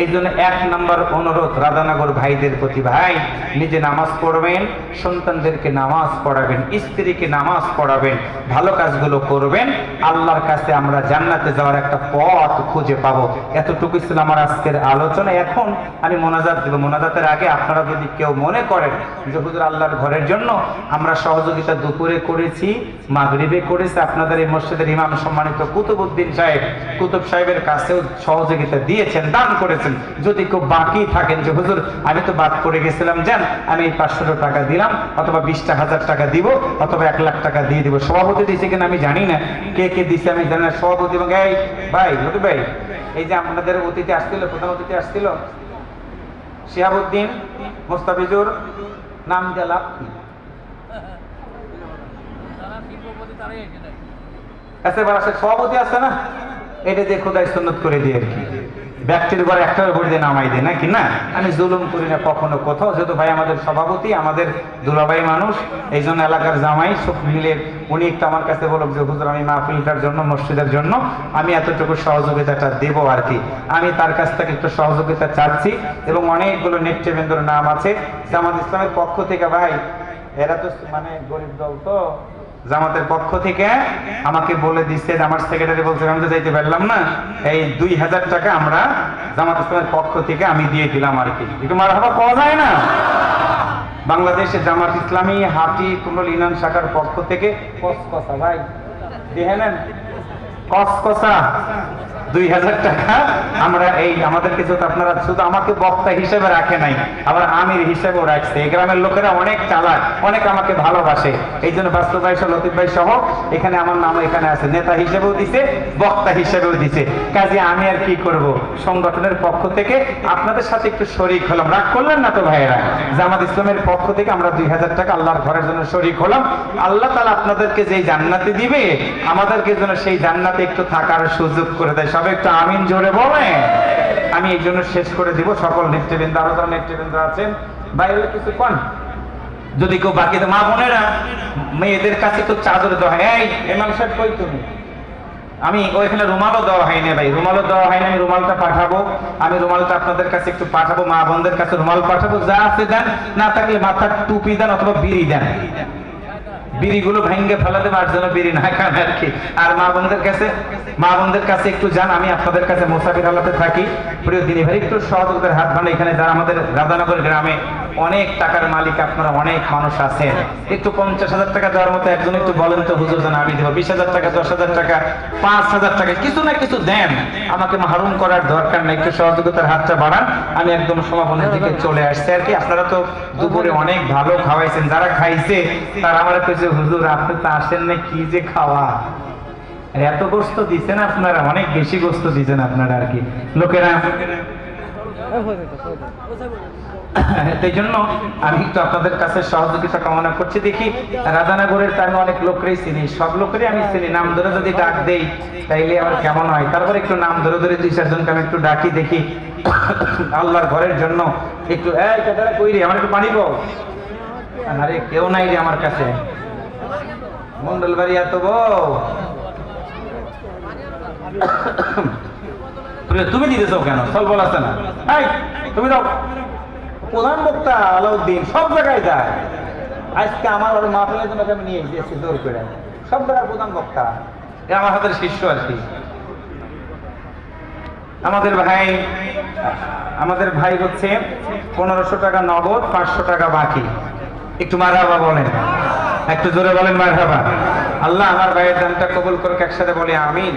এই জন্য 1 নম্বর অনুরোধ রাধানগর ভাইদের প্রতি, ভাই নিজে নামাজ পড়বেন, সন্তানদেরকে নামাজ পড়াবেন, স্ত্রীকে নামাজ পড়াবেন, ভালো কাজগুলো করবেন, আল্লাহর কাছে আমরা জান্নাতে যাওয়ার একটা পথ খুঁজে পাবো। এতটুকু ছিল আমার আজকের আলোচনা। এখন আমি মোনাজাত দেব। মোনাজাতের আগে আপনারা যদি কেউ মনে করেন যে হুজুর আল্লাহর ঘরের জন্য আমরা সহযোগিতা দুপুরে করেছি, মাগরিবে করেছি, আপনাদের এই মসজিদের ইমাম সম্মানিত কুতুবউদ্দিন সাহেব, কুতুব সাহেবের কাছেও সহযোগিতা দিয়েছেন, দান করেছেন। যদি কেউ বাকি থাকেন যে হুজুর আমি তো বাদ পড়ে গেছিলাম, যান আমি 500 টাকা দিলাম, অথবা 20টা 1000 টাকা দিব, অথবা 1 লাখ টাকা দিয়ে দিব। সভাপতি দিয়েছে কিনা আমি জানি না, কে কে দিছে আমি জানি না। সভাপতি এবং এই ভাই লতিফ ভাই, এই যে আপনাদের অতিথি আসছিল, প্রধান অতিথি আসছিল শিহাবুদ্দিন মোস্তাফিজুর, নাম দিয়ে লাভ কি? সভাপতি আছে না, এটা দিয়ে খোদাই সুন্নত করে দিয়ে আর কি। ব্যক্তির ঘরে একটা ভোট দিয়ে নামাই দেয় নাকি না? আমি জুলুম করি না কখনো কোথাও, যেহেতু ভাই আমাদের সভাপতি, আমাদের দুলাভাই মানুষ, এই জন্য এলাকার জামাই সব মিলে উনি একটু আমার কাছে বলল যে হুজুর আমি মাহফিলটার জন্য, মসজিদের জন্য আমি এতটুকু সহযোগিতাটা দেব আর কি। আমি তার কাছ থেকে একটু সহযোগিতা চাচ্ছি এবং অনেকগুলো নেতৃবৃন্দর নাম আছে জামাত ইসলামের পক্ষ থেকে। ভাই এরা তো মানে গরিব দল, তো জামাতের পক্ষ থেকে আমাকে বলে দিচ্ছে, আমার সেক্রেটারি বলছে আমি তো যাইতে পারলাম না, এই 2000 টাকা আমরা জামাত ইসলামের পক্ষ থেকে আমি দিয়ে দিলাম আর কি। একটু মারহাবা পাওয়া যায় না? বাংলাদেশে জামাত ইসলামী হাটি কুমরুল ইউনিয়ন শাখার পক্ষ থেকে কসকসা, ভাই দেখে নেন, কসকসা 2000 টাকা আমরা এই আমাদেরকে, যেহেতু আপনারা শুধু আমাকে বক্তা হিসেবে রাখে নাই, আবার আমির হিসেবেও রাখছে। এই গ্রামের লোকেরা অনেক চালাক, অনেক আমাকে ভালোবাসে, এই জন্য বাস্তব ভাই সহ লতিফ ভাই সহ এখানে আমার নাম এখানে আছে, নেতা হিসেবেও দিছে, বক্তা হিসেবেও দিছে। কাজে আমি আর কি করব, সংগঠনের পক্ষ থেকে আপনাদের সাথে একটু শরীক হলাম। রাগ করলেন না তো ভাইয়েরা? জামাত ইসলামের পক্ষ থেকে আমরা 2000 টাকা আল্লাহর ঘরের জন্য শরীক হলাম। আল্লাহ তাআলা আপনাদেরকে যেই জান্নাতে দিবে, আমাদেরকে যেন সেই জান্নাতে একটু থাকার সুযোগ করে দেয়। সবাই একটু আমিন জোরে বলে। আমি এই জন্য শেষ করে দিব। সকল নেতৃবৃন্দ, আরো যারা নেতৃবৃন্দ আছেন বাইরে কিছু কোন, যদি কেউ বাকি, মা বোনেরা মেয়েদের কাছে তো চাদর দেওয়া হয়। এই ইমাম সাহেব কই তুমি? আমি ওইখানে রুমালও দেওয়া হয়নি ভাই, রুমালও দেওয়া হয়নি। আমি রুমালটা পাঠাবো, আমি রুমালটা আপনাদের কাছে একটু পাঠাবো, মা বোনদের কাছে রুমাল পাঠাবো। যা আছে দেন, না থাকলে মাথার টুপি দেন অথবা বিড়ি দেন। বিড়িগুলো ভেঙে ফেলা দেবো আর যেন বিড়ি না খান আর কি। আর মা বোনদের কাছে একটু যান, আমি আপনাদের কাছে মুসাফির হালাতে থাকি। প্রিয় দিনী ভাই একটু সহযোগিতার হাত বাড়ান। এখানে যারা আমাদের রাধানগর গ্রামে অনেক টাকার মালিক, আপনারা অনেক মানুষ আছেন, একটু 50,000 টাকা দেওয়ার মতো একজন একটু বলেন তো হুজুর যেন আমি দেবো। 20,000 টাকা, 10,000 টাকা, 5,000 টাকা, কিছু না কিছু দেন, আমাকে মাহরুম করার দরকার নেই। একটু সহযোগিতার হাতটা বাড়ান। আমি একদম সমাপনের দিকে চলে আসছি আর কি। আপনারা তো দুপুরে অনেক ভালো খাওয়াইছেন, যারা খাইছে তারা আমার কাছে হুজুর আপনি তো আসেন না, কি যে খাওয়া, এত গোস্ত দিচ্ছেন আপনারা, অনেক বেশি গোস্ত দিচ্ছেন আপনারা আর কি লোকেরা। এই জন্য আমি একটু আপনাদের কাছে সহযোগিতা কামনা করছি। দেখি রাধানগরের তো আমি অনেক লোকরেই চিনি, সব লোকেরই আমি চিনি, নাম ধরে যদি ডাক দেই তাইলে আবার কেমন হয়। তারপরে একটু নাম ধরে ধরে 2-4জনকে আমি একটু ডাকি, দেখি আল্লাহর ঘরের জন্য একটু, এই কথাটা কই রে, আমার একটু পানি পাও। আরে কেউ নাই রে আমার কাছে, মন্ডল বাড়ি এত বউ, তুমি দিতেছ কেন? সল বল আছে না, এই তুমি দাও। প্রধান বক্তা আলাউদ্দিন সব জায়গায় যায়, আজকে আমার মাহফিলের জন্য আমি নিয়ে এসেছি জোর করে, সব জায়গার প্রধান বক্তা, আমার হাতের শিষ্য আর কি। আমাদের ভাই হচ্ছে 1500 টাকা নগদ, 500 টাকা বাকি। একটু মারহাবা বলেন, একটু জোরে বলেন মারহাবা। আল্লাহ আমার ভাইয়ের দানটা কবুল করুক, একসাথে বলি আমিন।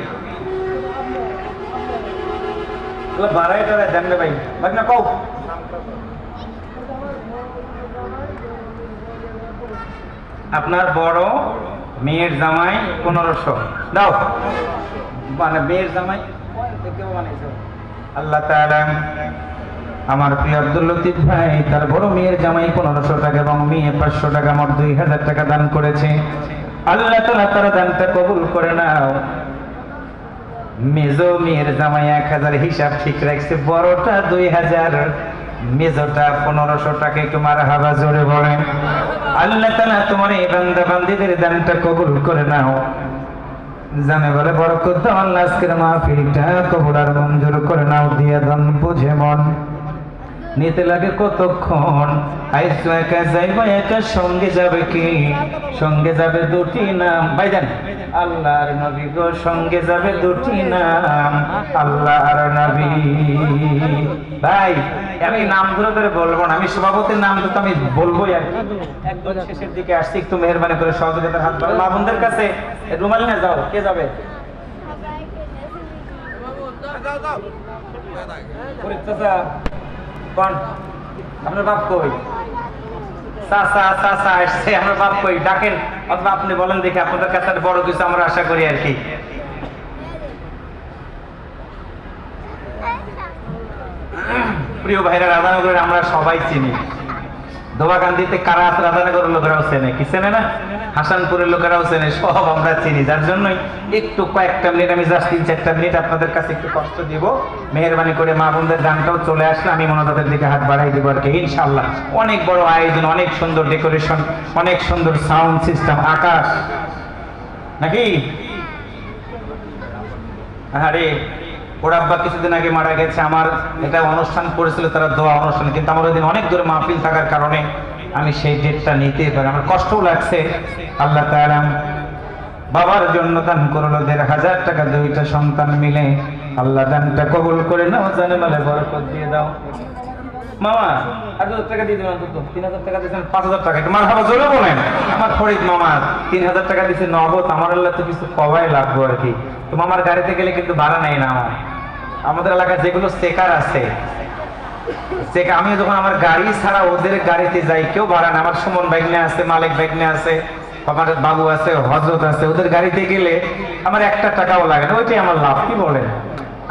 বাড়াই টাড়াই দেন রে ভাই, না কও। আপনার বড় মেয়ের জামাই 1500 দাও, মানে মেয়ের জামাই আল্লাহ তাআলা আমার প্রিয় আব্দুল লতিফ ভাই তার বড় মেয়ের জামাই 1500 টাকা এবং মেয়ে 500 টাকা, মোট 2000 টাকা দান করেছে। আল্লাহ তাআলা তার দানটা কবুল করে নাও। মেজো মেয়ের জামাই 1000 হিসাব ঠিক রাখছে, বড়টা 2000, মেজোটা 1500 টাকা। একটু মারহাবা জোরে বলেন। আল্লাহ তাআলা তোমার এই বান্দা বান্দীদের দানটা কবুল করে নাও, জানে বলে বরকত দাও। আল্লাহ আজকের মাহফিলটা কবুল আর মঞ্জুর করে নাও, দিয়া দান বুঝে মন নিতে লাগে কতক্ষণ। আইসো একা যাইবা একা, সঙ্গে যাবে কি? সঙ্গে যাবে দুটি নাম, ভাইজান আল্লাহর নবী গো, সঙ্গে যাবে দুটি নাম, আল্লাহ আর নবী। ভাই আমি নাম ধরে ধরে বলবো না, আমি সভাপতির নাম তো আমি বলবোই আর কি। একদম শেষের দিকে আসছি, একটু মেহেরবানি করে সহযোগিতার হাত বাড়ান। মা বোনদের কাছে রুমাল নিয়ে যাও, কে যাবে? আপনার বাপ কই? আসছে, আমার বাপ কই? ডাকেন, অথবা আপনি বলেন দেখি, আপনাদের কাছে বড় কিছু আমরা আশা করি আর কি। প্রিয় ভাইরা, রাধানগরের আমরা সবাই চিনি, দোবাকান্দিতে কারা আছে, রাধানগরের লোকেরাও চেনে, কি চেনে না, হাসানপুরের লোকেরাও চেনে, সব আমরা চিনি। যার জন্যই একটু কয়েকটা মিনিট, আমি জাস্ট 3-4টা মিনিট আপনাদের কাছে একটু কষ্ট দিব। মেহেরবানি করে মা বোনদের গানটাও চলে আসলে আমি মনোজাতের দিকে হাত বাড়াই দিব আর কি ইনশাআল্লাহ। অনেক বড় আয়োজন, অনেক সুন্দর ডেকোরেশন, অনেক সুন্দর সাউন্ড সিস্টেম। আকাশ নাকি? আরে ওর আব্বা কিছুদিন আগে মারা গেছে, আমার এটা অনুষ্ঠান করেছিল তারা, দোয়া অনুষ্ঠান, কিন্তু আমার ওই দিন অনেক দূরে মাহফিল থাকার কারণে আমি সেই ডেটটা নিতে পারি, আমার কষ্টও লাগছে। আল্লাহ তাআলা বাবার জন্য দান করলো 1,500 টাকা, 2টা সন্তান মিলে। আল্লাহ দানটা কবুল করে নাও, জানে মালে বরকত দিয়ে দাও। মামা 8,000 টাকা দিয়ে দিবেন, অন্তত 3,000 টাকা দিয়েছেন, 5,000 টাকা একটু মারহাবা জোরে বলেন। আমার ফরিদ মামা 3,000 টাকা দিয়েছে নগদ, আমার আল্লাহ তো কিছু কবাই লাগবে আর কি। তো মামার গাড়িতে গেলে কিন্তু ভাড়া নেই না। আমাদের এলাকায় যেগুলো চেকার আছে, আমি যখন আমার গাড়ি ছাড়া ওদের গাড়িতে যাই, কেউ ভাড়া না। আমার সুমন বাইকনে আছে, মালিক বাইকনে আছে, আমার বাবু আছে, হজরত আছে, ওদের গাড়িতে গেলে আমার 1 টাকাও লাগে না। ওইটাই আমার লাভ, কি বলেন?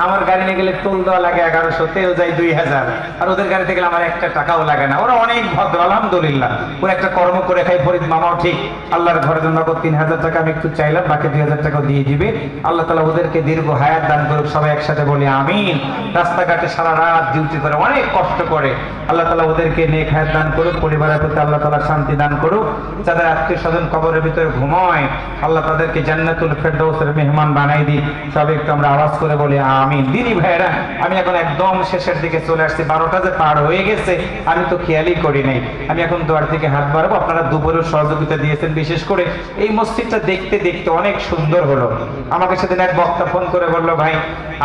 আমার গাড়ি নিয়ে গেলে টোল দেওয়া লাগে 1100, তেল যায় 2000, আর ওদের গাড়িতে গেলে আমার 1 টাকাও লাগে না। ওরা অনেক ভদ্র, আলহামদুলিল্লাহ। ওরা একটা কর্ম করে খাই। ফরিদ মামাও ঠিক, আল্লাহর ঘরের জন্য 3,000 টাকা আমি একটু চাইলাম, বাকি 2,000 টাকাও দিয়ে দিবে। আল্লাহ তাআলা ওদেরকে দীর্ঘ হায়াত দান করুক, সবাই একসাথে বলি আমিন। রাস্তাঘাটে সারা রাত ডিউটি করে, অনেক কষ্ট করে, আল্লাহ তাআলা ওদেরকে নেক হায়াত দান করুক, পরিবারের প্রতি আল্লাহ তাআলা শান্তি দান করুক। যাদের আত্মীয় স্বজন কবরের ভিতরে ঘুমায়, আল্লাহ তাদেরকে জান্নাতুল ফেরদৌসের মেহমান বানাই দিই। সবাই একটু আমরা আওয়াজ করে বলি আমিন। দিদি ভাইরা, আমি এখন একদম শেষের দিকে চলে আসছি, 12টা যে পার হয়ে গেছে আমি তো খেয়ালই করি নাই। আমি এখন দুয়ার থেকে হাত বাড়াবো। আপনারা দুপুরের সহযোগিতা দিয়েছেন, বিশেষ করে এই মসজিদটা দেখতে দেখতে অনেক সুন্দর হলো। আমাকে সেদিন এক বক্তা ফোন করে বললো, ভাই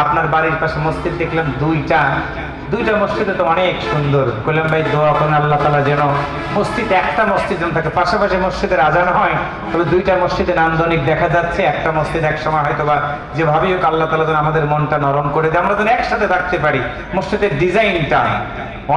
আপনার বাড়ির পাশে মসজিদ দেখলাম দুইটা মসজিদে তো অনেক সুন্দর। বললাম ভাই দোয়া করেন আল্লাহ তাআলা যেন মসজিদ, একটা মসজিদ যেন থাকে, পাশাপাশি মসজিদের আজান হয়, তবে 2টা মসজিদে নান্দনিক দেখা যাচ্ছে। একটা মসজিদ এক সময় হয়তো বা যেভাবেই হোক আল্লাহ তাআলা যেন আমাদের মনটা নরম করে দেয়, আমরা যেন একসাথে থাকতে পারি। মসজিদের ডিজাইনটা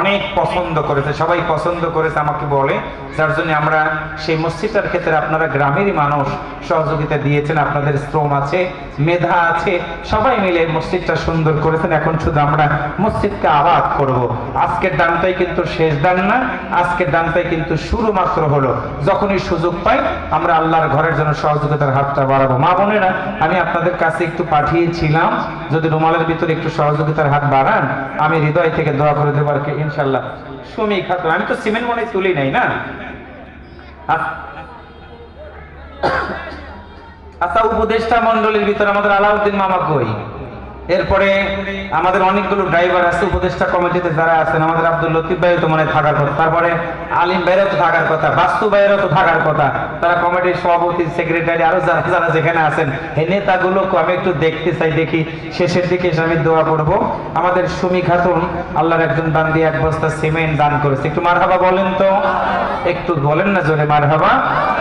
অনেক পছন্দ করেছে, সবাই পছন্দ করেছে আমাকে বলে, যার জন্য আমরা সেই মসজিদটার ক্ষেত্রে আপনারা গ্রামেরই মানুষ সহযোগিতা দিয়েছেন, আপনাদের শ্রম আছে, মেধা আছে, সবাই মিলে মসজিদটা সুন্দর করেছেন। এখন শুধু আমরা মসজিদকে আবাদ করব। আজকের দানটাই কিন্তু শেষ দান না, আজকের দানটাই কিন্তু শুরু মাত্র হলো। যখনই সুযোগ পাই আমরা আল্লাহর ঘরের জন্য সহযোগিতার হাতটা বাড়াবো। মা বোনেরা, আমি আপনাদের কাছে একটু পাঠিয়েছিলাম, যদি রুমালের ভিতরে একটু সহযোগিতার হাত বাড়ান আমি হৃদয় থেকে দোয়া করে দেবো আর কি ইনশাল্লাহ। সুমি খাতুন, আমি তো সিমেন্ট মনে তুলি নাই না। আচ্ছা, উপদেষ্টা মন্ডলীর ভিতরে আমাদের আলাউদ্দিন মামা কই? এরপরে আমাদের অনেকগুলো ড্রাইভার আছে উপদেষ্টা কমিটিতে যারা আছেন। আমাদের আব্দুল লতিফ ভাইও তো মনে থাকার কথা, তারপরে আলিম ভাইয়েরও তো থাকার কথা, বাস্তু ভাইয়েরও তো থাকার কথা, তারা কমিটির সভাপতি, সেক্রেটারি, আরো যারা যারা যেখানে আছেন এই নেতাগুলোকে আমি একটু দেখতে চাই। দেখি শেষের দিকে এসে আমি দোয়া করবো। আমাদের সুমি খাতুন আল্লাহর একজন বান্দি 1 বস্তা সিমেন্ট দান করেছে। একটু মারহাবা বলেন তো, একটু বলেন না জোরে মারহাবা।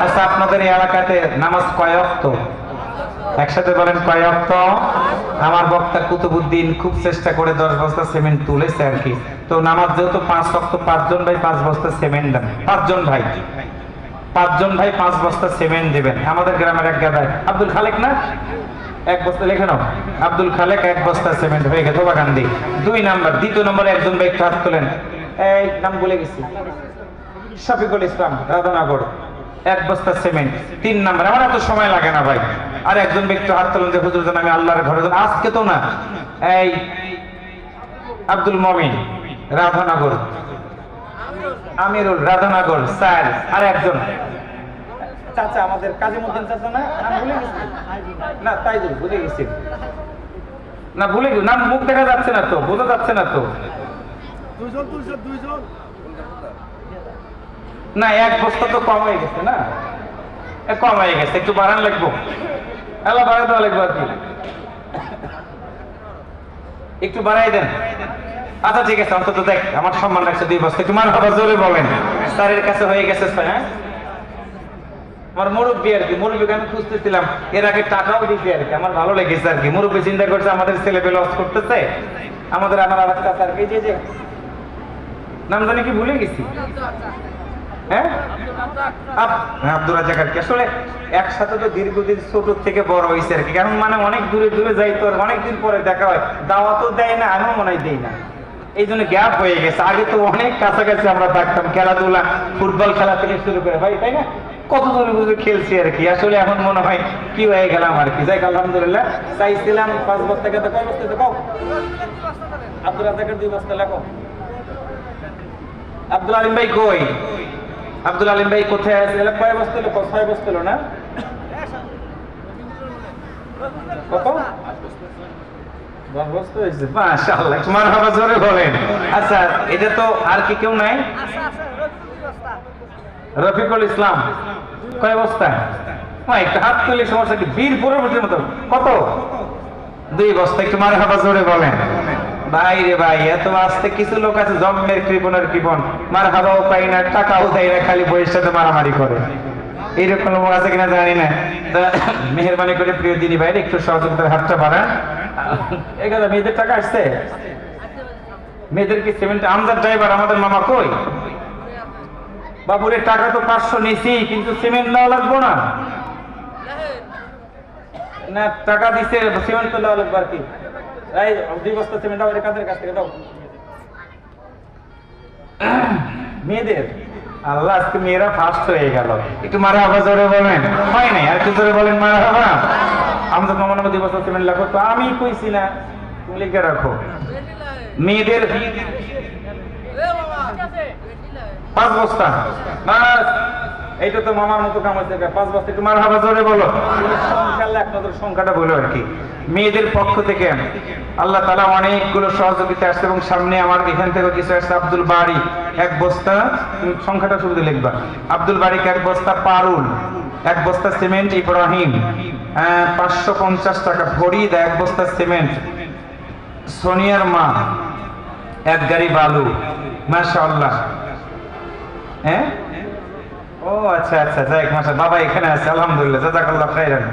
আচ্ছা, আপনাদের এই এলাকাতে নামাজ কয় ওয়াক্ত? একসাথে বলেন কয় ওয়াক্ত? আমার বক্তা কুতুবউদ্দিন খুব চেষ্টা করে 10 বস্তা সিমেন্ট তুলেছে আর কি। তো নামাজ যেহেতু 5 ওয়াক্ত, 5 জন ভাই 5 বস্তা সিমেন্ট দেন। 5 জন ভাই 5 বস্তা সিমেন্ট দিবেন। আমাদের গ্রামের এক গাদায় আব্দুল খালেক না, 1 বস্তা লিখে নাও। আব্দুল খালেক 1 বস্তা সিমেন্ট হয়ে গেছে। বাগান্দি 2 নাম্বার, দ্বিতীয় নম্বরে একজন ভাই একটু হাত তোলেন। এই নাম বলে গেছি, শফিকুল ইসলাম, রাধানগর, 1 বস্তা সিমেন্ট। 3 নাম্বার, আমার এত সময় লাগে না ভাই। আর একজন ব্যক্তি হাত তোলেন যে হুজুর আমি আল্লাহর ঘরে যান। আজকে তো না, এই আব্দুল মমিন, রাধানগর, আমিরুল, রাধানগর, স্যার। আর একজন চাচা, আমাদের কাজীমুদ্দিন চাচা না, নাম ভুলে গেছি না, তাইজুল, ভুলে গেছি না, ভুলে গেছি নাম, মুখ দেখা যাচ্ছে না তো, বোঝা যাচ্ছে না তো। না, 1 বস্তা তো কম হয়ে গেছে না, কম হয়ে গেছে, একটু বাড়ান লাগবো, আল্লাহ বাড়াই দেওয়া লাগবো আর কি, একটু বাড়াই দেন। আচ্ছা ঠিক আছে, অন্তত দেখ আমার সম্মান রাখছে 2 বস্তা, একটু মারহাবা জোরে বলেন। স্যারের কাছে হয়ে গেছে। হ্যাঁ, আমার মুরব্বী আর কি, মুরব্বীকে আমি খুঁজতেছিলাম, এর আগে টাকাও দিতে আর কি, আমার ভালো লেগেছে আর কি। মুরব্বী চিন্তা করছে আমাদের ছেলে পেলে লস করতেছে, আমার আর কাছে আর কি, যে নাম জানি কি ভুলে গেছি। হ্যাঁ, আব্দুর রাজ্জাক আর কি। আসলে একসাথে তো দীর্ঘদিন ছোট থেকে বড় হয়েছে আর কি, কারণ মানে অনেক দূরে দূরে যাই তো, অনেকদিন পরে দেখা হয়, দাওয়াতও দেয় না, আমিও মনে হয় দেই না। এই জন্য গ্যাপ হয়ে গেছে। আগে তো অনেক কাছাকাছি আমরা থাকতাম, খেলাধুলা ফুটবল খেলা থেকে শুরু করে ভাই, তাই না? কত দূরে দূরে খেলছি আর কি। আসলে এখন মনে হয় কি হয়ে গেলাম আর কি। যাই আলহামদুলিল্লাহ, চাইছিলাম 5 বস্তা খেতে। কয় বস্তা দেবো? আব্দুল রাজ্জাকের 2 বস্তা লেখো। আব্দুল আলিম ভাই কই? আব্দুল আলিম ভাই কোথায় আছে? এলা কয় বস্তা হলো? 6 বস্তা হলো না? কত? 10 বস্তা হয়েছে। মাশাআল্লাহ, মারহাবা জোরে বলেন। আচ্ছা, এটা তো আর কি কেউ নাই? রফিকুল ইসলাম কয় বস্তা? একটু হাত তুলে সমস্যা কি? বীর পরবর্তীর মতো কত? 2 বস্তা। একটু মারহাবা জোরে বলেন। ভাই রে ভাই, এত আসতে কিছু লোক আছে জন্মের কৃপণের কৃপণ, মারহাবাও পাই না, টাকাও দেয় না, খালি বইয়ের সাথে মারামারি করে। এইরকম লোক আছে কিনা জানি না। তা মেহেরবানি করে প্রিয় দিনী ভাই একটু সহযোগিতার হাতটা বাড়ান। এগুলো মেয়েদের টাকা আসছে? মেয়েদের কি সিমেন্ট? আমজাদ ড্রাইভার আমাদের মামা কই? বাবুরের টাকা তো 500 নিছি, কিন্তু সিমেন্ট নেওয়া লাগবো না? না, টাকা দিছে, সিমেন্ট তো নেওয়া লাগবে আর কি। এই 2 বস্তা সিমেন্ট আমাদের কাদের কাছ থেকে দাও। মেয়েদের আল্লাহ, আজকে মেয়েরা ফার্স্ট হয়ে গেল। একটু মারহাবা জোরে বলেন। হয় নাই? আর একটু জোরে বলেন মারহাবা। আমাদের মামার 2 বস্তা সিমেন্ট লাগবে। তো আমি কইছি না, তুমি লিখে রাখো। মেয়েদের 5 বস্তা বাস। এইটা তো মামার মতো কাম হচ্ছে। 5 বস্তা। একটু মারহাবা জোরে বলো। ইনশাআল্লাহ আপনাদের সংখ্যাটা বলো আর কি। মেয়েদের পক্ষ থেকে আল্লাহ তাআলা অনেকগুলো সহযোগিতা আসছে এবং সামনে আমার এখান থেকে কিছু আসছে। আব্দুল বাড়ি 1 বস্তা, সংখ্যাটা শুধু লিখবা। আব্দুল বাড়িকে 1 বস্তা, পারুল 1 বস্তা সিমেন্ট, ইব্রাহিম 550 টাকা, ফরিদ 1 বস্তা সিমেন্ট, সোনিয়ার মা 1 গাড়ি বালু। মাশাআল্লাহ। হ্যাঁ, ও আচ্ছা আচ্ছা, যাই মাশা বাবা এখানে আছে, আলহামদুলিল্লাহ, জাযাকাল্লাহ খাইরান।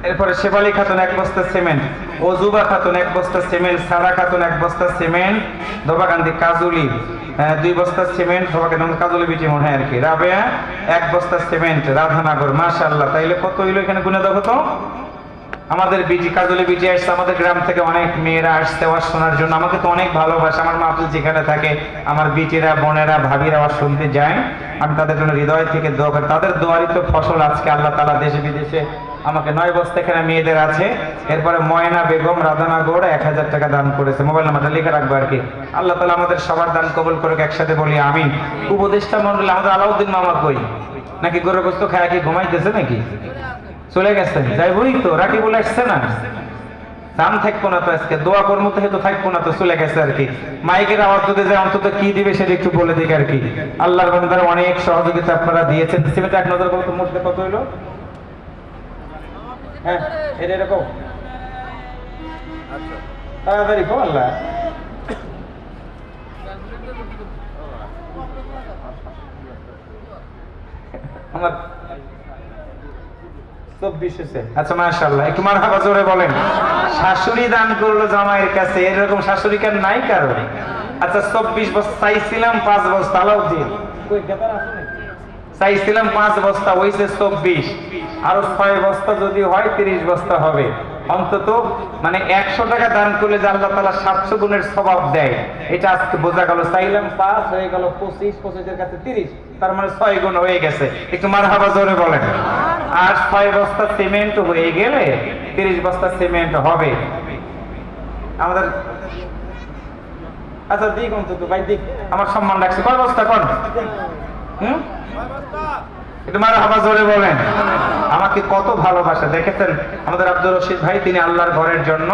এরপরে শেফালি খাতুন 1 বস্তা সিমেন্ট, ওজুবা খাতুন 1 বস্তা সিমেন্ট, সারা খাতুন 1 বস্তা সিমেন্ট, দোবাকান্দি কাজুলি 2 বস্তা সিমেন্ট, দোবাকান্দি কাজুলি বিটি মনে হয় আর কি। রাবেয়া 1 বস্তা সিমেন্ট, রাধানগর। মাশাআল্লাহ, তাইলে কত হইলো এখানে গুণে দেখো তো। আমাদের বিজি কাজলি বিজি আসছে, আমাদের গ্রাম থেকে অনেক মেয়েরা আসছে ওয়াজ শোনার জন্য। আমাকে তো অনেক ভালোবাসে আমার মাহফিল যেখানে থাকে, আমার বিটিরা, বোনেরা, ভাবিরা ওয়াজ শুনতে যায়। আমি তাদের জন্য হৃদয় থেকে দোয়া করি। তাদের দোয়ারই তো ফসল আজকে আল্লাহ তাআলা দেশে বিদেশে আমাকে 9 বস্তা এখানে মেয়েদের আছে। এরপরে ময়না বেগম রাধানগর 1000 টাকা দান করেছে। মোবাইল নাম্বারটা লিখে রাখবো আর কি। আল্লাহ তাআলা আমাদের সবার দান কবুল করুক, একসাথে বলি আমিন। উপদেষ্টা মন্ডলী আমাদের আলাউদ্দিন মামা কই? নাকি গরু গোস্ত খায় কি ঘুমাইতেছে নাকি? চলে গেছেন? যাইবই তো, রাখি বলে আসছে না, দাম থাকবো না তো আজকে, দোয়া কর্ম থেকে তো থাকবো না তো, চলে গেছে আর কি। মাইকের আওয়াজ যদি যায় অন্তত কি দিবে সেটা একটু বলে দিক আর কি। আল্লাহর বান্দারা অনেক সহযোগিতা আপনারা দিয়েছেন। সিমেন্ট 1 নজর কত মধ্যে কত হইলো? হ্যাঁ, এটা এরকম তাড়াতাড়ি কো আল্লাহ। আমার 24 হয়েছে। আচ্ছা মাশাআল্লাহ, একটু মারহাবা জোরে বলেন। শাশুড়ি দান করলো জামাইয়ের কাছে, এরকম শাশুড়ি কেন নাই কারো? আচ্ছা 24 বস্তা চাইছিলাম, 5 বস্তা আলাউদ্দিন কই গেতার আছে নাকি? চাইছিলাম 5 বস্তা, হইছে 24। আরো 6 বস্তা যদি হয় 30 বস্তা হবে। অন্তত মানে 100 টাকা দান করলে যে আল্লাহ তাআলা 700 গুণের সওয়াব দেয়, এটা আজকে বোঝা গেল। চাইলাম 5, হয়ে গেল 25, 25 এর কাছে 30, তার মানে 6 গুণ হয়ে গেছে। একটু মারহাবা জোরে বলেন। আর 6 বস্তা সিমেন্ট হয়ে গেলে 30 বস্তা সিমেন্ট হবে আমাদের। আচ্ছা দিক অন্তত ভাই, দিক, আমার সম্মান রাখছে। কয় বস্তা কোন? একটু মারহাবা জোরে বলেন। আমাকে কত ভালোবাসা দেখেছেন আমাদের আব্দুর রশিদ ভাই, তিনি আল্লাহর ঘরের জন্য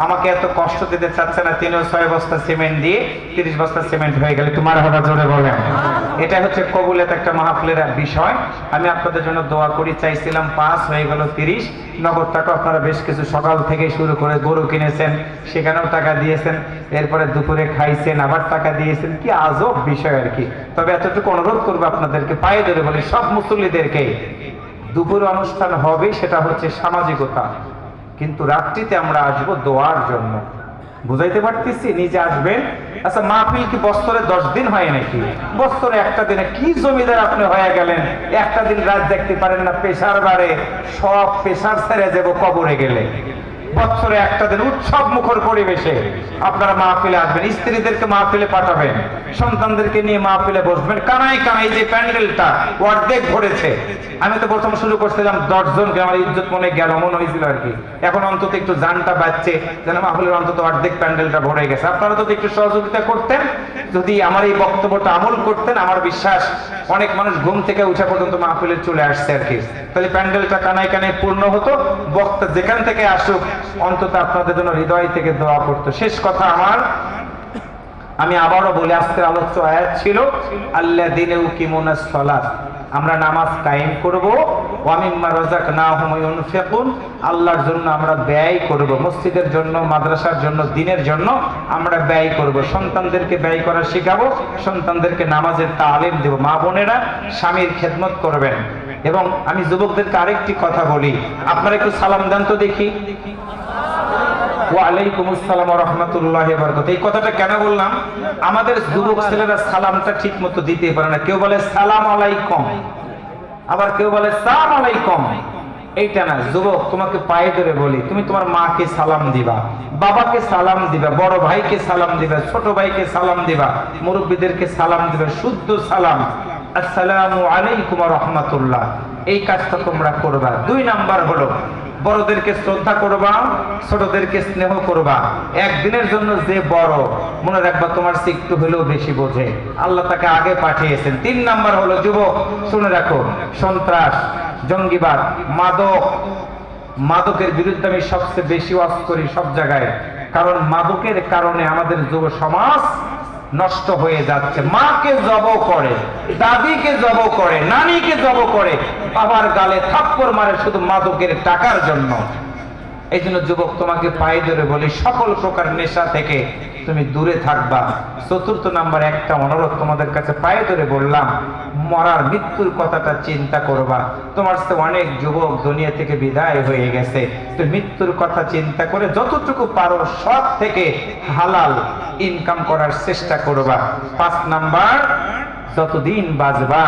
আমাকে এত কষ্ট দিতে চাচ্ছে না, তিনিও 6 বস্তা সিমেন্ট দিয়ে 30 বস্তা সিমেন্ট হয়ে গেল। একটু মারহাবা জোরে বলেন। এটা হচ্ছে কবুলের একটা মাহফিলের বিষয়। আমি আপনাদের জন্য দোয়া করি। চাইছিলাম 5, হয়ে গেল 30। নগদ টাকা আপনারা বেশ কিছু সকাল থেকে শুরু করে গরু কিনেছেন, সেখানেও টাকা দিয়েছেন, এরপরে দুপুরে খাইছেন, আবার টাকা দিয়েছেন। কি আজব বিষয় আর কি। তবে এতটুকু অনুরোধ করবো আপনাদেরকে, পায়ে ধরে বলি সব মুসল্লিদেরকে, দুপুরে অনুষ্ঠান হবে সেটা হচ্ছে সামাজিকতা, কিন্তু রাত্রিতে আমরা আসবো দোয়ার জন্য। বুঝাইতে পারতেছি? নিজে আসবেন। আচ্ছা মাহফিল কি বছরে 10 দিন হয় নাকি? বছরে একটা দিনে কি জমিদার আপনি হয়ে গেলেন? একটা দিন রাত দেখতে পারেন না, প্রেসার বাড়ে, সব প্রেসার ছেড়ে যাবো কবরে গেলে। বছরে একটা দিন উৎসব মুখর পরিবেশে আপনারা মাহফিলে আসবেন, স্ত্রীদেরকে মাহফিলে পাঠাবেন, সন্তানদেরকে নিয়ে মাহফিলে বসবেন। কানাই কানাই যে প্যান্ডেলটা অর্ধেক ভরেছে, আমি তো প্রথম শুরু করছিলাম 10 জনকে, আমার ইজ্জত মনে গেল, মনে হয়েছিল আর কি। এখন অন্তত একটু জানটা বাজছে যেন মাহফিলের অন্তত অর্ধেক প্যান্ডেলটা ভরে গেছে। আপনারা যদি একটু সহযোগিতা করতেন, যদি আমার এই বক্তব্যটা আমল করতেন, আমার বিশ্বাস অনেক মানুষ ঘুম থেকে উঠে পর্যন্ত মাহফিলে চলে আসছে আর কি। তাহলে প্যান্ডেলটা কানায় কানায় পূর্ণ হতো, বক্তা যেখান থেকে আসুক অন্তত আপনাদের জন্য হৃদয় থেকে দোয়া করতো। শেষ কথা আমার, আমি আবারও বলি, আজকের আলোচ্য আয়াত ছিল আল্লাযীনা ইউকিমুনাস সালাত, আমরা নামাজ কায়েম করব, ওয়া মিম্মা রাযাকনাহুম ইউনফিকুন, আল্লাহর জন্য আমরা ব্যয় করব, মসজিদের জন্য, মাদ্রাসার জন্য, দ্বীনের জন্য আমরা ব্যয় করব, সন্তানদেরকে ব্যয় করা শেখাবো, সন্তানদেরকে নামাজের তালিম দেব। মা বোনেরা স্বামীর খেদমত করবেন। এবং আমি যুবকদেরকে আরেকটি কথা বলি, আপনারা একটু সালাম দেন তো দেখি। ওয়ালাইকুম আসসালাম ওয়া রাহমাতুল্লাহি ওয়া বারাকাতুহু। এই কথাটা কেন বললাম? আমাদের যুবক ছেলেরা সালামটা ঠিক মতো দিতে পারে না। কেউ বলে সালাম আলাইকুম, আবার কেউ বলে সালাম আলাইকুম। এইটা না, যুবক তোমাকে পায়ে ধরে বলি, তুমি তোমার মাকে সালাম দিবা, বাবাকে সালাম দিবা, বড় ভাইকে সালাম দিবা, ছোট ভাইকে সালাম দিবা, মুরব্বীদেরকে সালাম দিবা, শুদ্ধ সালাম, আসসালামু আলাইকুম ওয়া রাহমাতুল্লাহ। এই কাজটা তোমরা করবা। 2 নাম্বার হলো বড়দেরকে শ্রদ্ধা করবা, ছোটদেরকে স্নেহ করবা। একদিনের জন্য যে বড়, মনে রাখবা তোমার চেয়ে একটু হলেও বেশি বোঝে, আল্লাহ তাকে আগে পাঠিয়েছেন। 3 নাম্বার হলো যুবক শুনে রাখো, সন্ত্রাস, জঙ্গিবাদ, মাদকের বিরুদ্ধে আমি সবচেয়ে বেশি ওয়াজ করি সব জায়গায়। কারণ মাদকের কারণে আমাদের যুব সমাজ নষ্ট হয়ে যাচ্ছে। মাকে জব করে, দাদিকে জব করে, নানিকে জব করে, বাবার গালে থাপ্পড় মারে শুধু মাদকের টাকার জন্য। এই জন্য যুবক তোমাকে পায়ে ধরে বলি, সকল প্রকার নেশা থেকে তুমি দূরে থাকবা। 4th নাম্বার একটা অনুরোধ তোমাদের কাছে পায়ে ধরে বললাম, মরার মৃত্যুর কথাটা চিন্তা করবা। তোমার সাথে অনেক যুবক দুনিয়া থেকে বিদায় হয়ে গেছে, তুমি মৃত্যুর কথা চিন্তা করে যতটুকু পারো সব থেকে হালাল ইনকাম করার চেষ্টা করবা। 5 নাম্বার, যতদিন বাঁচবা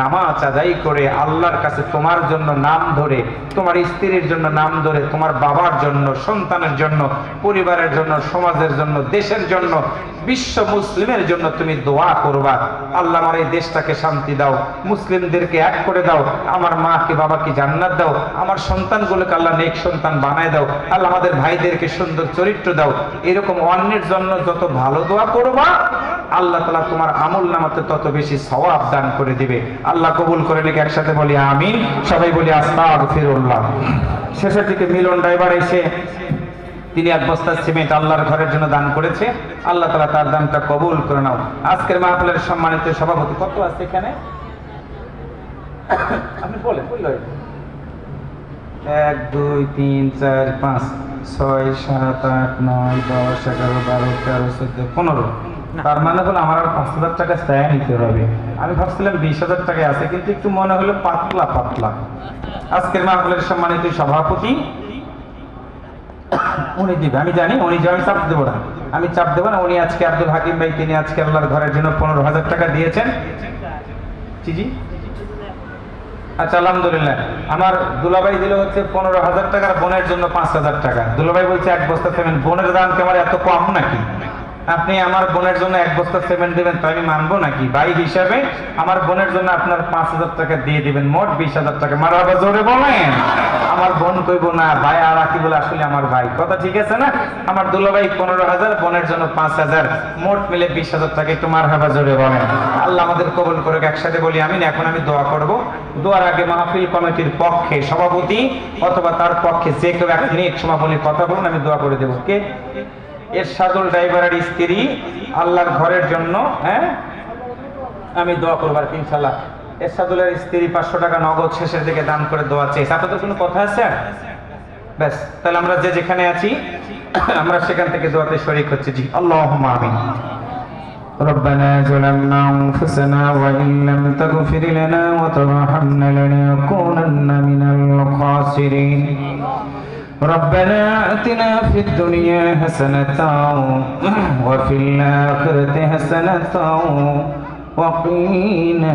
নামাজ আদায় করে আল্লাহর কাছে তোমার জন্য নাম ধরে, তোমার স্ত্রীর জন্য নাম ধরে, তোমার বাবার জন্য, সন্তানের জন্য, পরিবারের জন্য, সমাজের জন্য, দেশের জন্য, বিশ্ব মুসলিমের জন্য তুমি দোয়া করবা। আল্লাহ আমার এই দেশটাকে শান্তি দাও, মুসলিমদেরকে এক করে দাও, আমার মাকে বাবাকে জান্নাত দাও, আমার সন্তানগুলোকে আল্লাহ নেক সন্তান বানায় দাও, আল্লাহ আমাদের ভাইদেরকে সুন্দর চরিত্র দাও। এরকম অন্যের জন্য যত ভালো দোয়া করবা আল্লাহ তাআলা তোমার আমল নামাতে তত বেশি সওয়াব দান করে দিবে। আল্লাহ কবুল করে নাকি একসাথে বলি আমিন, সবাই বলি আস্তাগফিরুল্লাহ। শেষের দিকে মিলন ড্রাইভার এসে তিনি 1 বস্তা সিমেন্ট আল্লাহর ঘরের জন্য দান করেছে। আল্লাহ তাআলা তার দানটা কবুল করে নাও। আজকের মাহফিলের সম্মানিত সভাপতি কত আছে এখানে? আপনি বলেন, 1 2 3 4 5 6 7 8 9 10 11 12 13 14 15। তার মানে হলো আমার আর 5,000 টাকা চাই নিতে হবে। আমি ভাবছিলাম 20,000 টাকায় আছে, কিন্তু একটু মনে হলো পাতলা পাতলা। আজকের মাহফিলের সম্মানিত সভাপতি উনি দিবে, আমি জানি উনি যে, আমি চাপ দেবো না, আমি চাপ দেবো না। উনি আজকে আব্দুল হাকিম ভাই, তিনি আজকে আল্লাহর ঘরের জন্য 15,000 টাকা দিয়েছেন। জি আচ্ছা, আলহামদুলিল্লাহ। আমার দুলাভাই দিল হচ্ছে 15,000 টাকা, বোনের জন্য 5,000 টাকা। দুলাভাই বলছে 1 বস্তা সিমেন্ট। বোনের দাম কি আমার এত কম নাকি? আপনি আমার বোনের জন্য 1 বস্তা সিমেন্ট দেবেন, তো আমি মানবো নাকি? ভাই হিসাবে আমার বোনের জন্য আপনার 5,000 টাকা দিয়ে দিবেন, মোট 20,000 টাকা। মারহাবা জোরে বলেন। আমার বোন কইবো না ভাই আর কি বলে, আসলে আমার ভাই। কথা ঠিক আছে না? আমার দুলাভাই 15,000, বোনের জন্য 5,000, মোট মিলে 20,000 টাকা। একটু মারহাবা জোরে বলেন। আল্লাহ আমাদের কবুল করে। একসাথে বলি আমিন। এখন আমি দোয়া করব। দোয়ার আগে মাহফিল কমিটির পক্ষে সভাপতি অথবা তার পক্ষে যে কেউ এক মিনিট সমাপনী কথা বলুন, আমি দোয়া করে দেব। কে? এরশাদুল ড্রাইভারের স্ত্রী আল্লাহর ঘরের জন্য, হ্যাঁ আমি দোয়া করবো আর কি ইনশাআল্লাহ। এরশাদুলের স্ত্রী 500 টাকা নগদ শেষের দিকে দান করে দোয়া চেয়েছে। আপনাদের কোনো কথা আছে? ব্যাস, তাহলে আমরা যে যেখানে আছি আমরা সেখান থেকে দোয়াতে শরীক হচ্ছে। জি, আল্লাহুম্মা আমিন। ربنا ظلمنا أنفسنا وإن لم تغفر لنا وترحمنا لنكونن من الخاسرين ربنا آتنا في الدنيا حسنة وفي الآخرة حسنة وقنا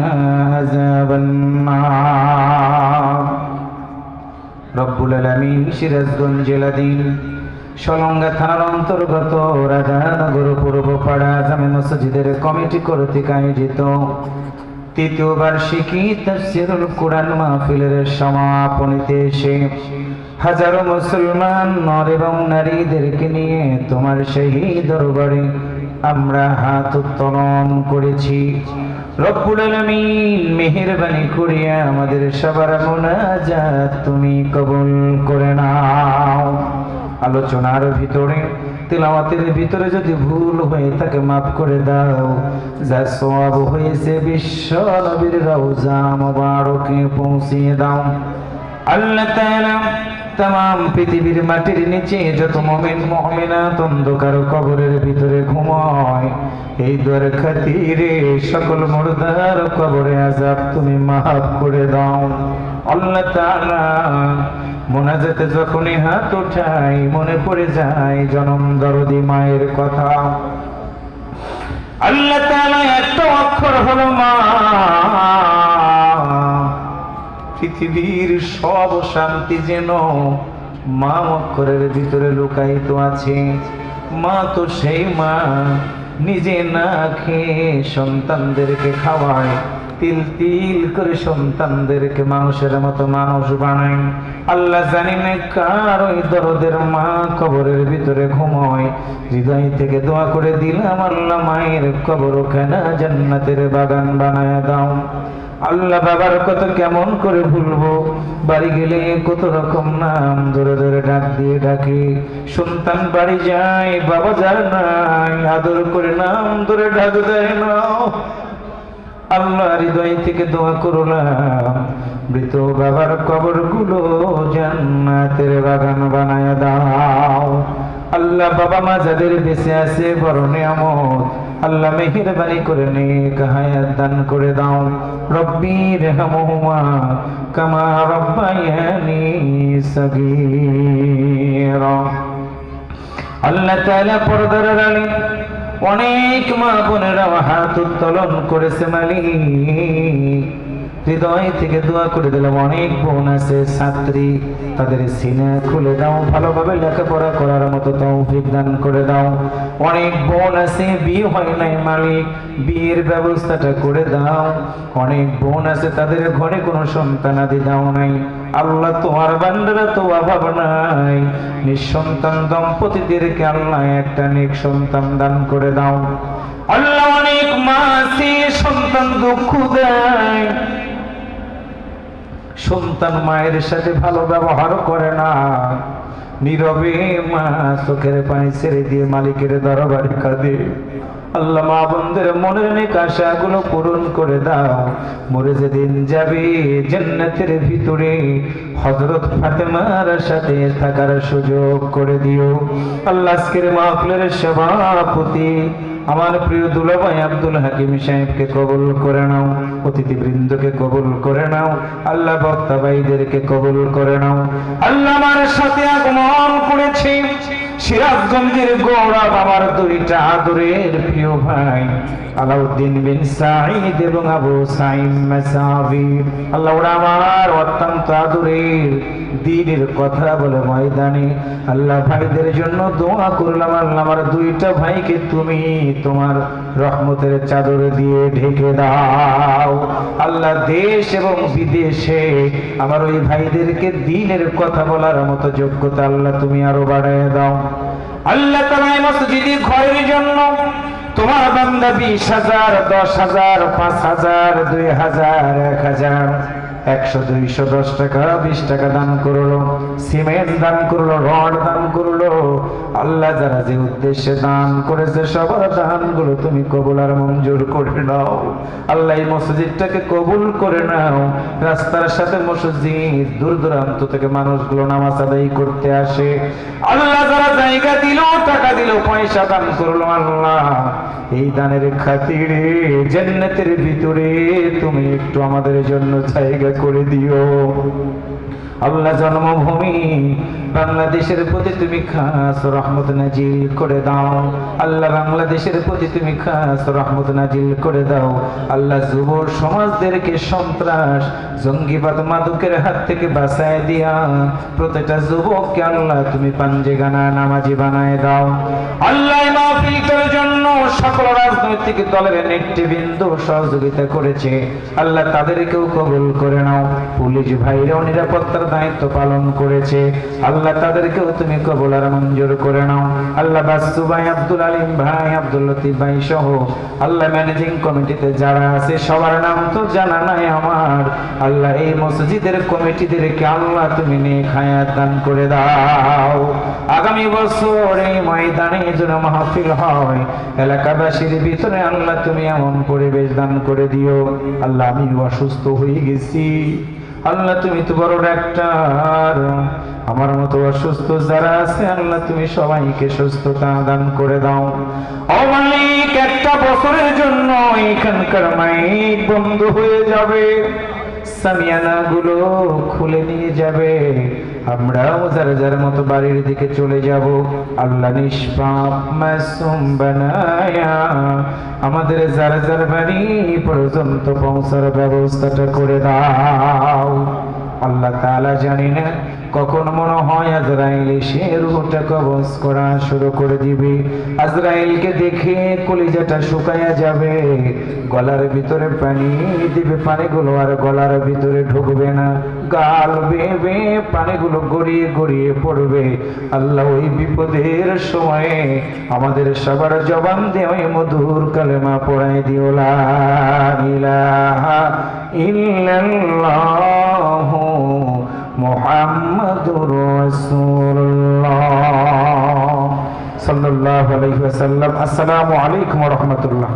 عذاب النار রব্বুল আলামিন সিরাজগঞ্জ জেলাধীন সলঙ্গা থানার অন্তর্গত রাধানগর পূর্বপাড়া জামে মসজিদের কমিটি কর্তৃক আয়োজিত তৃতীয় বার্ষিকী তাফসীরুল কুরআন মাহফিলের সমাপনীতে এসে হাজারো মুসলমান নর এবং নারীদেরকে নিয়ে তোমার সেই দরবারে আমরা হাত উত্তোলন করেছি। রব্বুল আলামিন মেহেরবানি করিয়া আমাদের সবার মুনাজাত তুমি কবুল করে নাও। আলোচনার ভিতরে তিলাওয়াতের ভিতরে যদি ভুল হয়ে থাকে মাফ করে দাও। যা সওয়াব হয়েছে বিশ্ব নবীর রওজা মুবারকে পৌঁছিয়ে দাও। আল্লাহ তাআলা तमाम পৃথিবীর মাটির নিচে যত মুমিন মুমিনাত অন্ধকার কবরের ভিতরে ঘুমায়, এই দোয়ার খাতিরে সকল মুর্দার কবরে আযাব তুমি মাফ করে দাও। আল্লাহ তাআলা মুনাজাতে যখনই হাত উঠাই মনে পড়ে যায় জনম দরদি মায়ের কথা। আল্লাহ তাআলা একটা অক্ষর হলো মা। পৃথিবীর সব শান্তি যেন মা অক্ষরের ভিতরে লুকায়িত আছে। মা তো সেই মা নিজে না খেয়ে সন্তানদেরকে খাওয়ায়, তিল তিল করে সন্তানদেরকে মানুষের মতো মানুষ বানায়। আল্লাহ জানি না কার ওই দরদের মা কবরের ভিতরে ঘুমায়। হৃদয় থেকে দোয়া করে দিলাম আল্লাহ মায়ের কবর খানা জান্নাতের বাগান বানায় দাও। আল্লাহ বাবার কত কেমন করে ভুলবো, বাড়ি গেলে কত রকম নাম ধরে ধরে ডাক দিয়ে ডাকি। সন্তান বাড়ি যায় বাবা যায় নাই, আদর করে নাম ধরে ডাক দেয় না। আল্লাহ হৃদয় থেকে দোয়া করলাম মৃত বাবার কবর গুলো জান্নাতের বাগান বানায় দাও। আল্লাহ বাবা মা যাদের বেঁচে আছে বড় নিয়ামত, আল্লাহ মেহেরবানি করে নেক হায়াত দান করে দাও। রব্বি রহমহুমা কামা রব্বায়ানি সগীরা। আল্লাহ তাআলা পর্দার আড়ালে অনেক মা বোনেরা হাত উত্তোলন করেছে মালিক। হৃদয় থেকে দোয়া করে দিলাম অনেক বোন আছে ছাত্রী, তাদের সিনা খুলে দাও, ভালোভাবে লেখাপড়া করার মতো তৌফিক দান করে দাও। অনেক বোন আছে বিয়ে হয় নাই মালিক, বিয়ের ব্যবস্থাটা করে দাও। অনেক বোন আছে তাদের ঘরে কোনো সন্তানাদি দাও নাই। আল্লাহ তোমার বান্দারা তো অভাব নাই, নিঃসন্তান দম্পতিদেরকে আল্লাহ একটা নেক সন্তান দান করে দাও। আল্লাহ অনেক মা আছে সন্তান দুঃখ দেয়, সন্তান মায়ের সাথে ভালো ব্যবহার করে না, নীরবে মা চোখের পানি ছেড়ে দিয়ে মালিকের দরবারে কাঁদে। আল্লাহ মা বোনদের মনের নেক আশাগুলো পূরণ করে দাও। মরে যেদিন যাবে জান্নাতের ভিতরে হযরত ফাতেমার সাথে থাকার সুযোগ করে দিও। আল্লাহ আজকের মাহফিলের সভাপতি আমার প্রিয় দুলাভাই আব্দুল হাকিম সাহেবকে কবুল করে নাও, অতিথিবৃন্দকে কবুল করে নাও। আল্লাহ বক্তা ভাইদেরকে কবুল করে নাও। আল্লাহ আমার সাথে আগমন করেছে সিরাজগঞ্জের গৌরব আমার দুইটা আদরের প্রিয় ভাই আলাউদ্দিন বিন সাঈদ এবং আবু সাইম মাসাবির। আল্লাহ ওরা আমার অত্যন্ত আদরের দ্বীনের কথা বলে ময়দানে। আল্লাহ ভাইদের জন্য দোয়া করলাম, আল্লাহ আমার দুইটা ভাইকে তুমি তোমার রহমতের চাদর দিয়ে ঢেকে দাও। আল্লাহ দেশ এবং বিদেশে আমার ওই ভাইদেরকে দ্বীনের কথা বলার মতো যোগ্যতা আল্লাহ তুমি আরো বাড়ায় দাও। আল্লাহ তাআলা মসজিদে ঘরের জন্য তোমার বান্দা 20,000, 10,000, 5,000, 2,000, 1,000, 100, 200, 10 টাকা 20 টাকা দান করলো, সিমেন্ট দান করলো, রড দান করলো। আল্লাহ যারা যে উদ্দেশ্যে দান করেছে সবার দানগুলো তুমি কবুল আর মঞ্জুর করে নাও। আল্লাহ এই মসজিদটাকে কবুল করে নাও। রাস্তার সাথে মসজিদ, দূর দূরান্ত থেকে মানুষগুলো নামাজ আদায় করতে আসে। আল্লাহ যারা জায়গা দিল, টাকা দিল, পয়সা দান করলো, আল্লাহ এই দানের খাতিরে জান্নাতের ভিতরে তুমি একটু আমাদের জন্য জায়গা করে দিও। আল্লাহ জন্মভূমি বাংলাদেশের প্রতি তুমি খাস রহমত নাজিল করে দাও। আল্লাহ বাংলাদেশের প্রতি তুমি খাস রহমত নাজিল করে দাও। আল্লাহ যুব সমাজদেরকে সন্ত্রাস জঙ্গিবাদ মাদকের হাত থেকে বাঁচায় দিয়া প্রত্যেকটা যুবককে আল্লাহ তুমি পাঞ্জেগানা নামাজি বানায় দাও। আল্লাহ মাহফিলের জন্য সকল রাজনৈতিক দলের নেতৃবৃন্দ সহযোগিতা করেছে, আল্লাহ তাদেরকেও কবুল করে নাও। পুলিশ ভাইরাও নিরাপত্তার দায়িত্ব পালন করেছে, আল্লাহ তাদেরকেও তুমি কবুল আর মঞ্জুর করে নাও। আল্লাহ বাসু ভাই, আব্দুল আলিম ভাই, আব্দুল লতিফ ভাই সহ আল্লাহ ম্যানেজিং কমিটিতে যারা আছে সবার নাম তো জানা নাই আমার। আল্লাহ এই মসজিদের কমিটিদেরকে আল্লাহ তুমি নেক হায়াত দান করে দাও। আগামী বছর এই ময়দানে যেন মাহফিল হয়, এলাকাবাসীর ভিতরে আল্লাহ তুমি এমন পরিবেশ দান করে দিও। আল্লাহ আমি অসুস্থ হয়ে গেছি, আল্লাহ তুমি তো বড় ডাক্তার, আমার মতো অসুস্থ যারা আছে আল্লাহ তুমি সবাইকে সুস্থতা দান করে দাও। ও মালিক, একটা বছরের জন্য এখানকার মাইক বন্ধ হয়ে যাবে, সামিয়ানা গুলো খুলে নিয়ে যাবে, আমরাও যার যার মতো বাড়ির দিকে চলে যাব। আল্লাহ নিষ্পাপ মাসুম বানায়া আমাদের যার যার বাড়ি পর্যন্ত পৌঁছার ব্যবস্থাটা করে দাও। আল্লাহ তাআলা জানি না কখন মনে হয় আজরাইল এসে রূহটা কবজ করা শুরু করে দিবে। আজরাইলকে দেখে কলিজাটা শুকায়া যাবে, গলার ভিতরে পানি দিবে, পানিগুলো আর গলার ভিতরে ঢুকবে না, গাল বেবে পানিগুলো গড়িয়ে গড়িয়ে পড়বে। আল্লাহ ওই বিপদের সময়ে আমাদের সবার জবান দিয়ে ওই মধুর কালেমা পড়াই দিও, লা ইলাহা ইল্লাল্লাহ মুহাম্মাদুর রাসূলুল্লাহ সাল্লাল্লাহু আলাইহি ওয়াসাল্লাম। আসসালামু আলাইকুম ওয়া রাহমাতুল্লাহ।